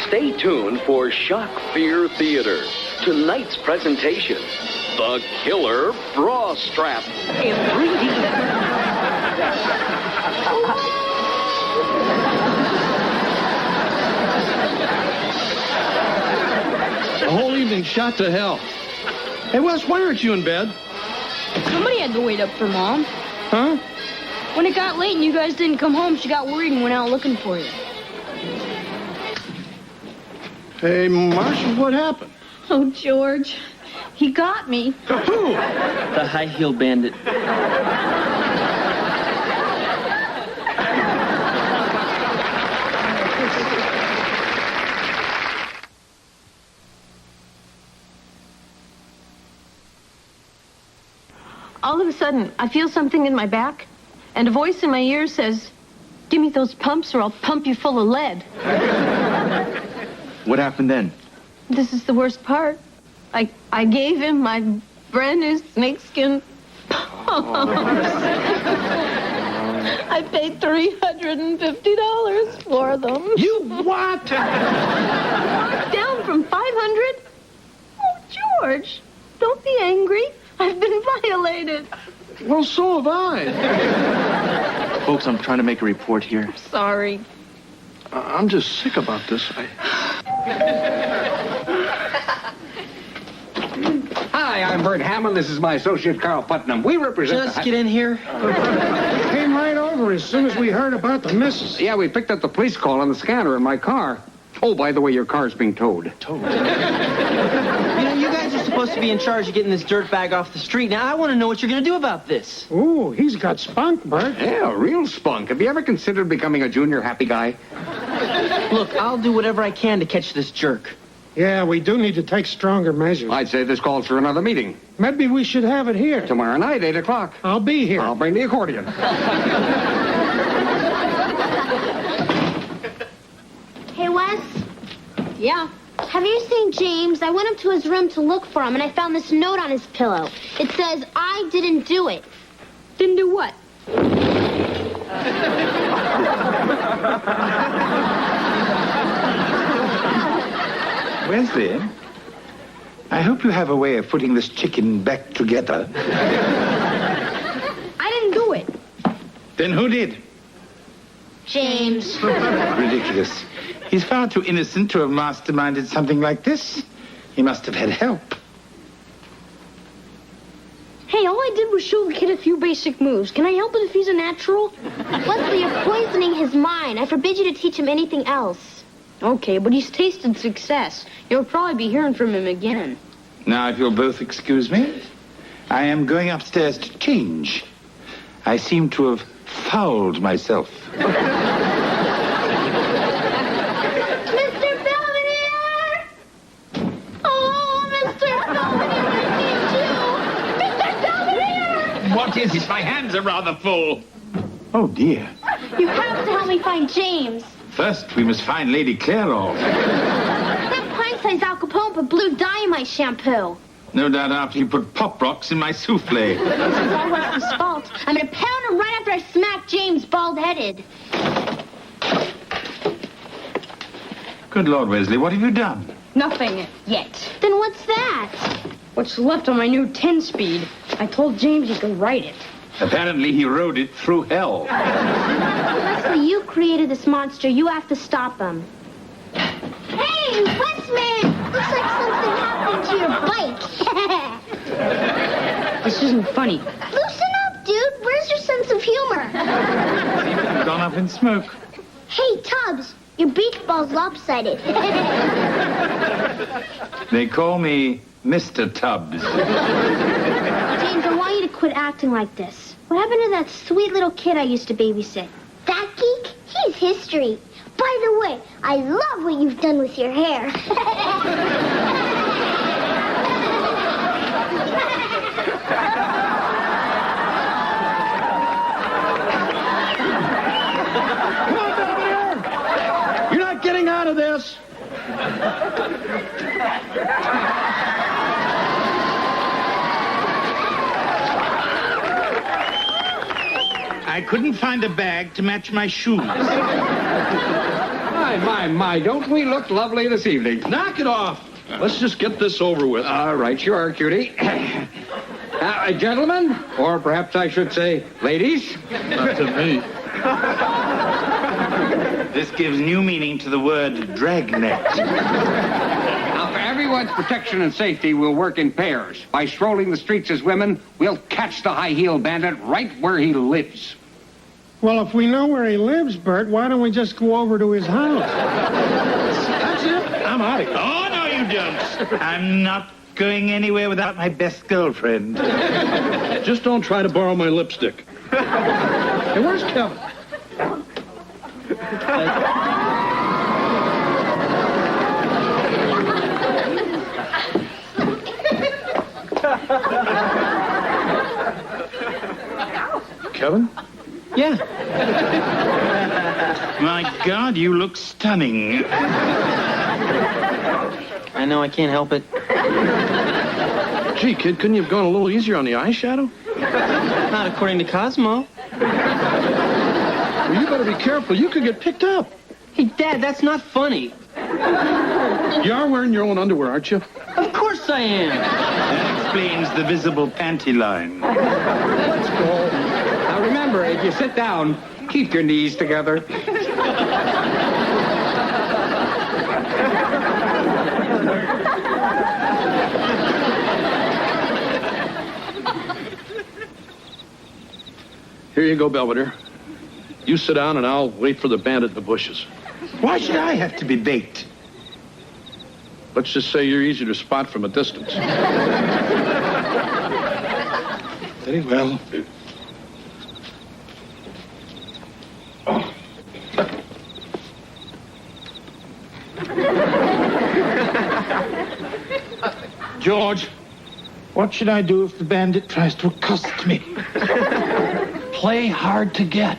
Stay tuned for Shock Fear Theater. Tonight's presentation, The Killer Bra Strap in 3D. The whole evening shot to hell. Hey, Wes, why aren't you in bed? Somebody had to wait up for Mom. Huh? When it got late and you guys didn't come home, she got worried and went out looking for you. Hey, Marshall, what happened? Oh, George. He got me. Who? The high-heeled bandit. All of a sudden, I feel something in my back, and a voice in my ear says, "Give me those pumps or I'll pump you full of lead." What happened then? This is the worst part. I gave him my brand new snakeskin pumps. I paid $350 for them. You what? Down from $500? Oh, George, don't be angry. I've been violated. Well, so have I. Folks, I'm trying to make a report here. Sorry. I'm just sick about this. Hi, I'm Bert Hammond. This is my associate, Carl Putnam. We represent... Just get in here. Came right over as soon as we heard about the missus. Yeah, we picked up the police call on the scanner in my car. Oh, by the way, your car's being towed. You know, you guys are supposed to be in charge of getting this dirtbag off the street. Now, I want to know what you're going to do about this. Ooh, he's got spunk, Bert. Yeah, real spunk. Have you ever considered becoming a junior happy guy? Look, I'll do whatever I can to catch this jerk. Yeah, we do need to take stronger measures. I'd say this calls for another meeting. Maybe we should have it here. Tomorrow night, 8 o'clock. I'll be here. I'll bring the accordion. Hey, Wes? Yeah? Have you seen James? I went up to his room to look for him, and I found this note on his pillow. It says, "I didn't do it." Didn't do what? Wesley, I hope you have a way of putting this chicken back together. I didn't do it. Then who did? James. Ridiculous. He's far too innocent to have masterminded something like this. He must have had help. Hey, all I did was show the kid a few basic moves. Can I help it if he's a natural? Wesley, you're poisoning his mind. I forbid you to teach him anything else. Okay, but he's tasted success. You'll probably be hearing from him again. Now, if you'll both excuse me, I am going upstairs to change. I seem to have fouled myself. Mr. Belvedere! Oh, Mr. Belvedere, I need you! Mr. Belvedere! What is it? My hands are rather full. Oh, dear. You have to help me find James. First, we must find Lady Clairol. That pint-sized Al Capone put blue dye in my shampoo. No doubt after you put Pop Rocks in my souffle. This is all Wesley's fault. I'm gonna pound him right after I smack James bald-headed. Good Lord, Wesley, what have you done? Nothing yet. Then what's that? What's left on my new 10-speed. I told James he could write it. Apparently he rode it through hell. Wesley, you created this monster. You have to stop him. Hey, Westman! Looks like something happened to your bike. This isn't funny. Loosen up, dude. Where's your sense of humor? Gone up in smoke. Hey, Tubbs, your beach ball's lopsided. They call me Mr. Tubbs. James, I want you to quit acting like this. What happened to that sweet little kid I used to babysit? That geek? He's history. By the way, I love what you've done with your hair. Come on, Belvedere! You're not getting out of this. I couldn't find a bag to match my shoes. My, don't we look lovely this evening? Knock it off. Let's just get this over with. All right, you are, cutie. Gentlemen, or perhaps I should say ladies. Not to me. This gives new meaning to the word dragnet. Now, for everyone's protection and safety, we'll work in pairs. By strolling the streets as women, we'll catch the high-heel bandit right where he lives. Well, if we know where he lives, Bert, why don't we just go over to his house? That's it. I'm out of here. Oh, no, you don't. I'm not going anywhere without my best girlfriend. Just don't try to borrow my lipstick. Hey, where's Kevin? Kevin? Yeah. My God, you look stunning. I know, I can't help it. Gee, kid, couldn't you have gone a little easier on the eyeshadow? Not according to Cosmo. Well, you better be careful. You could get picked up. Hey, Dad, that's not funny. You are wearing your own underwear, aren't you? Of course I am. That explains the visible panty line. Let's go. Now remember, if you sit down, keep your knees together. Here you go, Belvedere. You sit down and I'll wait for the bandit in the bushes. Why should I have to be baked? Let's just say you're easy to spot from a distance. Very well. George, what should I do if the bandit tries to accost me? Play hard to get.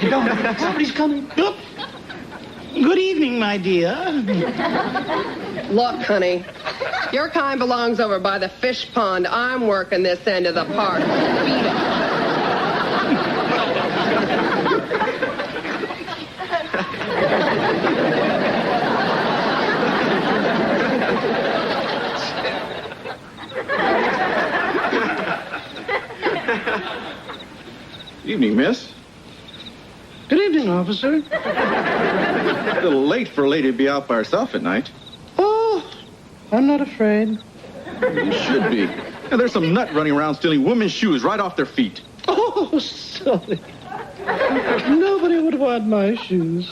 You don't. Somebody's coming. Look. Good evening, my dear. Look, honey, Your kind belongs over by the fish pond. I'm working this end of the park. Beat it. Evening, miss. Good evening, officer. A little late for a lady to be out by herself at night. Oh, I'm not afraid. You should be. And there's some nut running around stealing women's shoes right off their feet. Oh, silly. Nobody would want my shoes.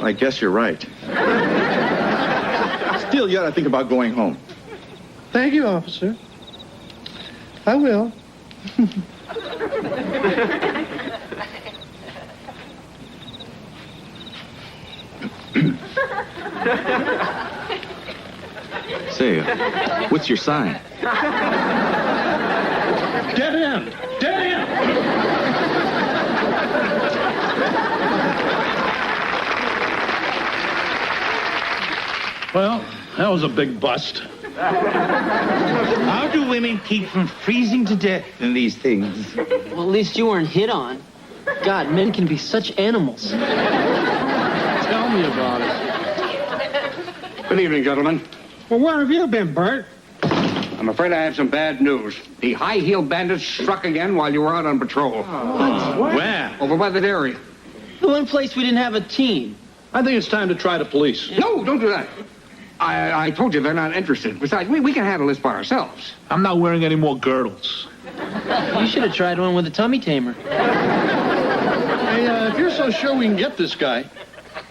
I guess you're right. Still, yet I think about going home. Thank you, officer. I will. Say, what's your sign? Dead end! Dead end! Well, that was a big bust. How do women keep from freezing to death in these things? Well, at least you weren't hit on. God, men can be such animals. Tell me about it. Good evening, gentlemen. Well, where have you been, Bert? I'm afraid I have some bad news. The high-heel bandits struck again while you were out on patrol. What? Where? Over by the dairy. The one place we didn't have a team. I think it's time to try the police. No, don't do that. I told you they're not interested. Besides, we can handle this by ourselves. I'm not wearing any more girdles. You should have tried one with a tummy tamer. Hey, if you're so sure we can get this guy,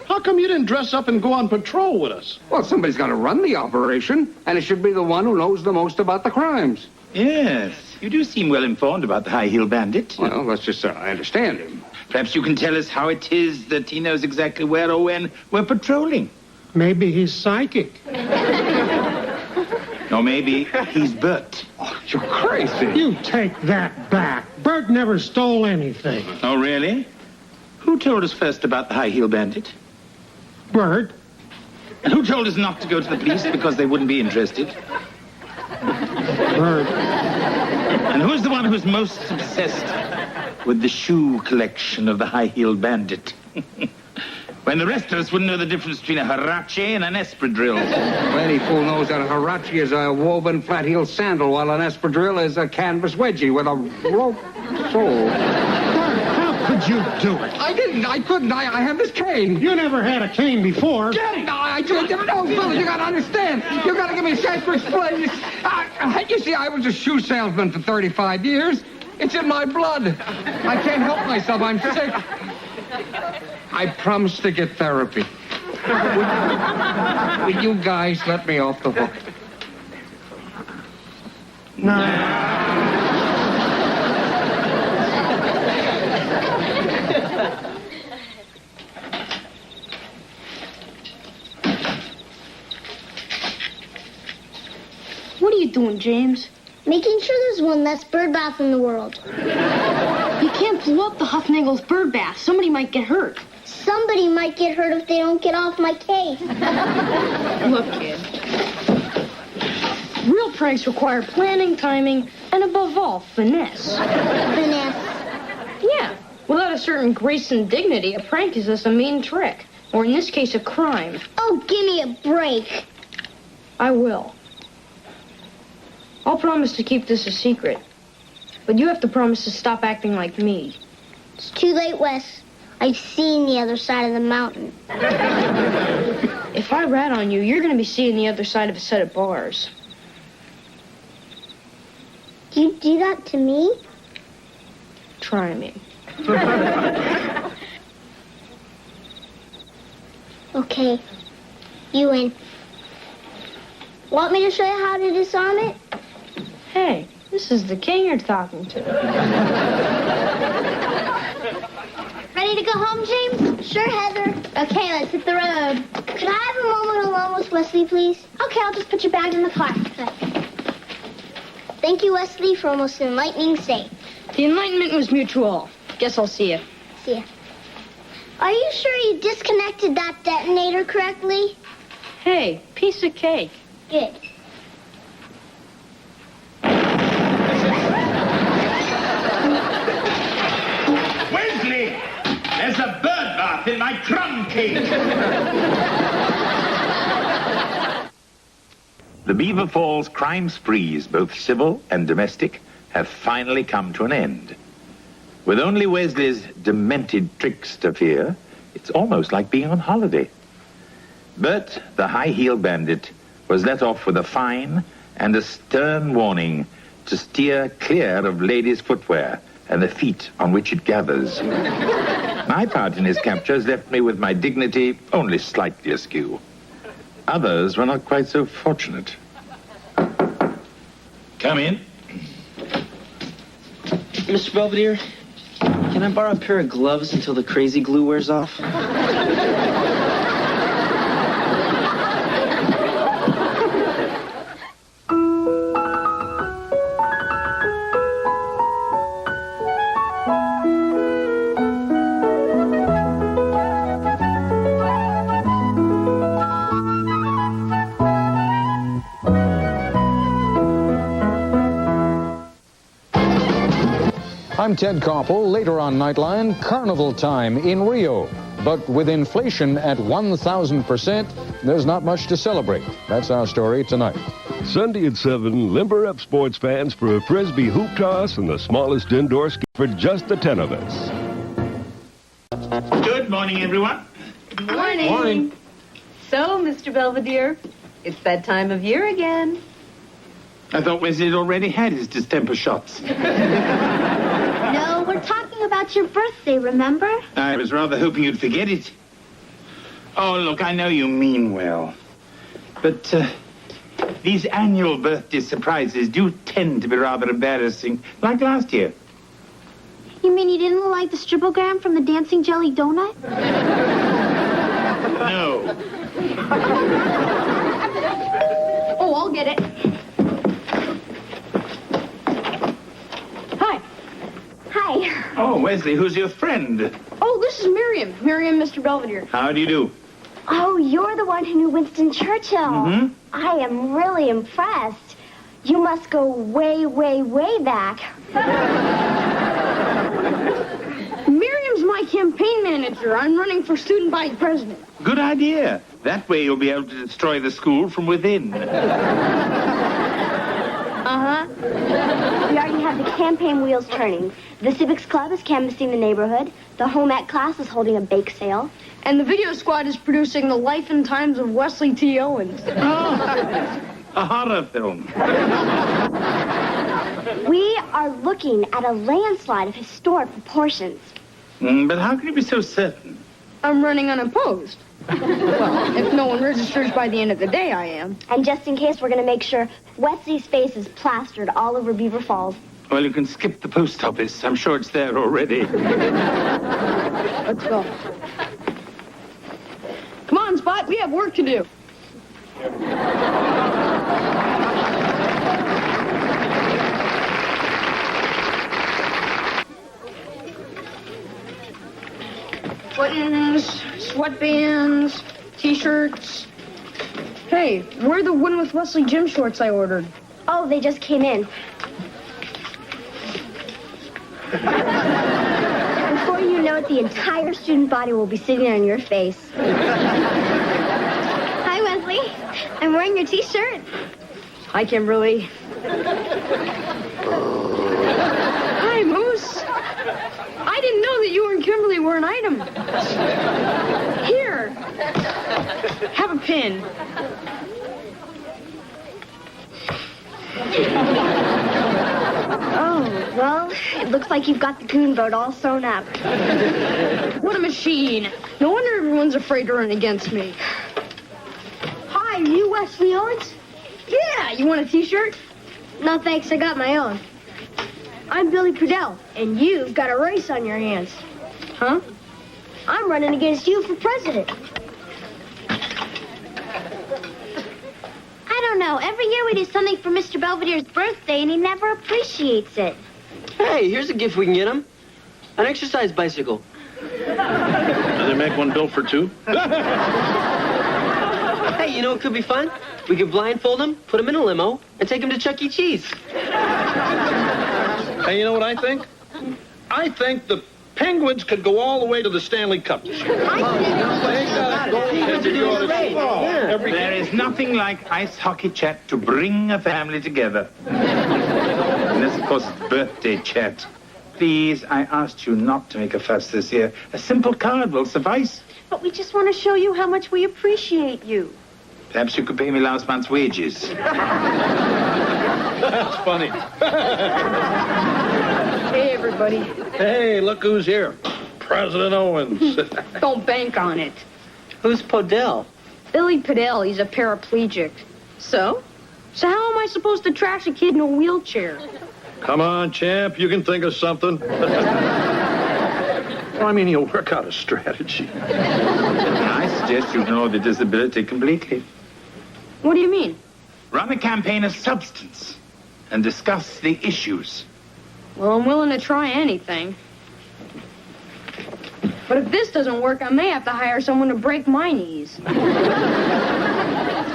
how come you didn't dress up and go on patrol with us? Well, somebody's got to run the operation, and it should be the one who knows the most about the crimes. Yes, you do seem well informed about the high-heel bandit. Well, let's just say I understand him. Perhaps you can tell us how it is that he knows exactly where or when we're patrolling. Maybe he's psychic. Or maybe he's Bert. Oh, you're crazy. You take that back. Bert never stole anything. Oh, really? Who told us first about the high-heel bandit? Bert. And who told us not to go to the police because they wouldn't be interested? Bert. And who's the one who's most obsessed with the shoe collection of the high-heel bandit? When the rest of us wouldn't know the difference between a Harache and an espadrille. Well, any fool knows that a Harache is a woven flat-heel sandal, while an espadrille is a canvas wedgie with a rope sole. How could you do it? I didn't. I couldn't. I have this cane. You never had a cane before. Get it! No, fellas, you gotta understand. You gotta give me a chance to explain this. You see, I was a shoe salesman for 35 years. It's in my blood. I can't help myself. I'm sick. I promised to get therapy. Will you guys let me off the hook? No. What are you doing, James? Making sure there's one less bird bath in the world. You can't blow up the Huffnagel's bird bath. Somebody might get hurt. Somebody might get hurt if they don't get off my case. Look, kid. Real pranks require planning, timing, and above all, finesse. Finesse? Yeah. Without a certain grace and dignity, a prank is just a mean trick. Or in this case, a crime. Oh, give me a break. I will. I'll promise to keep this a secret. But you have to promise to stop acting like me. It's too late, Wes. I've seen the other side of the mountain. If I rat on you, you're going to be seeing the other side of a set of bars. Do you do that to me? Try me. Okay. You win. Want me to show you how to disarm it? Hey, this is the king you're talking to. Ready to go home, James? Sure, Heather. Okay, let's hit the road. Could I have a moment alone with Wesley, please? Okay, I'll just put your bag in the car. Good. Thank you, Wesley, for almost an enlightening stay. The enlightenment was mutual. Guess I'll see you. See ya. Are you sure you disconnected that detonator correctly? Hey, piece of cake. Good. Wesley! There's a bird bath in my crumb cake! The Beaver Falls crime sprees, both civil and domestic, have finally come to an end. With only Wesley's demented tricks to fear, it's almost like being on holiday. But the high-heel bandit was let off with a fine and a stern warning to steer clear of ladies' footwear and the feet on which it gathers. My part in his capture has left me with my dignity only slightly askew. Others were not quite so fortunate. Come in. Mr. Belvedere, can I borrow a pair of gloves until the crazy glue wears off? I'm Ted Koppel. Later on Nightline, carnival time in Rio. But with inflation at 1,000%, there's not much to celebrate. That's our story tonight. Sunday at 7, limber up sports fans for a Frisbee hoop toss and the smallest indoor ski for just the 10 of us. Good morning, everyone. Good morning. So, Mr. Belvedere, it's that time of year again. I thought Wesley had already had his distemper shots. No, we're talking about your birthday, remember? I was rather hoping you'd forget it. Oh, look, I know you mean well. But these annual birthday surprises do tend to be rather embarrassing, like last year. You mean you didn't like the strippogram from the dancing jelly donut? No. Oh, I'll get it. Hi. Hi. Oh, Wesley, who's your friend? Oh, this is Miriam. Miriam, Mr. Belvedere. How do you do? Oh, you're the one who knew Winston Churchill. Mm-hmm. I am really impressed. You must go way, way, way back. Miriam's my campaign manager. I'm running for student body president. Good idea. That way you'll be able to destroy the school from within. Uh-huh. We already have the campaign wheels turning. The Civics Club is canvassing the neighborhood. The home ec class is holding a bake sale. And the video squad is producing The Life and Times of Wesley T. Owens. A horror film. We are looking at a landslide of historic proportions. But how can you be so certain? I'm running unopposed. Well, if no one registers by the end of the day, I am. And just in case, we're going to make sure Wesley's face is plastered all over Beaver Falls. Well, you can skip the post office. I'm sure it's there already. Let's go. Come on, Spot. We have work to do. Buttons, sweatbands, T-shirts. Hey, where are the Win with Wesley gym shorts I ordered? Oh, they just came in. Before you know it, the entire student body will be sitting on your face. Hi, Wesley. I'm wearing your T-shirt. Hi, Kimberly. Hi, Moose. I didn't know that you and Kimberly were an item. Here. Have a pin. Oh, well, it looks like you've got the goon boat all sewn up. What a machine. No wonder everyone's afraid to run against me. Hi, are you Wesley Owens? Yeah, you want a T-shirt? No, thanks, I got my own. I'm Billy Prudell, and you've got a race on your hands. Huh? I'm running against you for president. I don't know. Every year we do something for Mr. Belvedere's birthday, and he never appreciates it. Hey, here's a gift we can get him. An exercise bicycle. Does they make one built for two? Hey, you know it could be fun? We could blindfold him, put him in a limo, and take him to Chuck E. Cheese. Hey, you know what I think? I think the Penguins could go all the way to the Stanley Cup this year. There is nothing like ice hockey chat to bring a family together. And this, of course, is birthday chat. Please, I asked you not to make a fuss this year. A simple card will suffice. But we just want to show you how much we appreciate you. Perhaps you could pay me last month's wages. That's funny. Hey, everybody. Hey, look who's here. President Owens. Don't bank on it. Who's Podell? Billy Podell, he's a paraplegic. So? So how am I supposed to trash a kid in a wheelchair? Come on, champ. You can think of something. Well, I mean, he'll work out a strategy. I suggest you ignore the disability completely. What do you mean? Run a campaign of substance and discuss the issues. Well, I'm willing to try anything. But if this doesn't work, I may have to hire someone to break my knees.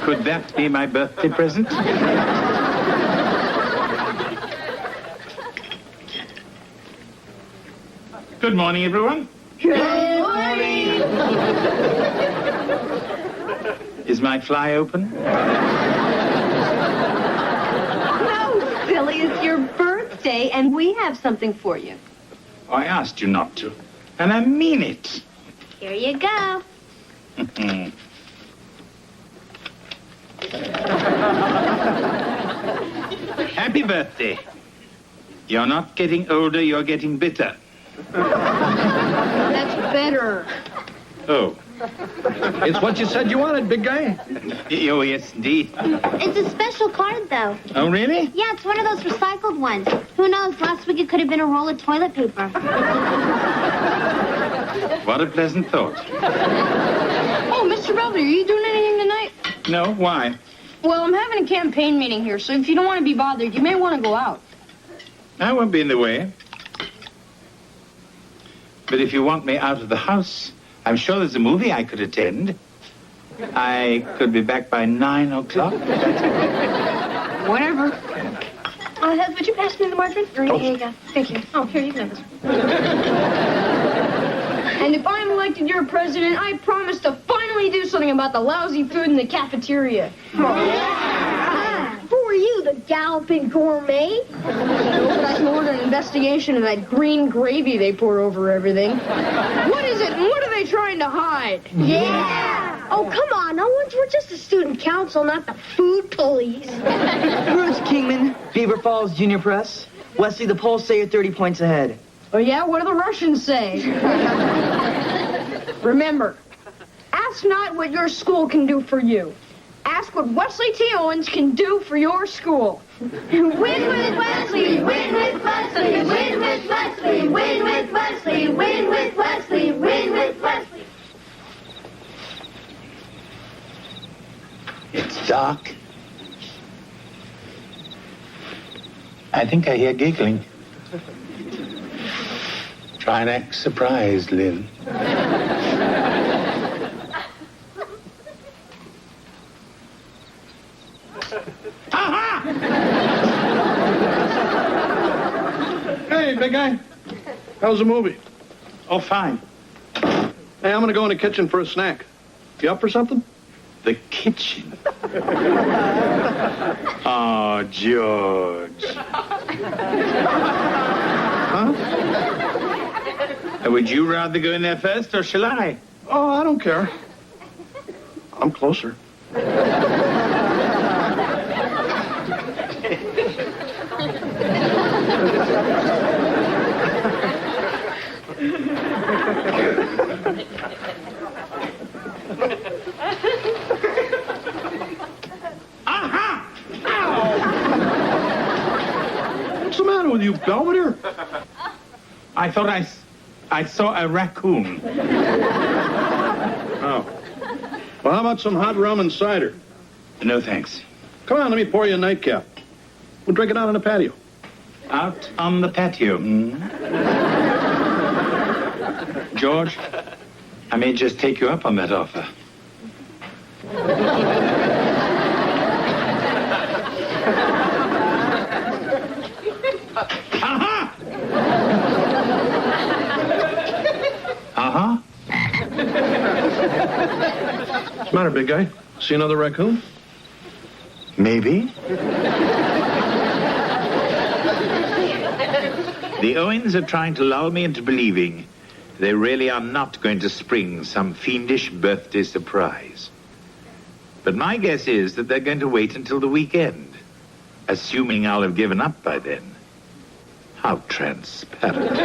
Could that be my birthday present? Good morning, everyone. Good morning. Is my fly open? No, silly, it's your birthday, and we have something for you. I asked you not to, and I mean it. Here you go. Happy birthday. You're not getting older, you're getting bitter. That's better. Oh. It's what you said you wanted, big guy. Oh, yes, indeed. It's a special card, though. Oh, really? Yeah, it's one of those recycled ones. Who knows? Last week it could have been a roll of toilet paper. What a pleasant thought. Oh, Mr. Belvedere, are you doing anything tonight? No, why? Well, I'm having a campaign meeting here, so if you don't want to be bothered, you may want to go out. I won't be in the way. But if you want me out of the house, I'm sure there's a movie I could attend. I could be back by 9 o'clock. Whatever. Would you pass me the margarine? Here you go. Thank you. Oh, here, you can have this. And if I'm elected your president, I promise to finally do something about the lousy food in the cafeteria. Who are you, the galloping gourmet? I can order an investigation of that green gravy they pour over everything. What is it, and what are they trying to hide? Yeah! Oh, come on. We're just a student council, not the food police. Bruce Kingman, Beaver Falls Junior Press. Wesley, the polls say you're 30 points ahead. Oh, yeah? What do the Russians say? Remember, ask not what your school can do for you. Ask what Wesley T. Owens can do for your school. Win with Wesley, win with Wesley, win with Wesley, win with Wesley, win with Wesley, win with Wesley. It's dark. I think I hear giggling. Try and act surprised, Lynn. Hey, big guy. How's the movie? Oh, fine. Hey, I'm going to go in the kitchen for a snack. You up for something? The kitchen? Oh, George. Huh? Would you rather go in there first, or shall I? Oh, I don't care. I'm closer. What's the matter with you, Belvedere? I thought I saw a raccoon. Oh. Well, how about some hot rum and cider? No, thanks. Come on, let me pour you a nightcap. We'll drink it out on the patio. Out on the patio, George, I may just take you up on that offer. matter, big guy? See another raccoon? Maybe. The Owens are trying to lull me into believing they really are not going to spring some fiendish birthday surprise. But my guess is that they're going to wait until the weekend, assuming I'll have given up by then. How transparent.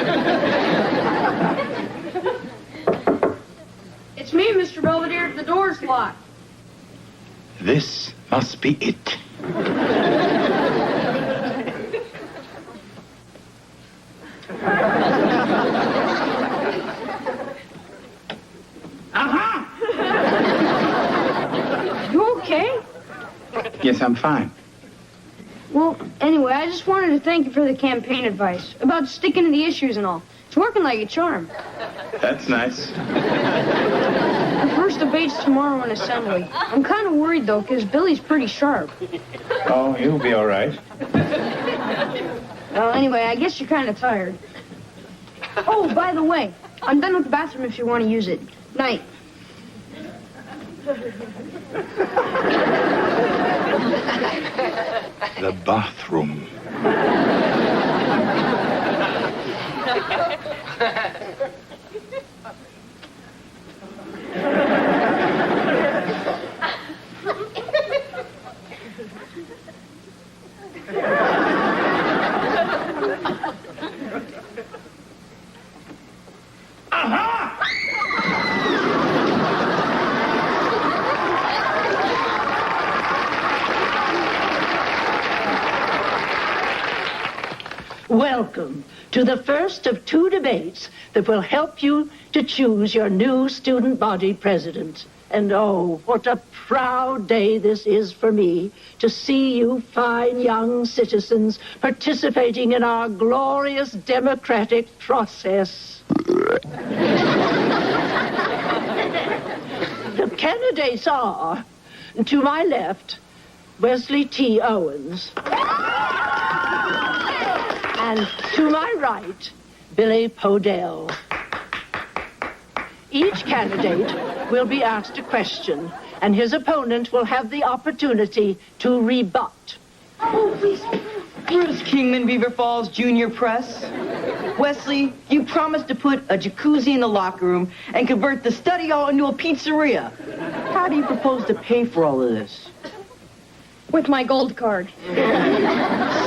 It's me, Mr. Belvedere. The door's locked. This must be it. You okay? Yes, I'm fine. Well, anyway, I just wanted to thank you for the campaign advice about sticking to the issues and all. It's working like a charm. That's nice. The first debate's tomorrow in Assembly. I'm kind of worried, though, because Billy's pretty sharp. Oh, you'll be all right. Well, anyway, I guess you're kind of tired. Oh, by the way, I'm done with the bathroom if you want to use it. Night. The bathroom. Welcome to the first of 2 debates that will help you to choose your new student body president. And oh, what a proud day this is for me to see you fine young citizens participating in our glorious democratic process. The candidates are, to my left, Wesley T. Owens. And to my right, Billy Podell. Each candidate will be asked a question, and his opponent will have the opportunity to rebut. Oh, please. Bruce Kingman, Beaver Falls Junior Press. Wesley, you promised to put a jacuzzi in the locker room and convert the study hall into a pizzeria. How do you propose to pay for all of this? With my gold card.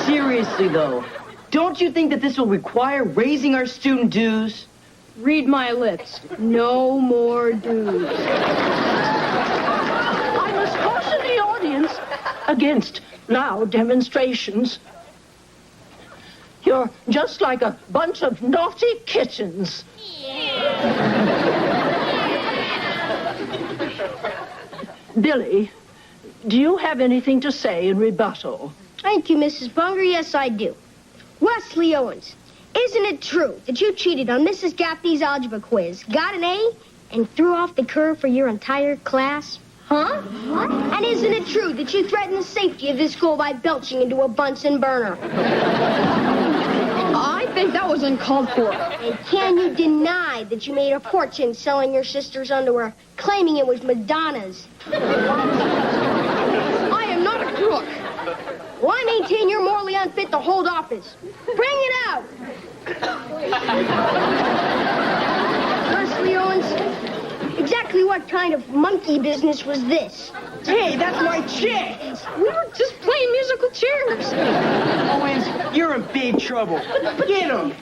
Seriously, though, don't you think that this will require raising our student dues? Read my lips. No more dues. I must caution the audience against loud demonstrations. You're just like a bunch of naughty kittens. Billy, do you have anything to say in rebuttal? Thank you, Mrs. Bunger. Yes, I do. Wesley Owens, isn't it true that you cheated on Mrs. Gaffney's algebra quiz, got an A, and threw off the curve for your entire class? Huh? What? And isn't it true that you threatened the safety of this school by belching into a Bunsen burner? I think that was uncalled for. And can you deny that you made a fortune selling your sister's underwear, claiming it was Madonna's? I am not a crook. Well, I maintain you're morally unfit to hold office. Bring it out! Wesley Owens, exactly what kind of monkey business was this? Hey, that's my chick! We were just playing musical chairs. Owens, you're in big trouble. Get him!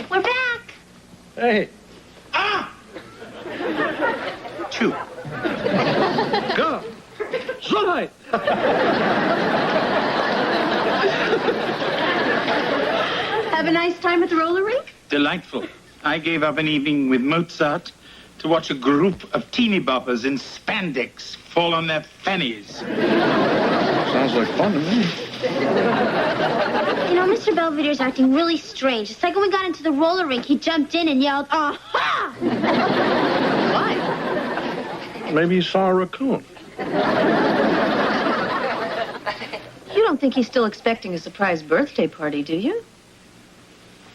We're back! Hey. Two. Go. Slide. Have a nice time at the roller rink? Delightful. I gave up an evening with Mozart to watch a group of teeny boppers in spandex fall on their fannies. Sounds like fun to me. You know, Mr. Belvedere's acting really strange. It's like when we got into the roller rink, he jumped in and yelled, "Aha!" Maybe you saw a raccoon. You don't think he's still expecting a surprise birthday party, do you?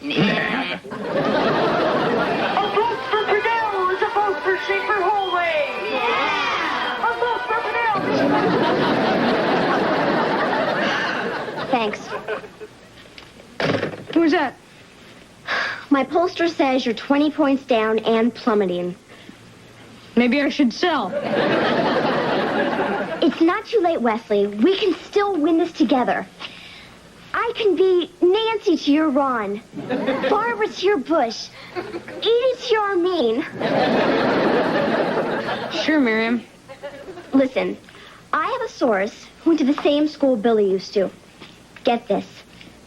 A vote for Fidel is a vote for Schaefer Hallway. Yeah! A vote for Fidel. Thanks. Who's that? My pollster says you're 20 points down and plummeting. Maybe I should sell. It's not too late, Wesley. We can still win this together. I can be Nancy to your Ron, Barbara to your Bush, Edie to your Armin. Sure, Miriam. Listen, I have a source who went to the same school Billy used to. Get this.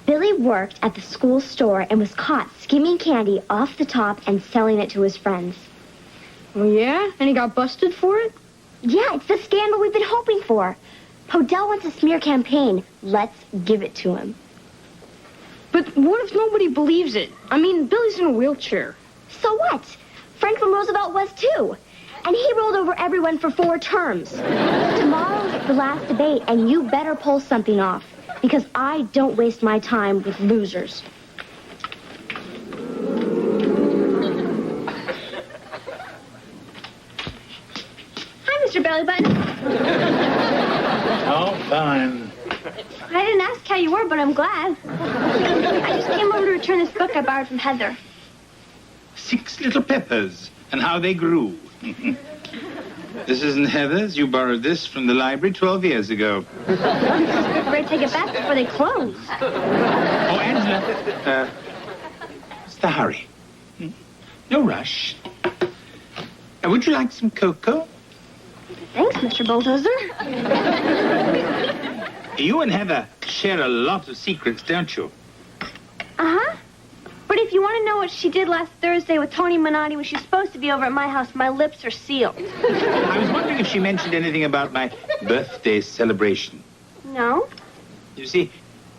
Billy worked at the school store and was caught skimming candy off the top and selling it to his friends. Oh, yeah? And he got busted for it? Yeah, it's the scandal we've been hoping for. Podell wants a smear campaign. Let's give it to him. But what if nobody believes it? I mean, Billy's in a wheelchair. So what? Franklin Roosevelt was too. And he rolled over everyone for 4 terms. Tomorrow's the last debate, and you better pull something off. Because I don't waste my time with losers. Hi, Mr. Bellybutton. Oh, fine. I didn't ask how you were, but I'm glad. I just came over to return this book I borrowed from Heather. 6 little peppers and how they grew. This isn't Heather's. You borrowed this from the library 12 years ago. Better take it back before they close. Oh, Angela. What's the hurry? No rush. Would you like some cocoa? Thanks, Mr. Bulldozer. You and Heather share a lot of secrets, don't you? Uh-huh. But if you want to know what she did last Thursday with Tony Minotti when she's supposed to be over at my house, my lips are sealed. I was wondering if she mentioned anything about my birthday celebration. No? You see,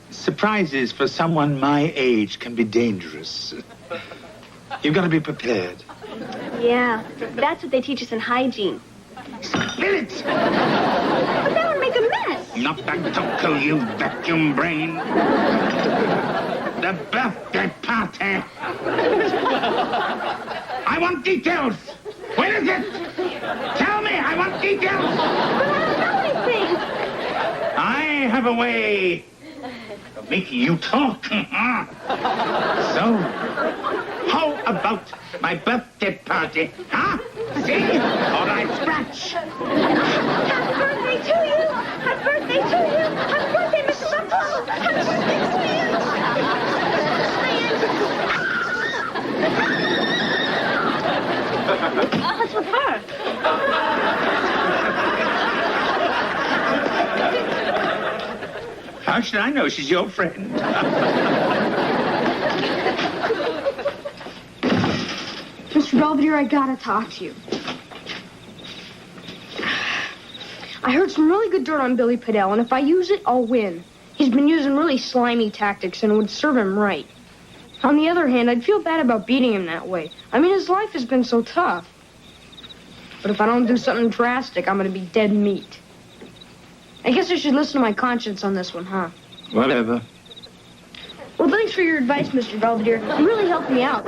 surprises for someone my age can be dangerous. You've got to be prepared. Yeah, that's what they teach us in hygiene. Spill it! But that would make a mess. Not that cocoa, you vacuum brain. The birthday party. I want details. When is it? Tell me, I want details. But I don't know anything. I have a way of making you talk. So, how about my birthday party? Huh? See? Or I scratch. Happy birthday to you. Happy birthday to you. Happy birthday, Mrs. Buffalo. Happy birthday to you. What's with her? How should I know she's your friend? Mr. Belvedere, I gotta talk to you. I heard some really good dirt on Billy Podell, and if I use it, I'll win. He's been using really slimy tactics, and it would serve him right. On the other hand, I'd feel bad about beating him that way. I mean, his life has been so tough. But if I don't do something drastic, I'm gonna be dead meat. I guess I should listen to my conscience on this one, huh? Whatever. Well, thanks for your advice, Mr. Belvedere. You really helped me out.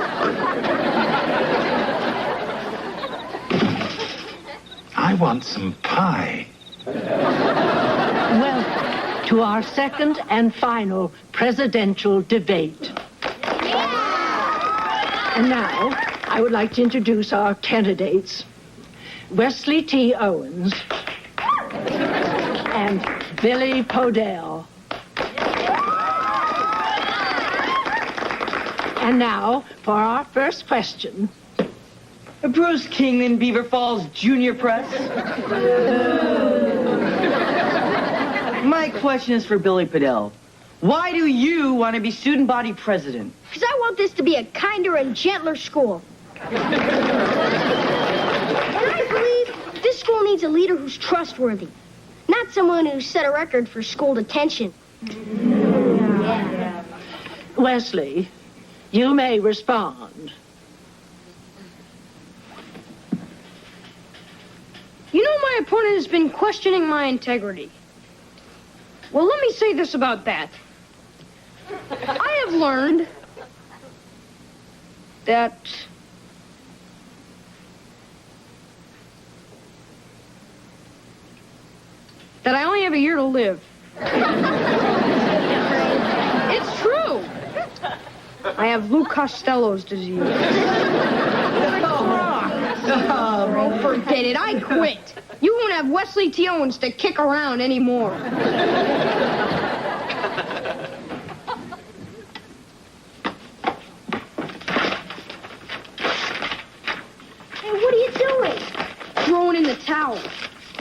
I want some pie. Welcome to our second and final presidential debate. And now, I would like to introduce our candidates. Wesley T. Owens and Billy Podell. And now, for our first question. Bruce Kingman, Beaver Falls Junior Press. My question is for Billy Podell. Why do you want to be student body president? Because I want this to be a kinder and gentler school. And I believe this school needs a leader who's trustworthy, not someone who set a record for school detention. Wesley, you may respond. You know my opponent has been questioning my integrity. Well, let me say this about that. I have learned that I only have a year to live. It's true. I have Lou Costello's disease. Oh, forget it. I quit. You won't have Wesley T. Owens to kick around anymore. Hey, what are you doing? Throwing in the towel.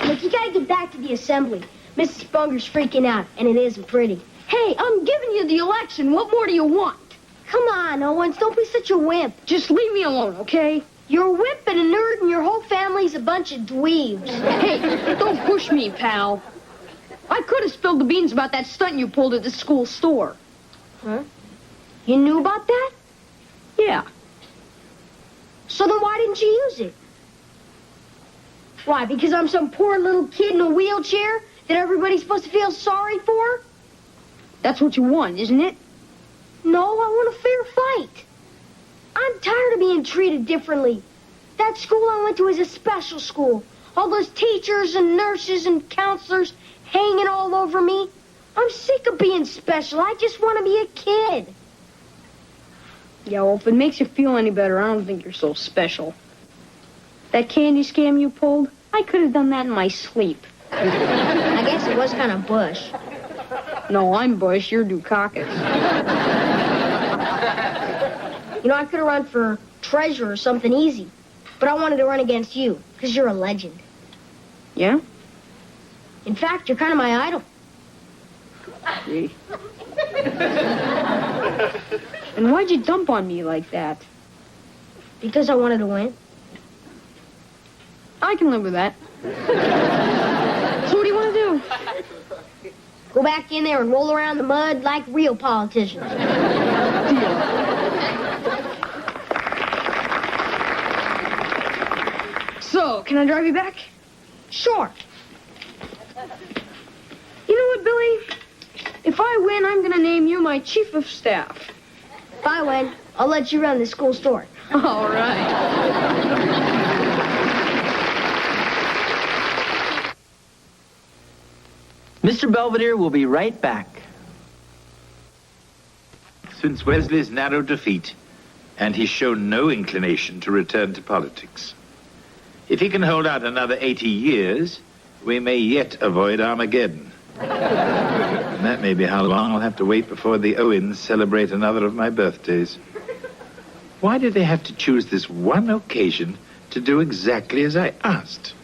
Look, you gotta get back to the assembly. Mrs. Bunger's freaking out, and it isn't pretty. Hey, I'm giving you the election. What more do you want? Come on, Owens, don't be such a wimp. Just leave me alone, okay? You're a wimp and a nerd, and your whole family's a bunch of dweebs. Hey, don't push me, pal. I could have spilled the beans about that stunt you pulled at the school store. Huh? You knew about that? Yeah. So then why didn't you use it? Why, because I'm some poor little kid in a wheelchair that everybody's supposed to feel sorry for? That's what you want, isn't it? No, I want a fair fight. I'm tired of being treated differently. That school I went to is a special school. All those teachers and nurses and counselors hanging all over me. I'm sick of being special. I just want to be a kid. Yeah, well, if it makes you feel any better, I don't think you're so special. That candy scam you pulled, I could have done that in my sleep. I guess it was kind of Bush. No, I'm Bush. You're Dukakis. You know, I could have run for treasurer or something easy. But I wanted to run against you, because you're a legend. Yeah? In fact, you're kind of my idol. Gee. And why'd you dump on me like that? Because I wanted to win. I can live with that. So what do you want to do? Go back in there and roll around in the mud like real politicians. So, can I drive you back? Sure. You know what, Billy? If I win, I'm going to name you my chief of staff. If I win, I'll let you run the school store. All right. Mr. Belvedere will be right back. Since Wesley's narrow defeat, and he's shown no inclination to return to politics. If he can hold out another 80 years, we may yet avoid Armageddon. And that may be how long I'll have to wait before the Owens celebrate another of my birthdays. Why did they have to choose this one occasion to do exactly as I asked?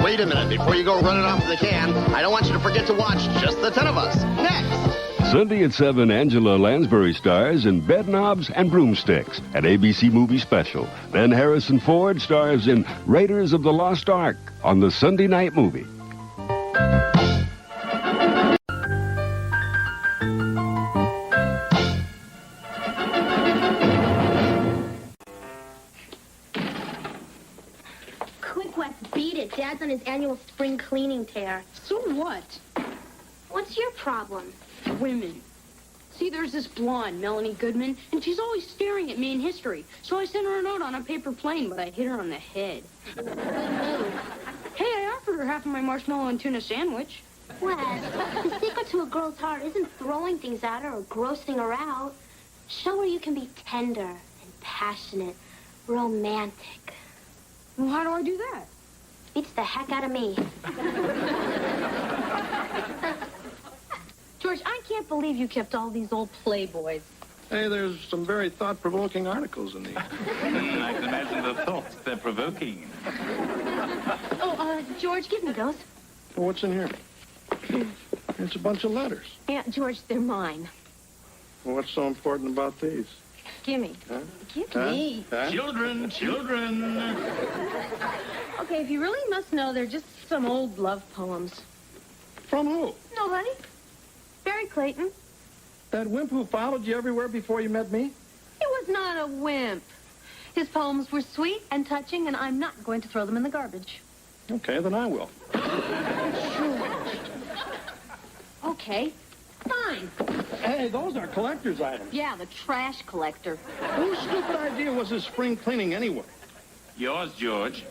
Wait a minute, before you go running off the can, I don't want you to forget to watch Just the 10 of Us. Next! Sunday at 7, Angela Lansbury stars in Bedknobs and Broomsticks, an ABC movie special. Then Harrison Ford stars in Raiders of the Lost Ark on the Sunday night movie. Dad's on his annual spring cleaning tear. So what? What's your problem? Women. See, there's this blonde, Melanie Goodman, and she's always staring at me in history. So I sent her a note on a paper plane, but I hit her on the head. Hey, I offered her half of my marshmallow and tuna sandwich. Wes, the secret to a girl's heart isn't throwing things at her or grossing her out. Show her you can be tender and passionate, Romantic. Well, how do I do that? Beats the heck out of me. George, I can't believe you kept all these old Playboys. Hey, there's some very thought-provoking articles in these. I can imagine the thoughts they're provoking. George, give me those. Well, what's in here? It's a bunch of letters. Yeah, George, they're mine. Well, what's so important about these? Gimme. Huh? Give Huh? me. Huh? Children. Okay, if you really must know, they're just some old love poems. From who? Nobody. Barry Clayton. That wimp who followed you everywhere before you met me? He was not a wimp. His poems were sweet and touching, and I'm not going to throw them in the garbage. Okay, then I will. Okay, fine. Hey, those are collector's items. Yeah, the trash collector. Whose stupid idea was this spring cleaning anyway? Yours, George.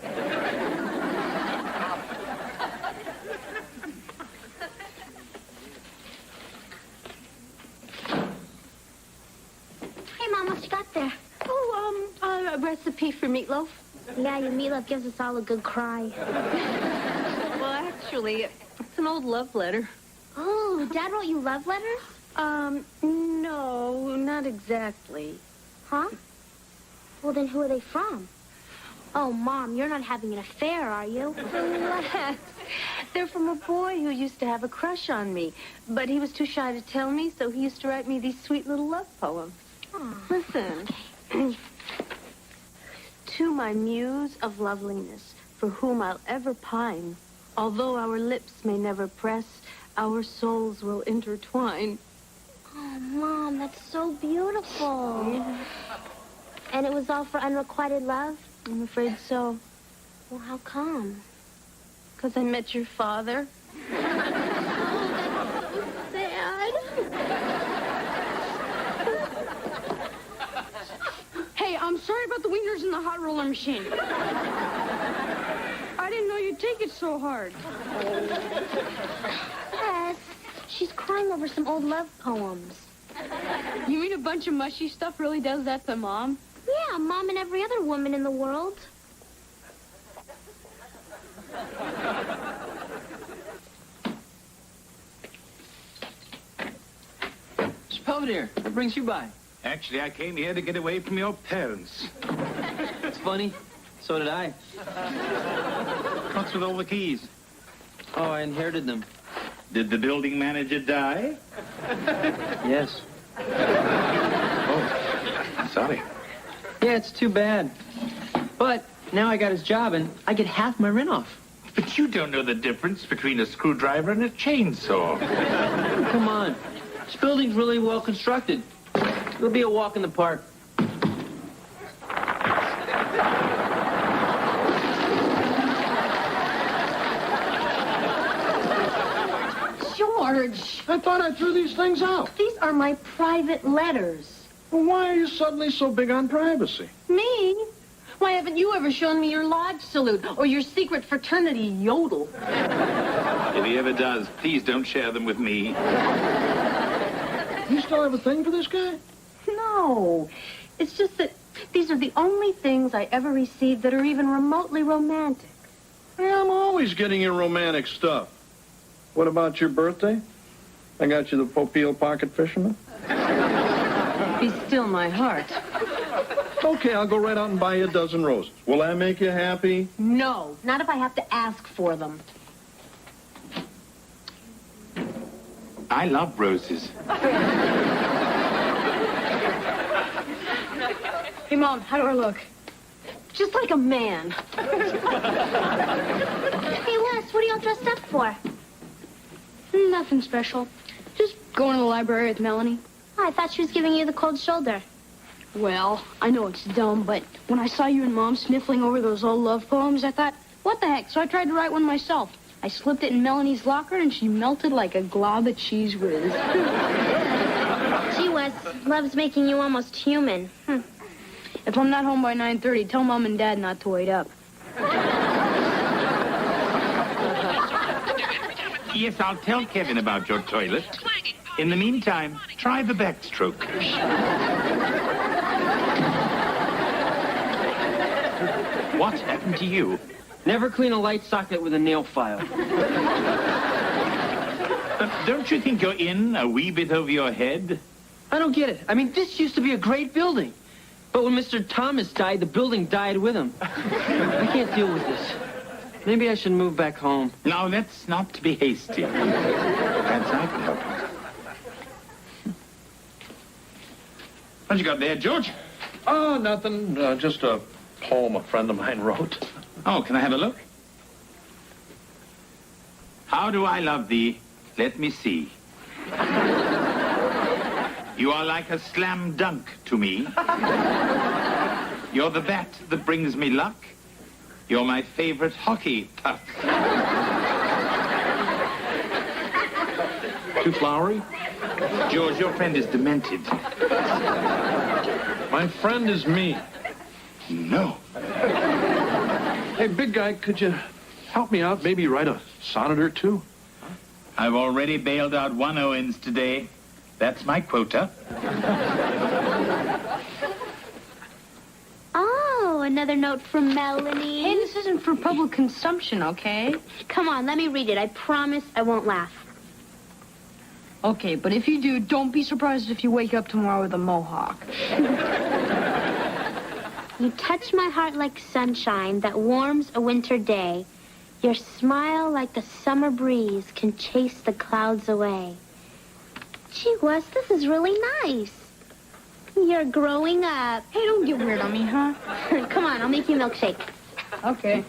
Hey, Mom, what you got there? A recipe for meatloaf. Yeah, your meatloaf gives us all a good cry. Well, actually, it's an old love letter. Oh, Dad wrote you love letters? No, not exactly. Huh? Well, then who are they from? Oh, Mom, you're not having an affair, are you? Relax. They're from a boy who used to have a crush on me, but he was too shy to tell me, so he used to write me these sweet little love poems. Oh. Listen. To my muse of loveliness, for whom I'll ever pine, although our lips may never press, our souls will intertwine. Oh, Mom, that's so beautiful. Yeah. And it was all for unrequited love? I'm afraid so. Well, how come? 'Cause I met your father. Sad. Hey, I'm sorry about the wieners in the hot roller machine. I didn't know you'd take it so hard. Yes, she's crying over some old love poems. You mean a bunch of mushy stuff really does that to Mom? Yeah, Mom and every other woman in the world. Mr. Belvedere, what brings you by? Actually, I came here to get away from your parents. It's funny. So did I. What's with all the keys? Oh, I inherited them. Did the building manager die? Yes. Oh, sorry. Yeah, it's too bad. But now I got his job and I get half my rent off. But you don't know the difference between a screwdriver and a chainsaw. Come on. This building's really well constructed. It'll be a walk in the park. George! I thought I threw these things out. These are my private letters. Well, why are you suddenly so big on privacy? Me? Why haven't you ever shown me your lodge salute or your secret fraternity yodel? If he ever does, please don't share them with me. You still have a thing for this guy? No. It's just that these are the only things I ever received that are even remotely romantic. Yeah, I'm always getting you romantic stuff. What about your birthday? I got you the Popeil Pocket Fisherman. Be still my heart. Okay, I'll go right out and buy you a dozen roses. Will that make you happy? No, not if I have to ask for them. I love roses. Hey, Mom, how do I look? Just like a man. Hey, Wes, what are y'all dressed up for? Nothing special. Just going to the library with Melanie. Oh, I thought she was giving you the cold shoulder. Well, I know it's dumb, but when I saw you and Mom sniffling over those old love poems, I thought, what the heck? So I tried to write one myself. I slipped it in Melanie's locker, and she melted like a glob of cheese whiz. Gee, Wes, love's making you almost human. If I'm not home by 9:30, tell Mom and Dad not to wait up. Yes, I'll tell Kevin about your toilet. In the meantime, try the backstroke. What happened to you? Never clean a light socket with a nail file. Don't you think you're in a wee bit over your head? I don't get it. I mean, this used to be a great building. But when Mr. Thomas died, the building died with him. I can't deal with this. Maybe I should move back home. Now, let's not be hasty. Perhaps I can help you. What you got there, George? Oh, nothing. Just a poem a friend of mine wrote. Oh, can I have a look? How do I love thee? Let me see. You are like a slam dunk to me. You're the bat that brings me luck. You're my favorite hockey puck. Too flowery? George, your friend is demented. My friend is me. No. Hey, big guy, could you help me out? Maybe write a sonnet or two? I've already bailed out 1 Owens today. That's my quota. Oh, another note from Melanie. Hey, this isn't for public consumption, okay? Come on, let me read it. I promise I won't laugh. Okay, but if you do, don't be surprised if you wake up tomorrow with a mohawk. You touch my heart like sunshine that warms a winter day. Your smile like the summer breeze can chase the clouds away. Gee whiz, this is really nice. You're growing up. Hey, don't get weird on me, huh? Come on, I'll make you a milkshake. Okay.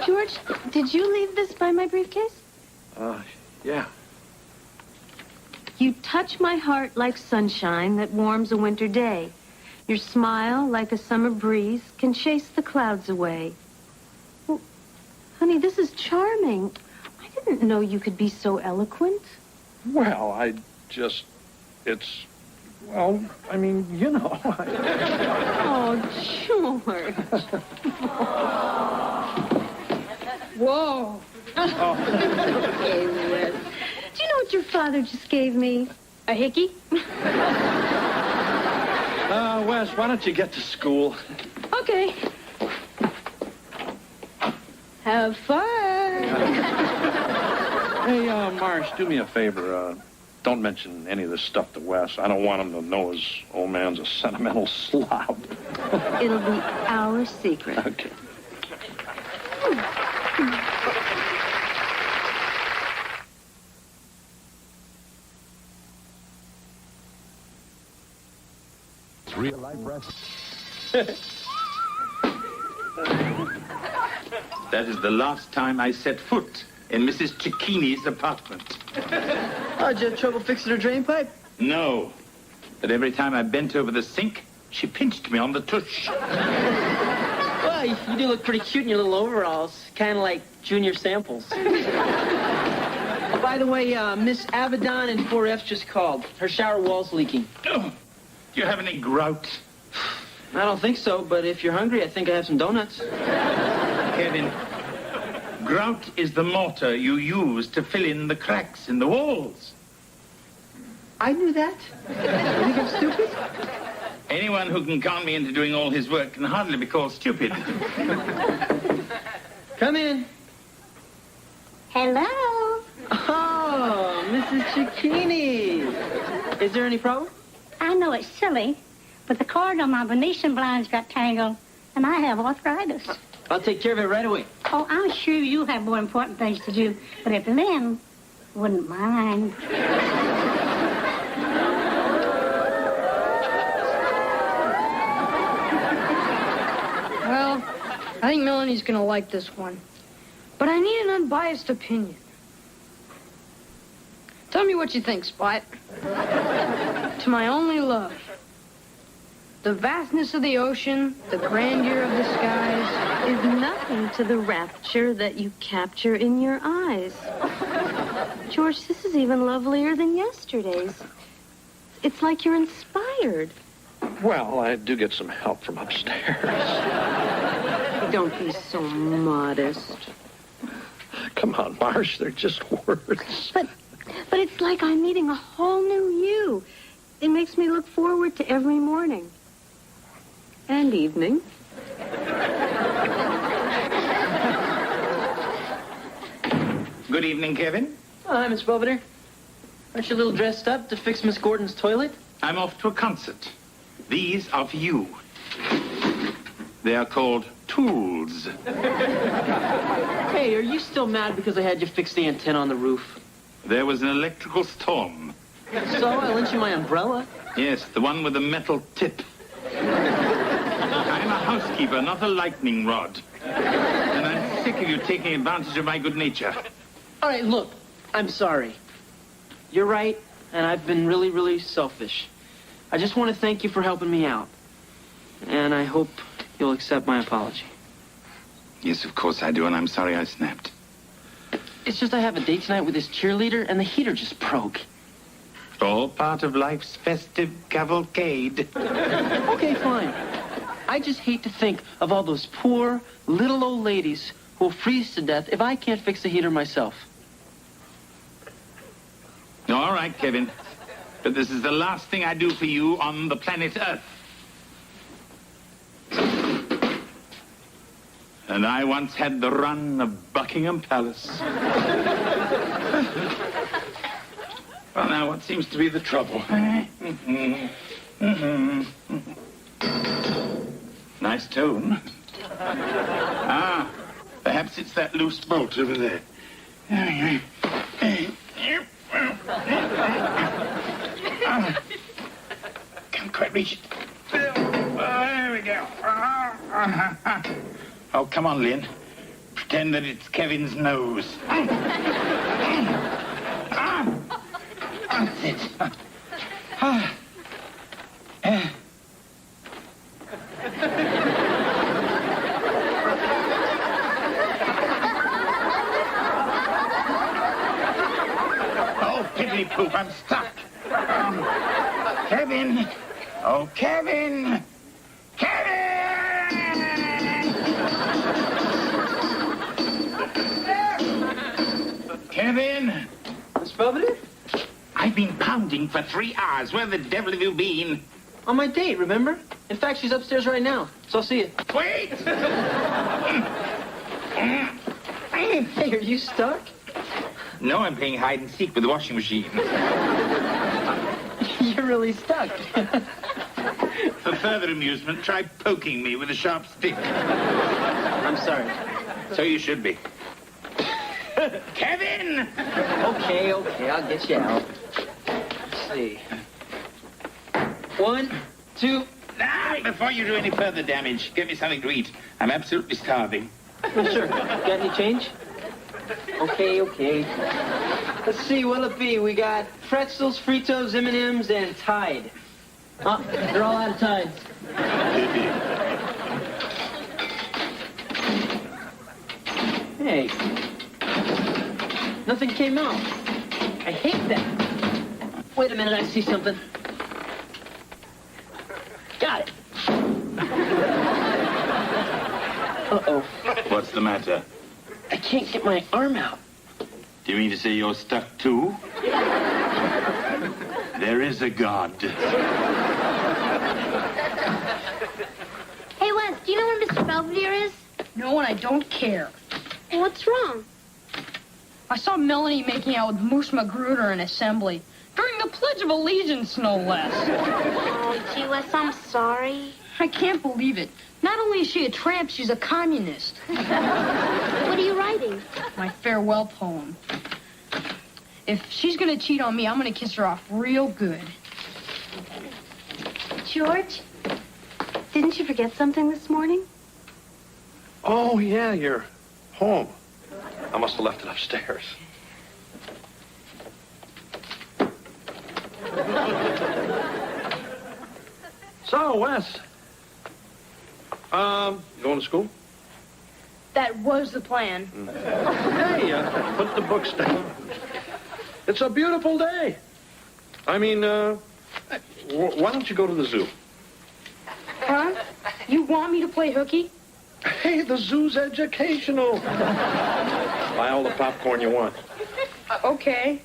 George, did you leave this by my briefcase? Yeah. You touch my heart like sunshine that warms a winter day. Your smile, like a summer breeze, can chase the clouds away. Well, honey, this is charming. I didn't know you could be so eloquent. Well, it's, well, I mean, you know. Oh, George. Whoa. Okay, Wes. Do you know what your father just gave me? A hickey? Wes, why don't you get to school? Okay. Have fun. Hey, Marsh, do me a favor. Don't mention any of this stuff to Wes. I don't want him to know his old man's a sentimental slob. It'll be our secret. Okay. Real life rest. That is the last time I set foot in Mrs. Cicchini's apartment. Oh, did you have trouble fixing her drain pipe? No. But every time I bent over the sink, she pinched me on the tush. Well, you do look pretty cute in your little overalls. Kind of like Junior Samples. By the way, Miss Avedon in 4F just called. Her shower wall's leaking. Oh, do you have any grout? I don't think so, but if you're hungry, I think I have some donuts. Kevin, grout is the mortar you use to fill in the cracks in the walls. I knew that. You think I'm stupid? Anyone who can con me into doing all his work can hardly be called stupid. Come in. Hello. Oh, Mrs. Cicchini. Is there any problem? I know it's silly, but the cord on my Venetian blinds got tangled, and I have arthritis. I'll take care of it right away. Oh, I'm sure you have more important things to do, but if Lynn wouldn't mind. Well, I think Melanie's gonna like this one. But I need an unbiased opinion. Tell me what you think, Spot. To my only love. The vastness of the ocean, the grandeur of the skies. Is nothing to the rapture that you capture in your eyes. George, this is even lovelier than yesterday's. It's like you're inspired. Well, I do get some help from upstairs. Don't be so modest. Come on, Marsh, they're just words. But it's like I'm meeting a whole new you. It makes me look forward to every morning. And evening. Good evening, Kevin. Oh, hi, Miss Belvedere. Aren't you a little dressed up to fix Miss Gordon's toilet? I'm off to a concert. These are for you. They are called tools. Hey, are you still mad because I had you fix the antenna on the roof? There was an electrical storm. So I lent you my umbrella. Yes, the one with the metal tip. I'm a housekeeper, not a lightning rod. And I'm sick of you taking advantage of my good nature. All right, look, I'm sorry. You're right, and I've been really, really selfish. I just want to thank you for helping me out. And I hope you'll accept my apology. Yes, of course I do, and I'm sorry I snapped. It's just I have a date tonight with this cheerleader, and the heater just broke. All part of life's festive cavalcade. Okay, fine. I just hate to think of all those poor, little old ladies who'll freeze to death if I can't fix the heater myself. All right, Kevin. But this is the last thing I do for you on the planet Earth. And I once had the run of Buckingham Palace. Well, now, what seems to be the trouble? Nice tone. Ah, perhaps it's that loose bolt over there. Can't quite reach it. There we go. Oh, come on, Lynn. Pretend that it's Kevin's nose. That's it. Oh, piddly poop, I'm stuck. Kevin. Oh, Kevin. Kevin! Miss Belvedere? I've been pounding for 3 hours. Where the devil have you been? On my date, remember? In fact, she's upstairs right now, so I'll see you. Wait! Hey, are you stuck? No, I'm playing hide and seek with the washing machine. You're really stuck. For further amusement, try poking me with a sharp stick. I'm sorry. So you should be. Kevin! Okay, I'll get you out. Let's see. 1, 2... Now, before you do any further damage, get me something to eat. I'm absolutely starving. Oh, sure. Got any change? Okay. Let's see, what'll it be? We got pretzels, Fritos, M&Ms, and Tide. Oh, they're all out of Tide. Hey. Nothing came out. I hate that. Wait a minute, I see something. Got it. Uh-oh. What's the matter? I can't get my arm out. Do you mean to say you're stuck too? There is a God. Hey, Wes, do you know where Mr. Belvedere is? No, and I don't care. What's wrong? I saw Melanie making out with Moose Magruder in assembly. During the Pledge of Allegiance, no less. Oh, gee, Wes, I'm sorry. I can't believe it. Not only is she a tramp, she's a communist. What are you writing? My farewell poem. If she's gonna cheat on me, I'm gonna kiss her off real good. George, didn't you forget something this morning? Oh, yeah, you're home. I must have left it upstairs. So, Wes, you going to school? That was the plan. Hey, put the books down. It's a beautiful day. I mean, why don't you go to the zoo? Huh? You want me to play hooky? Hey, the zoo's educational. Buy all the popcorn you want. Okay.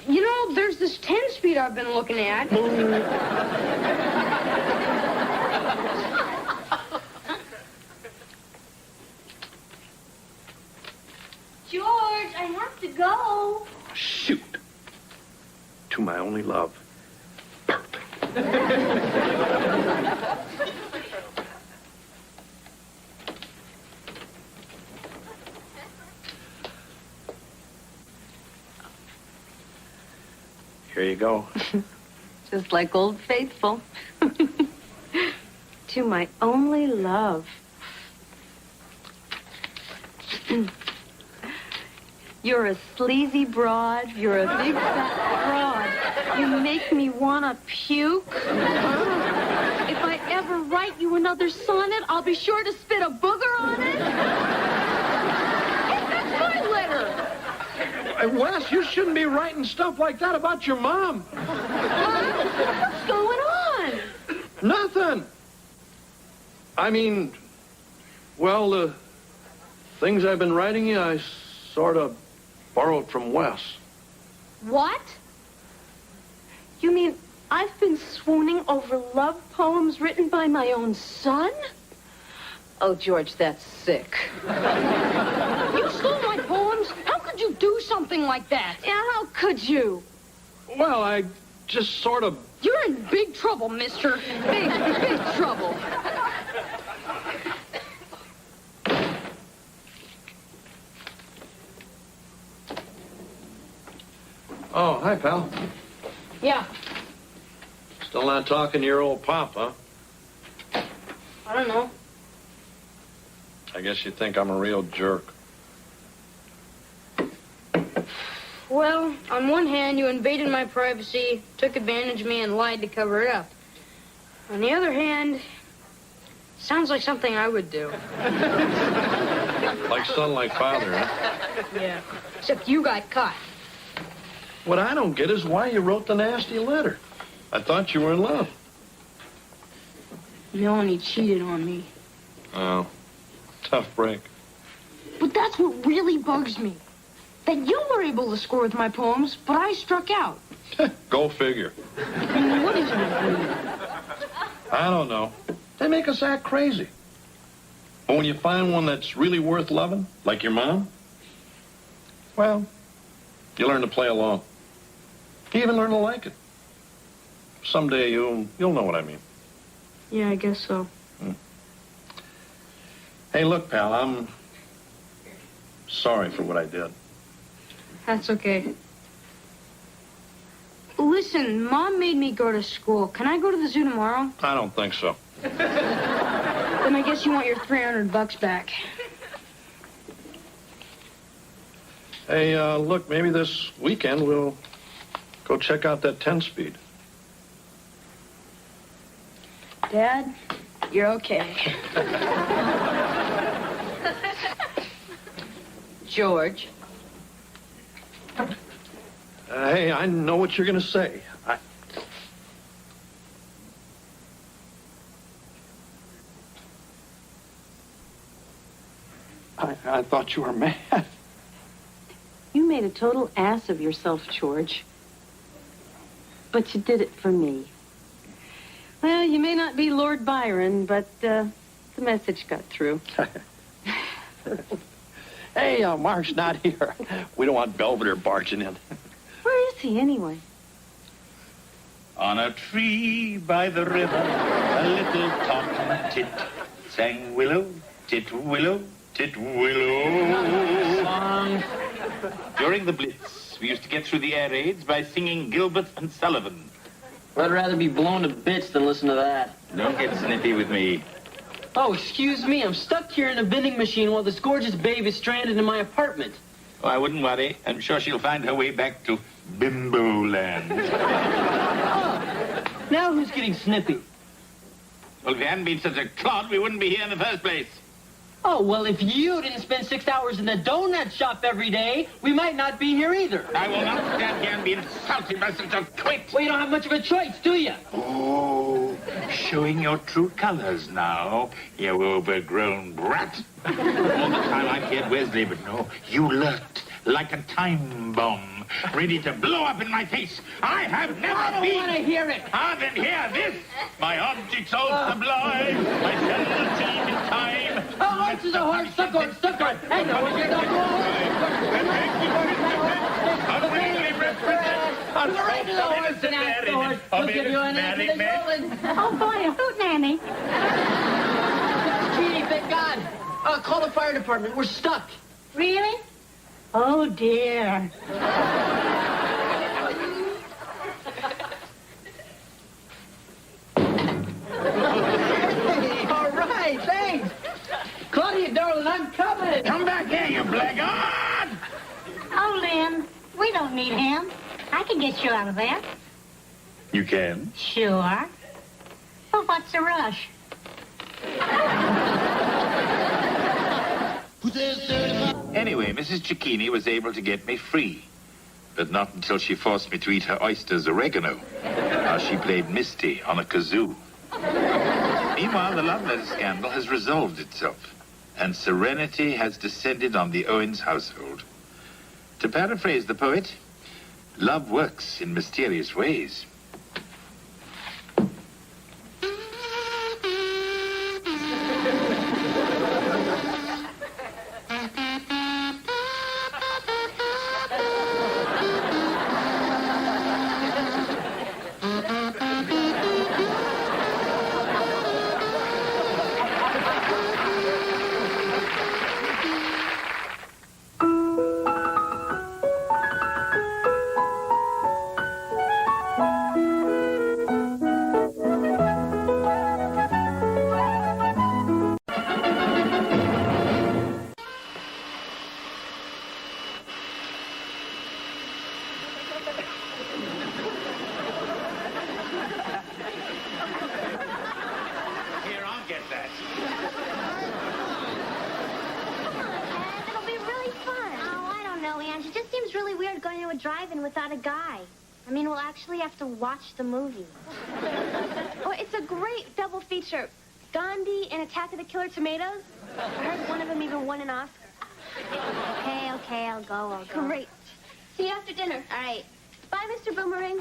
You know, there's this 10-speed I've been looking at. George, I have to go. Shoot. To my only love. Here you go. Just like Old Faithful. To my only love. You're a sleazy broad. You're a big fat broad. You make me want to puke. If I ever write you another sonnet, I'll be sure to spit a booger on it. That's my letter. Wes, you shouldn't be writing stuff like that about your mom. What's going on? Nothing. I mean, well, the things I've been writing you, I sort of borrowed from Wes. What? You mean I've been swooning over love poems written by my own son? Oh, George, that's sick. You stole my poems? How could you do something like that? Yeah, how could you? Well, I just sort of... You're in big trouble, mister. Big trouble. Oh, hi, pal. Yeah, Still not talking to your old pop, huh? I don't know. I guess you think I'm a real jerk. Well, on one hand, you invaded my privacy, took advantage of me, and lied to cover it up. On the other hand, sounds like something I would do. Like son, like father, huh? Yeah. Except you got caught. What I don't get is why you wrote the nasty letter. I thought you were in love. Melanie cheated on me. Oh, tough break. But that's what really bugs me. That you were able to score with my poems, but I struck out. Go figure. What is it with you? I don't know. They make us act crazy. But when you find one that's really worth loving, like your mom, well, you learn to play along. You even learn to like it. Someday you'll know what I mean. Yeah, I guess so. Hey, look, pal, I'm sorry for what I did. That's okay. Listen, Mom made me go to school. Can I go to the zoo tomorrow? I don't think so. Then I guess you want your $300 back. Hey, look, maybe this weekend we'll go check out that 10-speed. Dad, you're okay. George. Hey, I know what you're going to say. I thought you were mad. You made a total ass of yourself, George. But you did it for me. Well, you may not be Lord Byron, but the message got through. Hey, Mark's not here. We don't want Belvedere barging in. Where is he, anyway? On a tree by the river, a little tom-tit sang willow, tit willow, tit willow. Song. During the Blitz, we used to get through the air raids by singing Gilbert and Sullivan. I'd rather be blown to bits than listen to that. Don't get snippy with me. Oh, excuse me. I'm stuck here in a vending machine while this gorgeous babe is stranded in my apartment. Oh, I wouldn't worry. I'm sure she'll find her way back to Bimbo Land. Now who's getting snippy? Well, if you hadn't been such a clod, we wouldn't be here in the first place. Oh, well, if you didn't spend 6 hours in the donut shop every day, we might not be here either. I will not stand here and be insulted by such a twit. Well, you don't have much of a choice, do you? Oh, Showing your true colors now, you overgrown brat. All the time I feared Wesley, but no, you lurked like a time bomb, ready to blow up in my face. I have never I don't want to hear it. Ah, then hear this. My objects all sublime, my cellular team in time. How much is a horse? Suck on. Hey, no, we're going to Unreally represent. I'm right to the horse and ask the horse. We'll give you an answer that's rolling. Oh, boy, a hoot nanny. Genie, thank God. Call the fire department. We're stuck. Really? Oh, dear. All right, thanks. Claudia, darling, I'm coming. Come back here, you blackguard! Oh, Lynn, we don't need him. I can get you out of there. You can? Sure. Well, what's the rush? Anyway, Mrs. Cicchini was able to get me free. But not until she forced me to eat her oysters oregano, while she played Misty on a kazoo. Meanwhile, the love letter scandal has resolved itself, and serenity has descended on the Owens household. To paraphrase the poet, love works in mysterious ways. Here, I'll get that. It'll be really fun. Oh, I don't know, Ange. It just seems really weird going to a drive-in without a guy. I mean, we'll actually have to watch the movie. Oh, it's a great double feature. Gandhi and Attack of the Killer Tomatoes. I heard one of them even won an Oscar. Okay, I'll go. Great. See you after dinner. All right. Bye, Mr. Boomerang.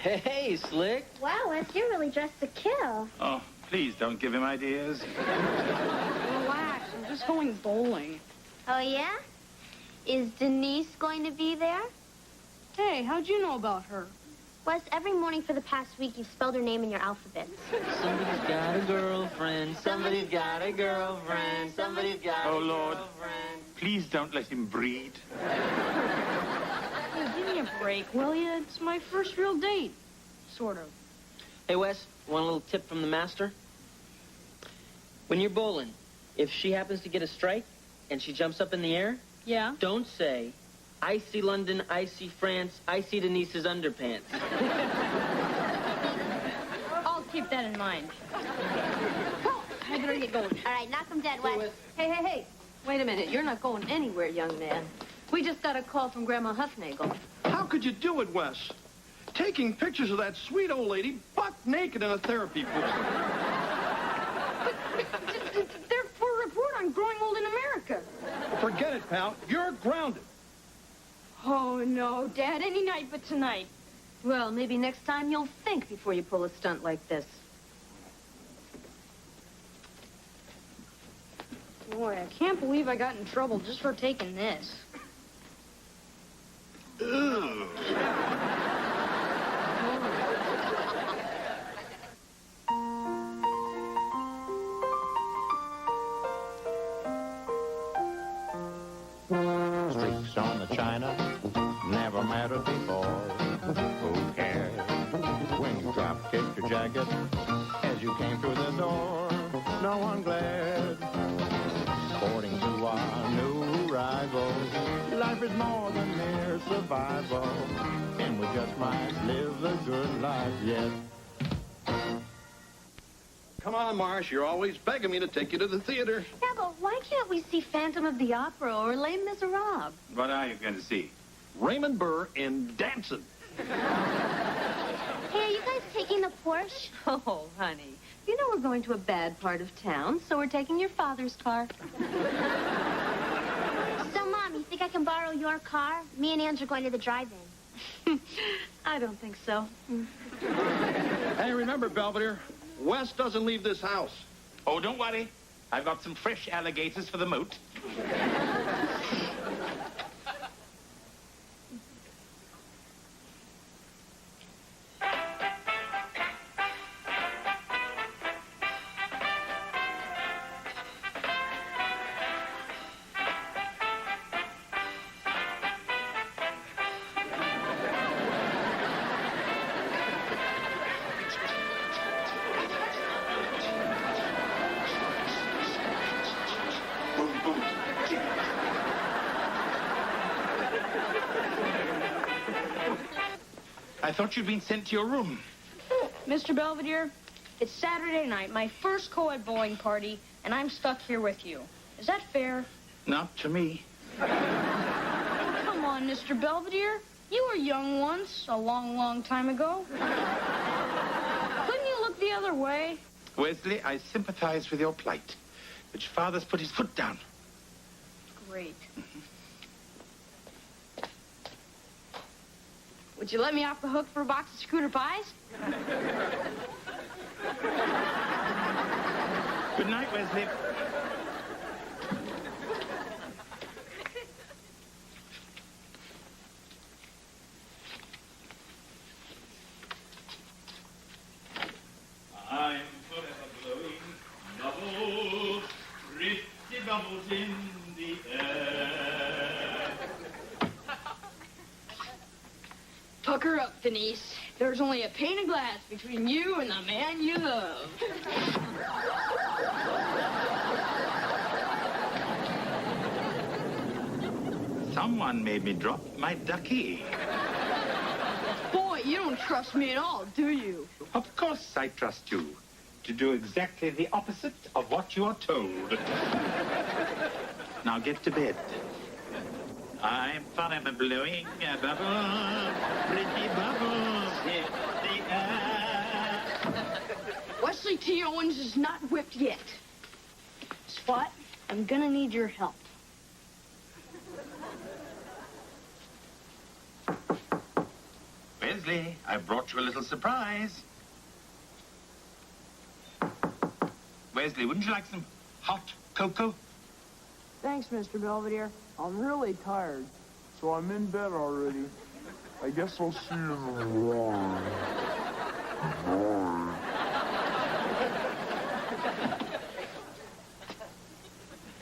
Hey, Slick. Wow, Wes, you're really dressed to kill. Oh, please don't give him ideas. Relax, I'm just going bowling. Oh, yeah? Is Denise going to be there? Hey, how'd you know about her? Wes, every morning for the past week, you've spelled her name in your alphabet. Somebody's got a girlfriend. Somebody's got a girlfriend. Somebody's got Oh, a Lord. girlfriend. Please don't let him breed. Hey, give me a break, will you? It's my first real date. Sort of. Hey, Wes, want a little tip from the master? When you're bowling, if she happens to get a strike and she jumps up in the air, Yeah? don't say, I see London, I see France, I see Denise's underpants. I'll keep that in mind. Oh, I better get going. All right, knock him dead, Wes. Hey. Wait a minute. You're not going anywhere, young man. We just got a call from Grandma Huffnagel. How could you do it, Wes? Taking pictures of that sweet old lady buck naked in a therapy pool. They're for a report on growing old in America. Forget it, pal. You're grounded. Oh, no, Dad, any night but tonight. Well, maybe next time you'll think before you pull a stunt like this. Boy, I can't believe I got in trouble just for taking this. Streaks on the china never mattered before. Who cares when you drop kicked your jacket as you came through the door? No one glared. According to our new rivals, life is more than mere survival, and we just might live a good life yet. Come on, Marsh. You're always begging me to take you to the theater. Yeah, but why can't we see Phantom of the Opera or Les Miserables? What are you going to see? Raymond Burr in Dancing. Hey, are you guys taking the Porsche? Oh, honey. You know we're going to a bad part of town, so we're taking your father's car. So, Mom, you think I can borrow your car? Me and Ange are going to the drive-in. I don't think so. Hey, remember, Belvedere, Wes doesn't leave this house. Oh, don't worry. I've got some fresh alligators for the moat. I thought you'd been sent to your room. Mr. Belvedere, it's Saturday night, my first co-ed bowling party, and I'm stuck here with you. Is that fair? Not to me. Come on, Mr. Belvedere. You were young once, a long, long time ago. Couldn't you look the other way? Wesley, I sympathize with your plight, but your father's put his foot down. Great. Would you let me off the hook for a box of scooter pies? Good night, Wesley. I'm forever blowing bubbles, pretty bubbles in the air. Pucker up, Denise. There's only a pane of glass between you and the man you love. Someone made me drop my ducky. Boy, you don't trust me at all, do you? Of course I trust you to do exactly the opposite of what you are told. Now get to bed. I'm forever blowing a bubble, pretty bubbles in the air. Wesley T. Owens is not whipped yet. Spot, I'm gonna need your help. Wesley, I brought you a little surprise. Wesley, wouldn't you like some hot cocoa? Thanks, Mr. Belvedere. I'm really tired, so I'm in bed already. I guess I'll see you in the morning.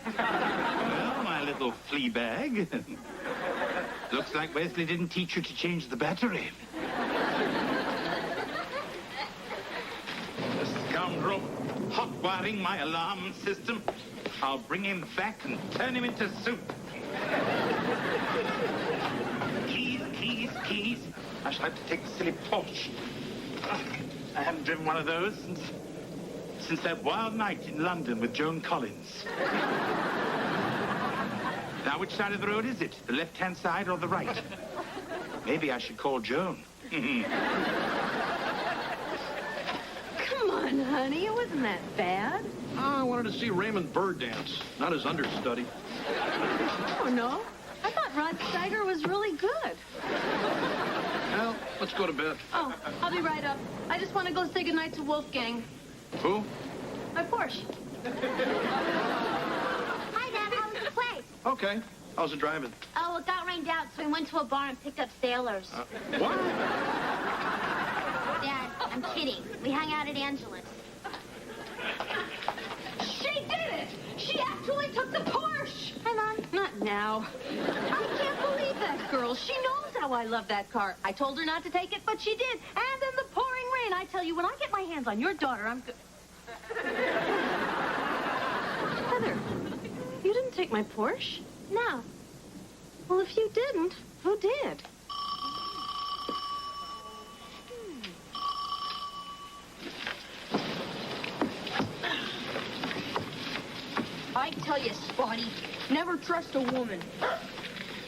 Well, my little flea bag. Looks like Wesley didn't teach you to change the battery. The scoundrel hot-wiring my alarm system. I'll bring him back and turn him into soup. Keys, keys, keys. I shall have to take the silly Porsche. I haven't driven one of those since that wild night in London with Joan Collins. Now, which side of the road is it? The left-hand side or the right? Maybe I should call Joan. Come on, honey. It wasn't that bad. I wanted to see Raymond Burr dance, not his understudy. Oh, no. I thought Rod Steiger was really good. Well, let's go to bed. Oh, I'll be right up. I just want to go say goodnight to Wolfgang. Who? My Porsche. Hi, Dad. How was the play? Okay. How's it driving? Oh, it got rained out, so we went to a bar and picked up sailors. What? Dad, I'm kidding. We hung out at Angela's. She did it! She actually took the Porsche! Hi, Mom. Not now. I can't believe that girl. She knows how I love that car. I told her not to take it, but she did. And in the pouring rain, I tell you, when I get my hands on your daughter, I'm good. Heather, you didn't take my Porsche? No. Well, if you didn't, who did? I tell you, Spotty, never trust a woman.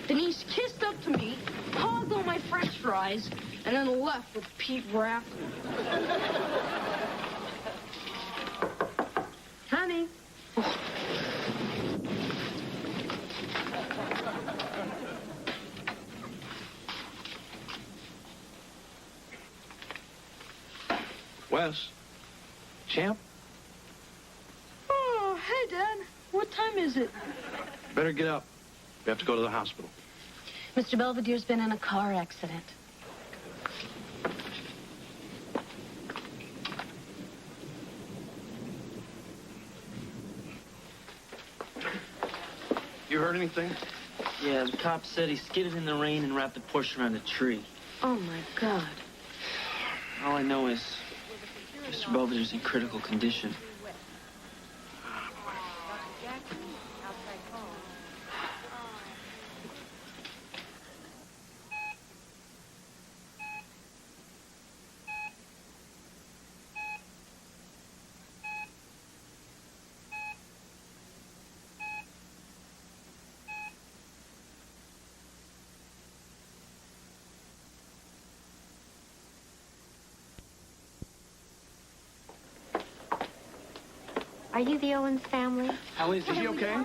Denise kissed up to me, hogged all my french fries, and then left with Pete Raff. Honey. Wes. Champ? Oh, hey, Dad. What time is it? Better get up. We have to go to the hospital. Mr. Belvedere's been in a car accident. You heard anything? Yeah, the cop said he skidded in the rain and wrapped the Porsche around a tree. Oh, my God. All I know is Mr. Belvedere's in critical condition. Are you the Owens family? How is he okay?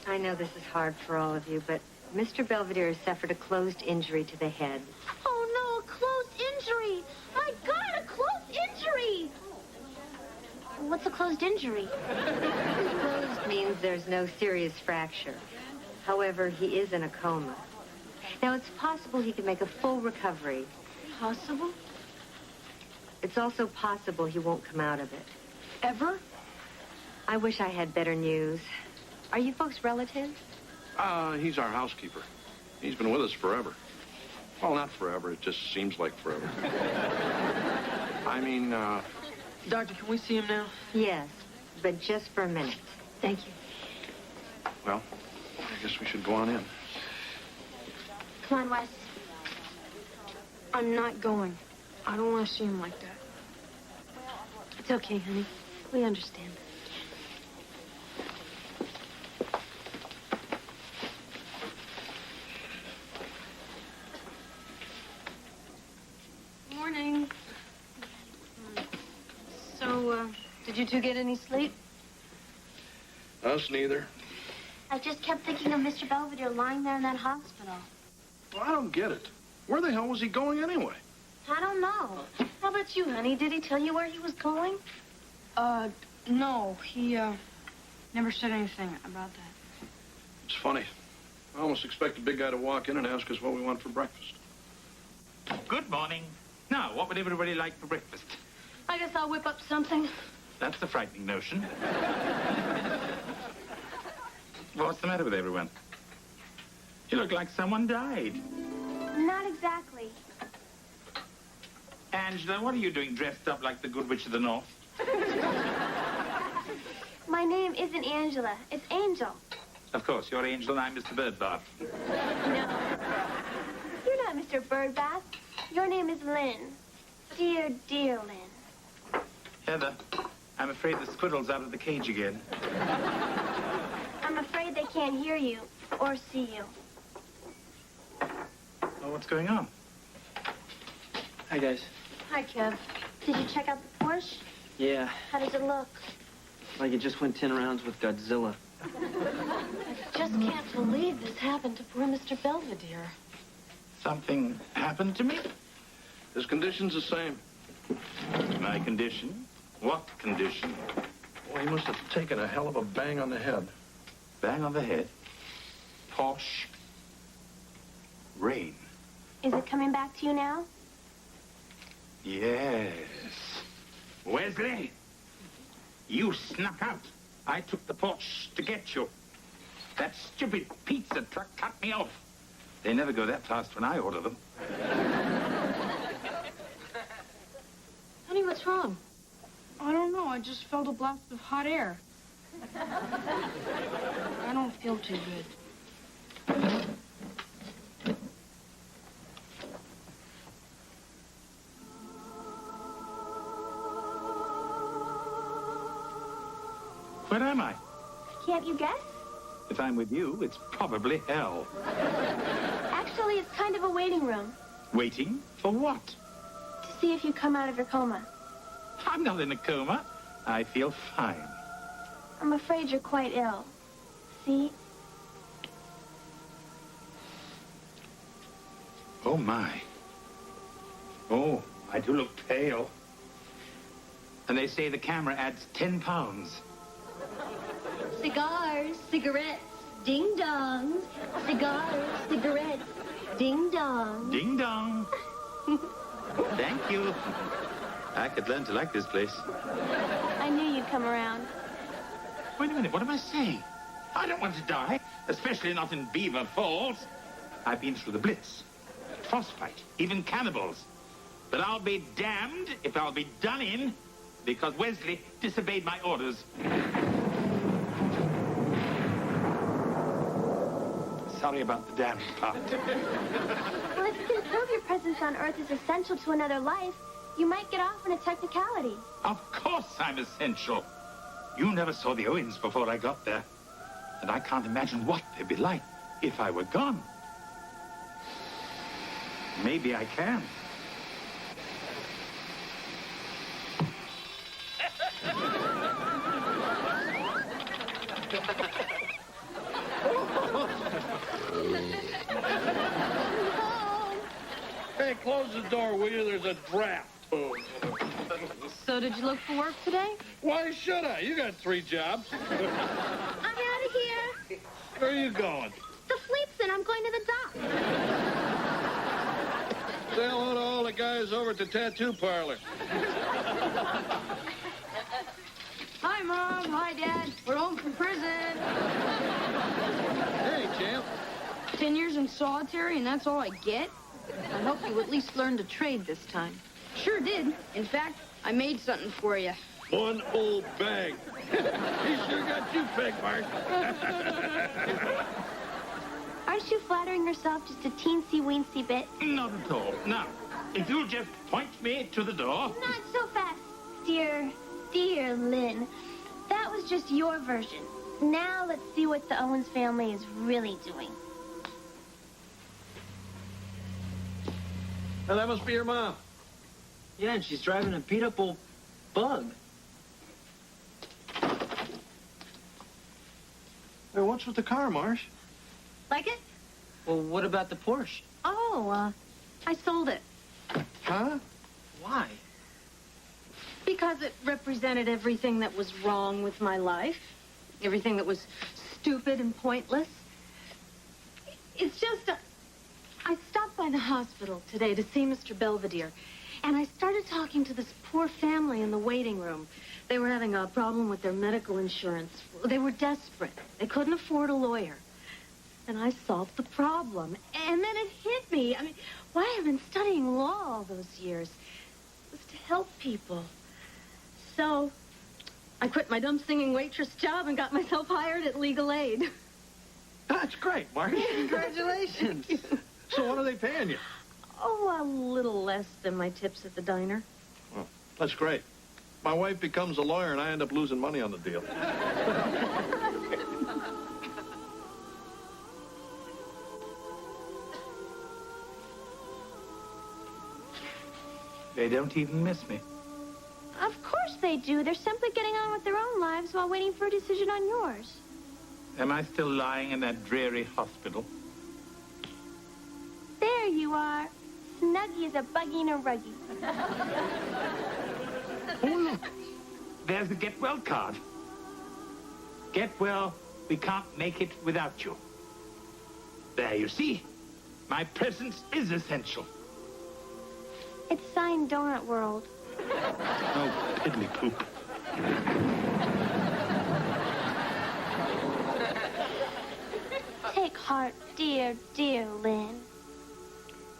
I know this is hard for all of you, but Mr. Belvedere suffered a closed injury to the head. Oh, no, a closed injury. My God, a closed injury. What's a closed injury? Closed means there's no serious fracture. However, he is in a coma. Now, it's possible he can make a full recovery. Possible? It's also possible he won't come out of it. Ever? I wish I had better news. Are you folks relatives? He's our housekeeper. He's been with us forever. Well, not forever. It just seems like forever. I mean, Doctor, can we see him now? Yes, but just for a minute. Thank you. well, I guess we should go on in. Come on, Wes. I'm not going. I don't want to see him like that. It's okay, honey. We understand. Morning. So, did you two get any sleep? Us neither. I just kept thinking of Mr. Belvedere lying there in that hospital. Well, I don't get it. Where the hell was he going anyway? I don't know. How about you, honey? Did he tell you where he was going? No. He, never said anything about that. It's funny. I almost expect a big guy to walk in and ask us what we want for breakfast. Good morning. Now, what would everybody like for breakfast? I guess I'll whip up something. That's a frightening notion. What's the matter with everyone? You look like someone died. Not exactly. Angela, what are you doing dressed up like the Good Witch of the North? My name isn't Angela. It's Angel. Of course, you're Angel and I'm Mr. Birdbath. No. You're not Mr. Birdbath. Your name is Lynn. Dear, dear Lynn. Heather, I'm afraid the squirrel's out of the cage again. I'm afraid they can't hear you or see you. Oh, what's going on? Hi, guys. Hi, Kev. Did you check out the Porsche? Yeah, How does it look? like it just went 10 rounds with Godzilla. I just can't believe this happened to poor Mr. Belvedere. Something happened to me? His condition's the same. My condition? What condition? Well, he must have taken a hell of a bang on the head. Bang on the head. Porsche. Rain. Is it coming back to you now? Yes. Wesley, you snuck out. I took the Porsche to get you. That stupid pizza truck cut me off. They never go that fast when I order them. Honey, what's wrong? I don't know. I just felt a blast of hot air. I don't feel too good. Where am I? Can't you guess? If I'm with you, it's probably hell. Actually, it's kind of a waiting room. Waiting for what? To see if you come out of your coma. I'm not in a coma. I feel fine. I'm afraid you're quite ill. See? Oh, my. Oh, I do look pale. And they say the camera adds 10 pounds. Cigars, cigarettes, ding-dongs. Cigars, cigarettes, ding-dong. Ding-dong. Thank you. I could learn to like this place. I knew you'd come around. Wait a minute, what am I saying? I don't want to die, especially not in Beaver Falls. I've been through the Blitz, frostbite, even cannibals. But I'll be damned if I'll be done in because Wesley disobeyed my orders. Sorry about the damned part. Well, if you can prove your presence on Earth is essential to another life, you might get off on a technicality. Of course I'm essential. You never saw the Owens before I got there. And I can't imagine what they'd be like if I were gone. Maybe I can. Hey, close the door, will you? There's a draft. So did you look for work today? Why should I? You got 3 jobs. I'm out of here. Where are you going? The fleet's in. I'm going to the dock. Say hello to all the guys over at the tattoo parlor. Hi, Mom. Hi, Dad. We're home from prison. Hey, champ. 10 years in solitary, and that's all I get? I hope you at least learned to trade this time. Sure did. In fact, I made something for you. One old bag. He sure got you, peg mark. Aren't you flattering yourself just a teensy-weensy bit? Not at all. Now, if you'll just point me to the door. Not so fast, dear Lynn. That was just your version. Now let's see what the Owens family is really doing. Oh, that must be your mom. Yeah, and she's driving a beat-up old bug. Hey, what's with the car, Marsh? Like it? Well, what about the Porsche? Oh, I sold it. Huh? Why? Because it represented everything that was wrong with my life. Everything that was stupid and pointless. It's just, I stopped by the hospital today to see Mr. Belvedere. And I started talking to this poor family in the waiting room. They were having a problem with their medical insurance. They were desperate. They couldn't afford a lawyer. And I solved the problem. And then it hit me. I mean, why I've been studying law all those years. It was to help people. So I quit my dumb singing waitress job and got myself hired at Legal Aid. That's great, Marsh. Congratulations. So what are they paying you? Oh, a little less than my tips at the diner. Well, that's great. My wife becomes a lawyer and I end up losing money on the deal. They don't even miss me. Of course they do. They're simply getting on with their own lives while waiting for a decision on yours. Am I still lying in that dreary hospital? There you are. Snuggy as a buggy in a ruggy. Oh, look. There's the get well card. Get well, we can't make it without you. There, you see. My presence is essential. It's signed Donut World. Oh, piddly poop. Take heart, dear Lynn.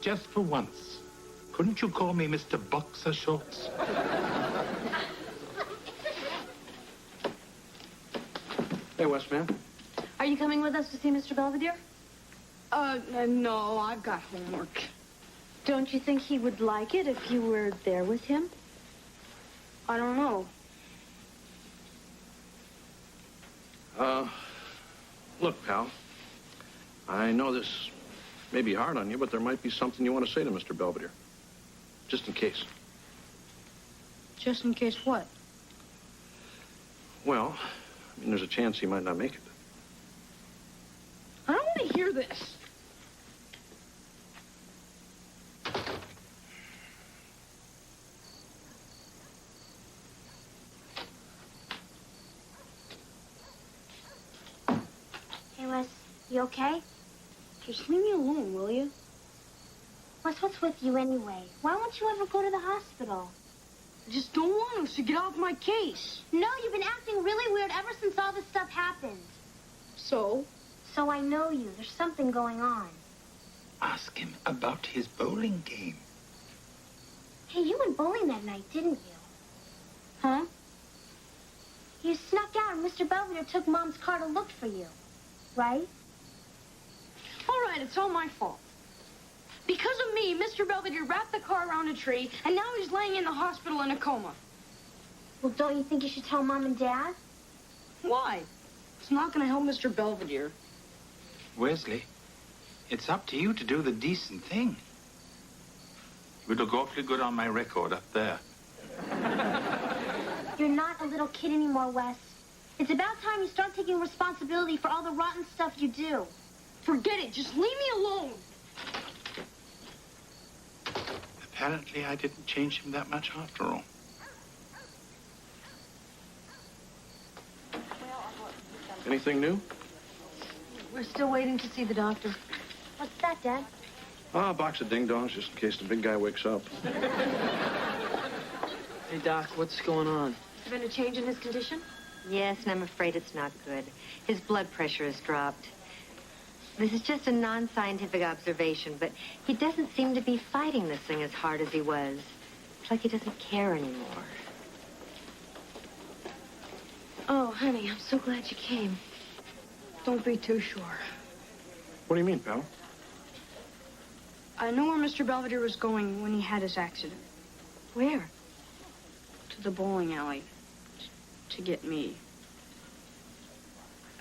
Just for once, couldn't you call me Mr. Boxer Shorts? Hey, Westman. Are you coming with us to see Mr. Belvedere? No, I've got homework. Don't you think he would like it if you were there with him? I don't know. Look, pal. I know this May be hard on you, but there might be something you want to say to Mr. Belvedere. Just in case. Just in case what? Well, I mean, there's a chance he might not make it. I don't want to hear this. Hey, Wes, you okay? Just leave me alone, will you? Wes, what's with you anyway? Why won't you ever go to the hospital? I just don't want to, so get off my case. No, you've been acting really weird ever since all this stuff happened. So? So I know you. There's something going on. Ask him about his bowling game. Hey, you went bowling that night, didn't you? Huh? You snuck out and Mr. Belvedere took Mom's car to look for you. Right? All right, it's all my fault. Because of me, Mr. Belvedere wrapped the car around a tree, and now he's laying in the hospital in a coma. Well, don't you think you should tell Mom and Dad? Why? It's not going to help Mr. Belvedere. Wesley, it's up to you to do the decent thing. You would look awfully good on my record up there. You're not a little kid anymore, Wes. It's about time you start taking responsibility for all the rotten stuff you do. Forget it. Just leave me alone. Apparently, I didn't change him that much after all. Anything new? We're still waiting to see the doctor. What's that, Dad? A box of ding-dongs just in case the big guy wakes up. Hey, Doc, what's going on? Been a change in his condition? Yes, and I'm afraid it's not good. His blood pressure has dropped. This is just a non-scientific observation, but he doesn't seem to be fighting this thing as hard as he was. It's like he doesn't care anymore. Oh, honey, I'm so glad you came. Don't be too sure. What do you mean, pal? I know where Mr. Belvedere was going when he had his accident. Where? To the bowling alley. To get me.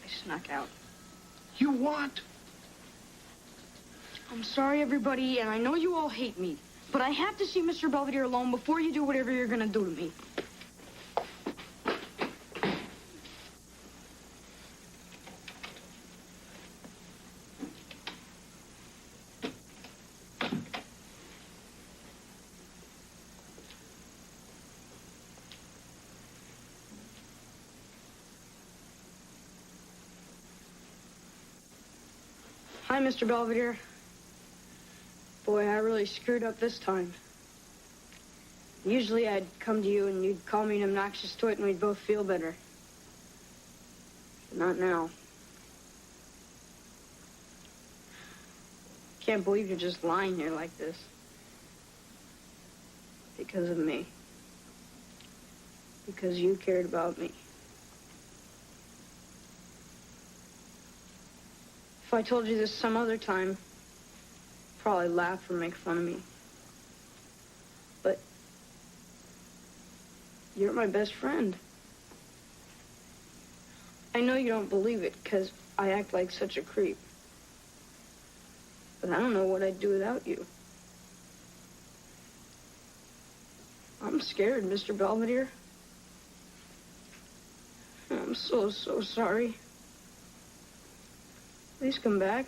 I snuck out. You what? I'm sorry, everybody, and I know you all hate me, but I have to see Mr. Belvedere alone before you do whatever you're gonna do to me. Hi, Mr. Belvedere. Boy, I really screwed up this time. Usually I'd come to you and you'd call me an obnoxious twit and we'd both feel better. But not now. Can't believe you're just lying here like this. Because of me. Because you cared about me. If I told you this some other time, you'd probably laugh or make fun of me. But you're my best friend. I know you don't believe it because I act like such a creep. But I don't know what I'd do without you. I'm scared, Mr. Belvedere. I'm so sorry. Please come back.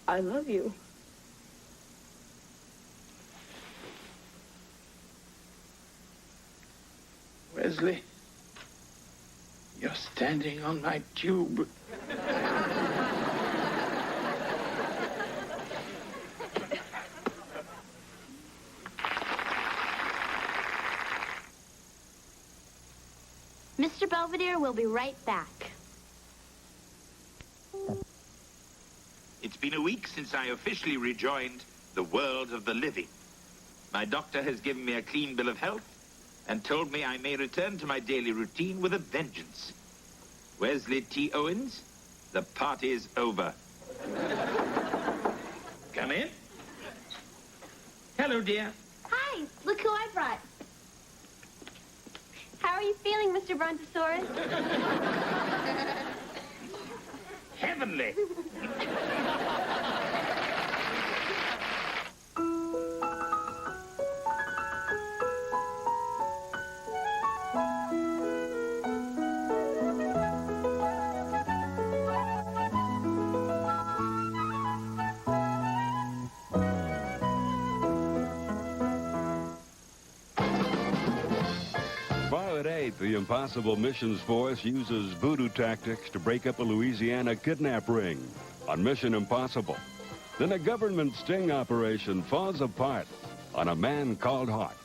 I love you. Wesley, you're standing on my tube. Mr. Belvedere will be right back. It's been a week since I officially rejoined the world of the living. My doctor has given me a clean bill of health and told me I may return to my daily routine with a vengeance. Wesley T. Owens, the party's over. Come in. Hello, dear. Hi, look who I brought. How are you feeling, Mr. Brontosaurus? heavenly. Tomorrow at 8, the Impossible Missions Force uses voodoo tactics to break up a Louisiana kidnap ring on Mission Impossible. Then a government sting operation falls apart on A Man Called Hawk.